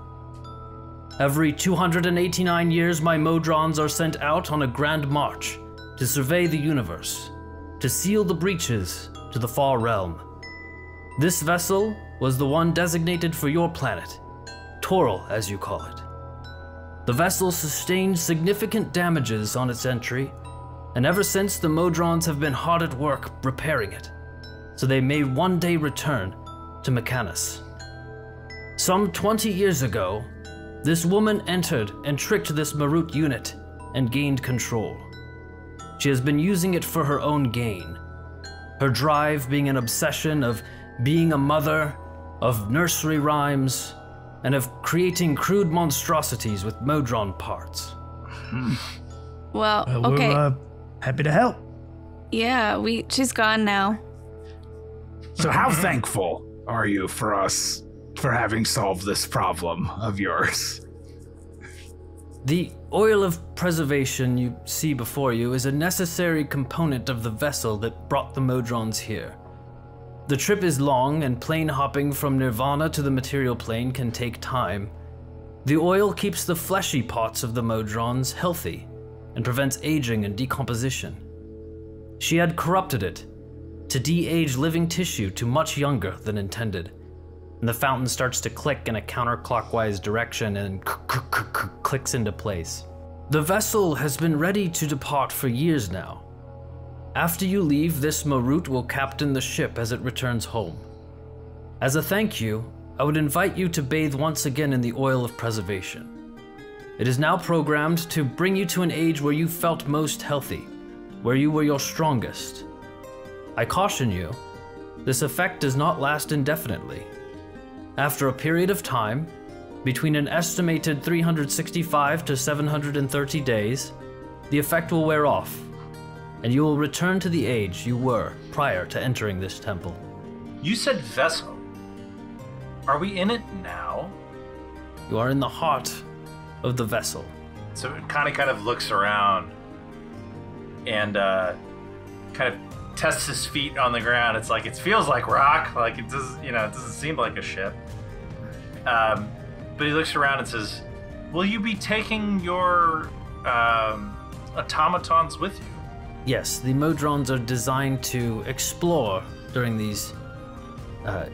Every 289 years, my Modrons are sent out on a grand march to survey the universe, to seal the breaches to the far realm. This vessel was the one designated for your planet, Toril, as you call it. The vessel sustained significant damages on its entry, and ever since the Modrons have been hard at work repairing it, so they may one day return to Mechanus. Some 20 years ago, this woman entered and tricked this Marut unit and gained control. She has been using it for her own gain, her drive being an obsession of being a mother, of nursery rhymes, and of creating crude monstrosities with Modron parts. Well, okay. We're happy to help. Yeah, she's gone now. So how thankful are you for us for having solved this problem of yours? The oil of preservation you see before you is a necessary component of the vessel that brought the Modrons here. The trip is long, and plane hopping from Nirvana to the material plane can take time. The oil keeps the fleshy parts of the Modrons healthy and prevents aging and decomposition. She had corrupted it to de-age living tissue to much younger than intended, and the fountain starts to click in a counterclockwise direction and clicks into place. The vessel has been ready to depart for years now. After you leave, this Marut will captain the ship as it returns home. As a thank you, I would invite you to bathe once again in the oil of preservation. It is now programmed to bring you to an age where you felt most healthy, where you were your strongest. I caution you, this effect does not last indefinitely. After a period of time, between an estimated 365 to 730 days, the effect will wear off, and you will return to the age you were prior to entering this temple. You said vessel. Are we in it now? You are in the heart of the vessel. So Konny kind of looks around and kind of tests his feet on the ground. It's like, it feels like rock. Like it doesn't, it doesn't seem like a ship. But he looks around and says, will you be taking your automatons with you? Yes, the Modrons are designed to explore during these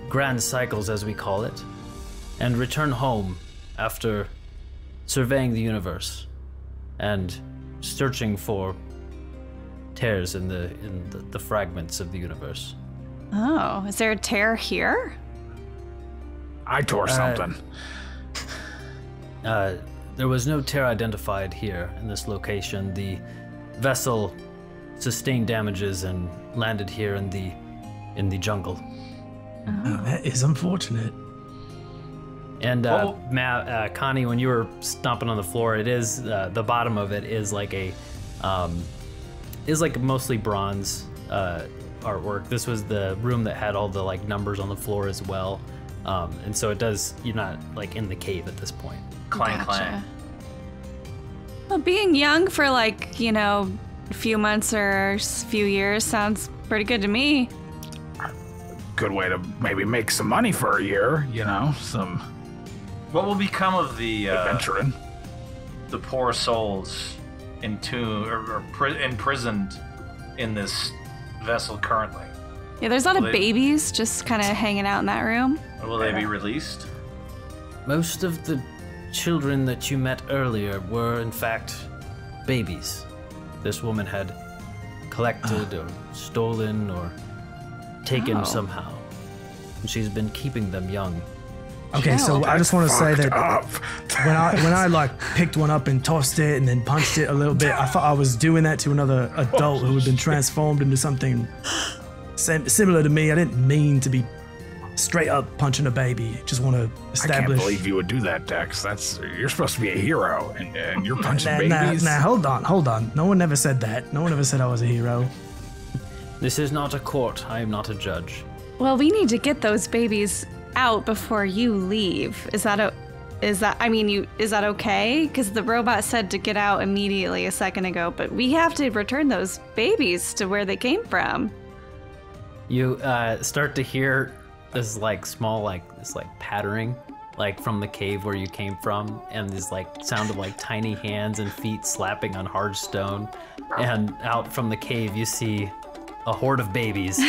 grand cycles, as we call it, and return home after surveying the universe and searching for tears in the fragments of the universe. Oh, is there a tear here? I tore something. There was no tear identified here in this location. The vessel sustained damages and landed here in the jungle. Oh, that is unfortunate. And Konny, when you were stomping on the floor, it is the bottom of it is like mostly bronze artwork. This was the room that had all the numbers on the floor as well, and so you're not in the cave at this point. Clang, Gotcha. clang. Well, being young for a few months or a few years sounds pretty good to me. Good way to maybe make some money for a year, some What will become of the adventuring. The poor souls imprisoned in this vessel currently? Yeah, there's a lot of babies just kind of hanging out in that room. Or will they be released? Most of the children that you met earlier were, in fact, babies. This woman had collected or stolen or taken somehow. And she's been keeping them young. Okay, so I just want to say that up. when I picked one up and tossed it and then punched it a little bit, I thought I was doing that to another adult who had been transformed into something similar to me. I didn't mean to be straight up punching a baby. Just want to establish. I can't believe you would do that, Dekks. You're supposed to be a hero, and you're punching babies. Nah, hold on. No one ever said that. No one ever said I was a hero. This is not a court. I am not a judge. Well, we need to get those babies out before you leave. Is that is that okay? Because the robot said to get out immediately a second ago, but we have to return those babies to where they came from. You start to hear this small pattering from the cave where you came from, and this sound of tiny hands and feet slapping on hard stone. And out from the cave you see a horde of babies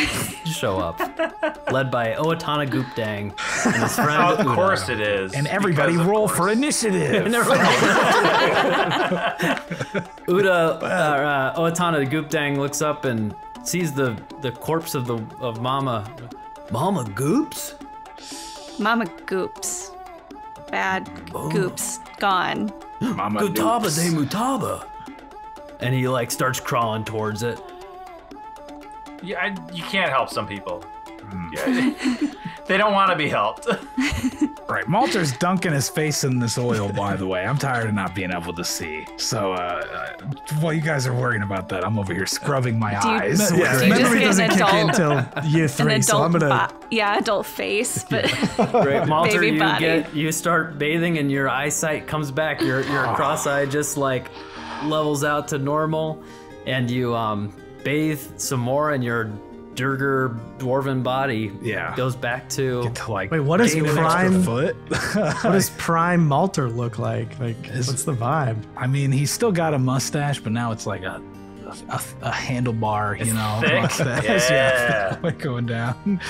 show up, led by Owatonna Goopdang and his friend Of Uda. course it is. And everybody roll for initiative. Owatonna Goopdang looks up and sees the corpse of Mama Goops. Mama Goops. Bad Goops. Gone. Mama Gutaba Dukes. de Mutaba. And he starts crawling towards it. Yeah, you can't help some people. Yeah, they don't want to be helped. Right, Malter's dunking his face in this oil, by the way. I'm tired of not being able to see. So while you guys are worrying about that, I'm over here scrubbing my eyes. Do you just Memory get doesn't an kick in adult, until year 3, so I'm gonna. adult face, but Great, Malter, baby body. you start bathing and your eyesight comes back. Your cross-eye just levels out to normal, and you bathe some more, and your Duergar dwarven body goes back to Wait, what is gain an prime? extra foot? What does prime Malter look like? What's the vibe? I mean, he's still got a mustache, but now it's like a handlebar, It's you know, thick. mustache. Yeah. Going down.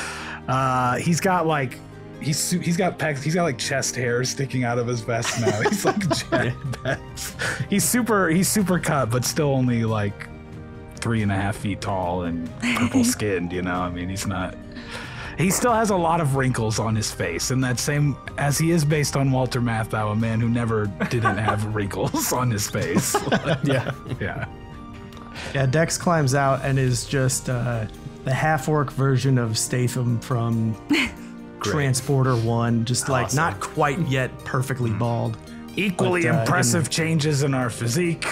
He's got he's got pecs. He's got chest hair sticking out of his vest now. He's he's super cut, but still only 3.5 feet tall and purple skinned, you know? I mean, he still has a lot of wrinkles on his face, and that same as he is based on Walter Matthau, a man who never didn't have wrinkles on his face. yeah. Yeah. Yeah, Dekks climbs out and is just the half-orc version of Statham from Transporter 1, just Awesome. not quite yet perfectly bald. Equally But, impressive changes in our physique.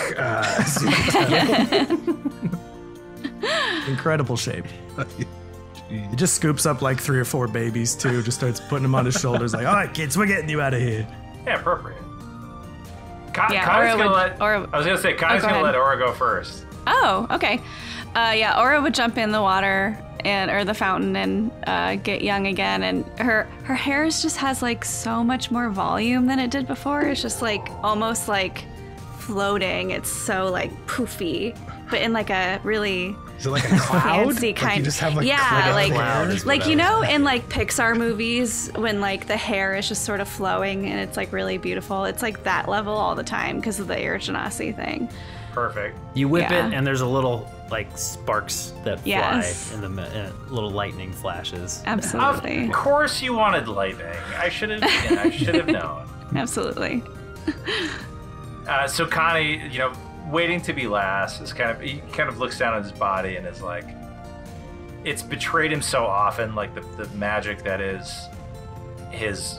Incredible shape. He just scoops up 3 or 4 babies too, just starts putting them on his shoulders all right, kids, we're getting you out of here. Yeah, appropriate. Yeah, Connie's Aura gonna would- let. Aura- I was gonna say Connie's go gonna ahead. let Aura go first. Oh, okay. Yeah, Aura would jump in the water or the fountain and get young again, and her hair just has so much more volume than it did before. It's just almost floating. It's so poofy, but in a really Is it like a cloud? fancy kind. You just have yeah, cloud is what I in was Pixar movies when the hair is just sort of flowing and it's really beautiful. It's that level all the time because of the air Genasi thing. Perfect. You whip Yeah. it, and there's a little sparks that fly Yes. in the little lightning flashes. Absolutely, Of course, you wanted lightning. I should have known. absolutely. So Konny, waiting to be last, he kind of looks down at his body and is it's betrayed him so often, the magic that is his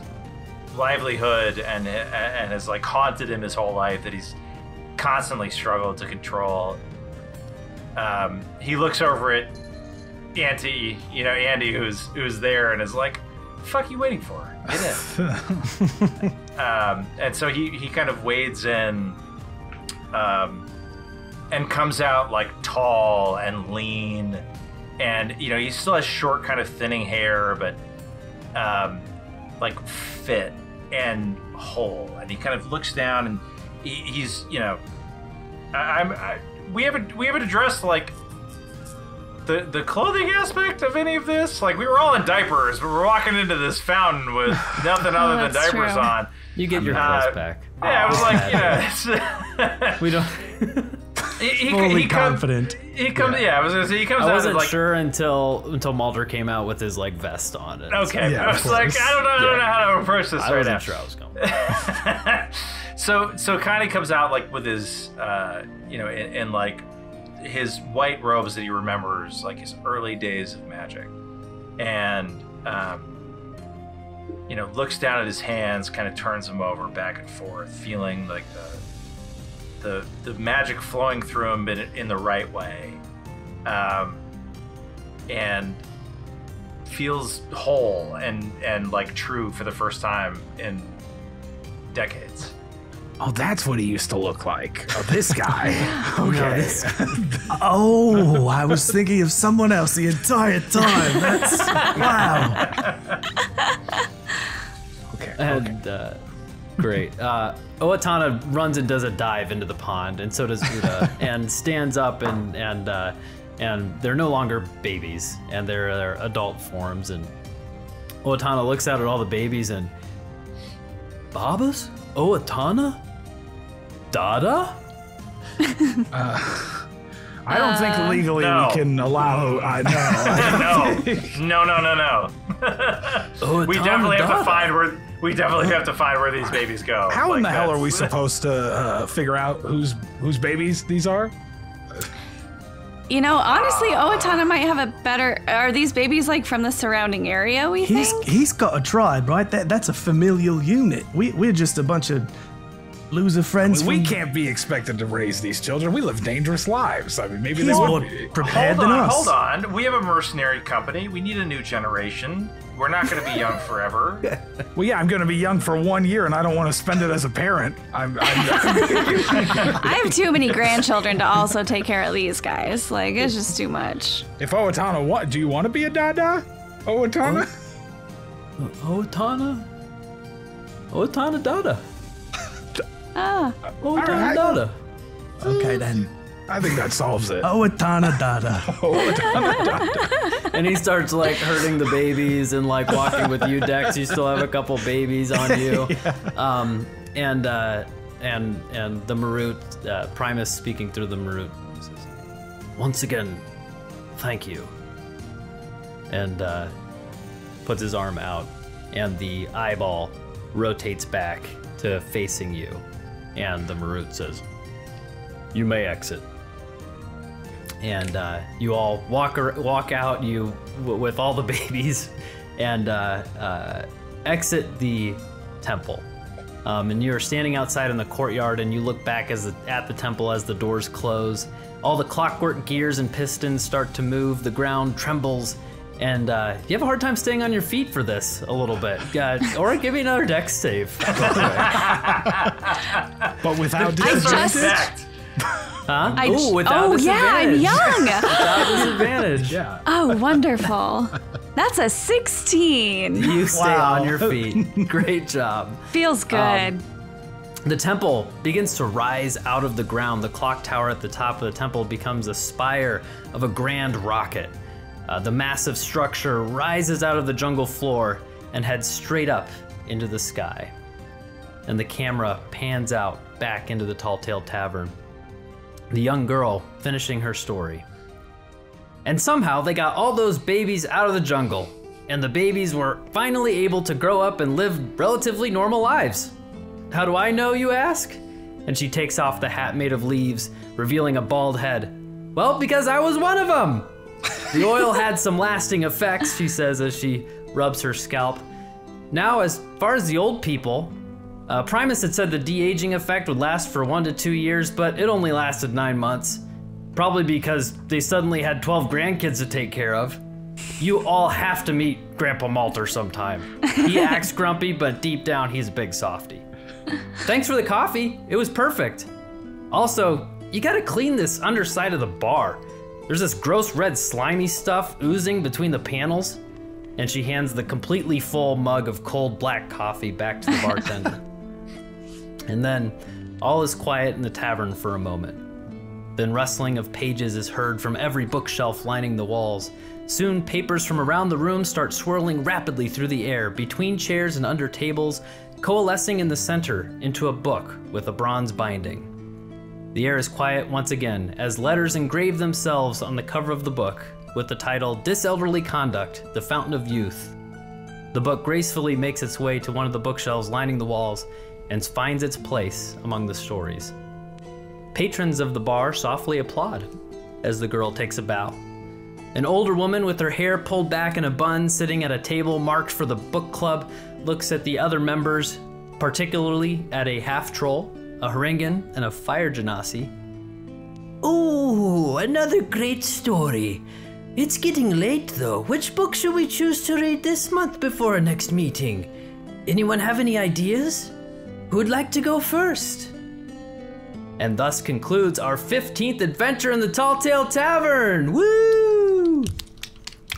livelihood and has haunted him his whole life, that he's constantly struggled to control. He looks over at Andy, who's there, and is "Fuck you waiting for? Get in." And so he kind of wades in, and comes out tall and lean, and he still has short, kind of thinning hair, but fit and whole. And he kind of looks down, and he's we haven't addressed the clothing aspect of any of this. We were all in diapers, but we're walking into this fountain with nothing other than that's diapers true. on. You get your clothes back. Yeah, I was We don't. Fully confident. He comes. Yeah, I was gonna say he comes I out wasn't as sure until Malter came out with his vest on it. Okay, Yeah, I of was course. I don't know how to approach this I right wasn't now. sure I was going. So Konny comes out with his in his white robes that he remembers, his early days of magic, and looks down at his hands, kind of turns them over back and forth, feeling the magic flowing through him in the right way, and feels whole and true for the first time in decades. Oh, that's what he used to look like. Oh, this guy. Okay. Oh, I was thinking of someone else the entire time. That's wow. Okay. And great. Owatonna runs and does a dive into the pond, and so does Uda, and stands up and they're no longer babies, and they're adult forms. And Owatonna looks out at all the babies and Babas? Owatonna? Dada? I don't think legally no. we can allow. No. We definitely have to find where these babies go. How in Like, the hell are that's- we supposed to figure out whose babies these are? You know, honestly, Owatonna might have a better. Are these babies like from the surrounding area? We think. He's got a tribe, right? That's a familial unit. We're just a bunch of loser friends. We can't be expected to raise these children. We live dangerous lives. I mean, maybe they He's would more be. prepared than us. Hold on. We have a mercenary company. We need a new generation. We're not going to be young forever. Well, yeah, I'm going to be young for 1 year, and I don't want to spend it as a parent. I have too many grandchildren to also take care of these guys. Like, it's just too much. If Owatonna, do you want to be a dada? Owatonna? Owatonna Dada. Ah, Owatonna Dada. Okay then. I think that solves it. Owatonna Dada. And he starts like hurting the babies and like walking with you, Dekks. You still have a couple babies on you. And the Marut, Primus speaking through the Marut, says, "Once again, thank you." And puts his arm out, and the eyeball rotates back to facing you. And the Marut says, "You may exit." And you all walk out with all the babies and exit the temple. And you're standing outside in the courtyard, and you look back at the temple as the doors close. All the clockwork gears and pistons start to move. The ground trembles, and you have a hard time staying on your feet for this a little bit. Or give me another Dex save. But without Disrespect. Huh? I- Ooh, without oh yeah, I'm disadvantage. young. Without disadvantage. Yeah. Oh, wonderful. That's a 16. You stay on your feet. Great job. Feels good. The temple begins to rise out of the ground. The clock tower at the top of the temple becomes a spire of a grand rocket. The massive structure rises out of the jungle floor and heads straight up into the sky. And the camera pans out back into the Talltale Tavern. The young girl finishing her story. And somehow they got all those babies out of the jungle, and the babies were finally able to grow up and live relatively normal lives. How do I know, you ask? And she takes off the hat made of leaves, revealing a bald head. Well, because I was one of them. The oil had some lasting effects, she says as she rubs her scalp. Now, as far as the old people, Primus had said the de-aging effect would last for 1 to 2 years, but it only lasted 9 months. Probably because they suddenly had 12 grandkids to take care of. You all have to meet Grandpa Malter sometime. He acts grumpy, but deep down he's a big softy. Thanks for the coffee, it was perfect. Also, you gotta clean this underside of the bar. There's this gross red slimy stuff oozing between the panels. And she hands the completely full mug of cold black coffee back to the bartender. And then all is quiet in the tavern for a moment. Then rustling of pages is heard from every bookshelf lining the walls. Soon papers from around the room start swirling rapidly through the air, between chairs and under tables, coalescing in the center into a book with a bronze binding. The air is quiet once again as letters engrave themselves on the cover of the book with the title Diselderly Conduct, the Fountain of Youth. The book gracefully makes its way to one of the bookshelves lining the walls and finds its place among the stories. Patrons of the bar softly applaud as the girl takes a bow. An older woman with her hair pulled back in a bun sitting at a table marked for the book club looks at the other members, particularly at a half-troll, a Haringan, and a fire Genasi. Ooh, another great story. It's getting late though. Which book should we choose to read this month before our next meeting? Anyone have any ideas? Who'd like to go first? And thus concludes our 15th adventure in the Talltale Tavern. Woo!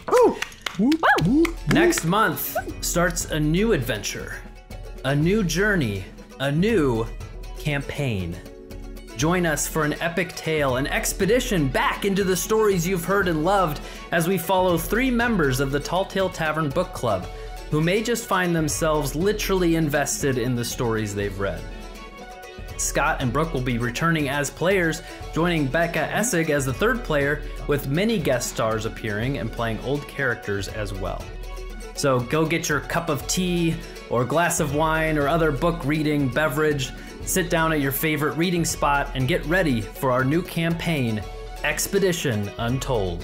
Woo! Next month starts a new adventure, a new journey, a new campaign. Join us for an epic tale, an expedition back into the stories you've heard and loved as we follow 3 members of the Talltale Tavern Book Club who may just find themselves literally invested in the stories they've read. Scott and Brooke will be returning as players, joining Becca Essig as the 3rd player, with many guest stars appearing and playing old characters as well. So go get your cup of tea or glass of wine or other book reading beverage, sit down at your favorite reading spot, and get ready for our new campaign, Expedition Untold.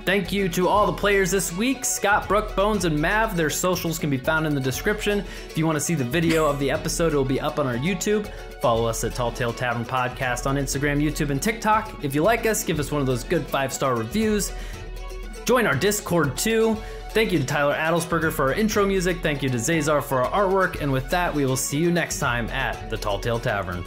Thank you to all the players this week, Scott, Brooke, Bones, and Mav. Their socials can be found in the description. If you want to see the video of the episode, it will be up on our YouTube. Follow us at Talltale Tavern Podcast on Instagram, YouTube, and TikTok. If you like us, give us one of those good 5-star reviews. Join our Discord too. Thank you to Tyler Adelsperger for our intro music. Thank you to Zaezar for our artwork. And with that, we will see you next time at the Talltale Tavern.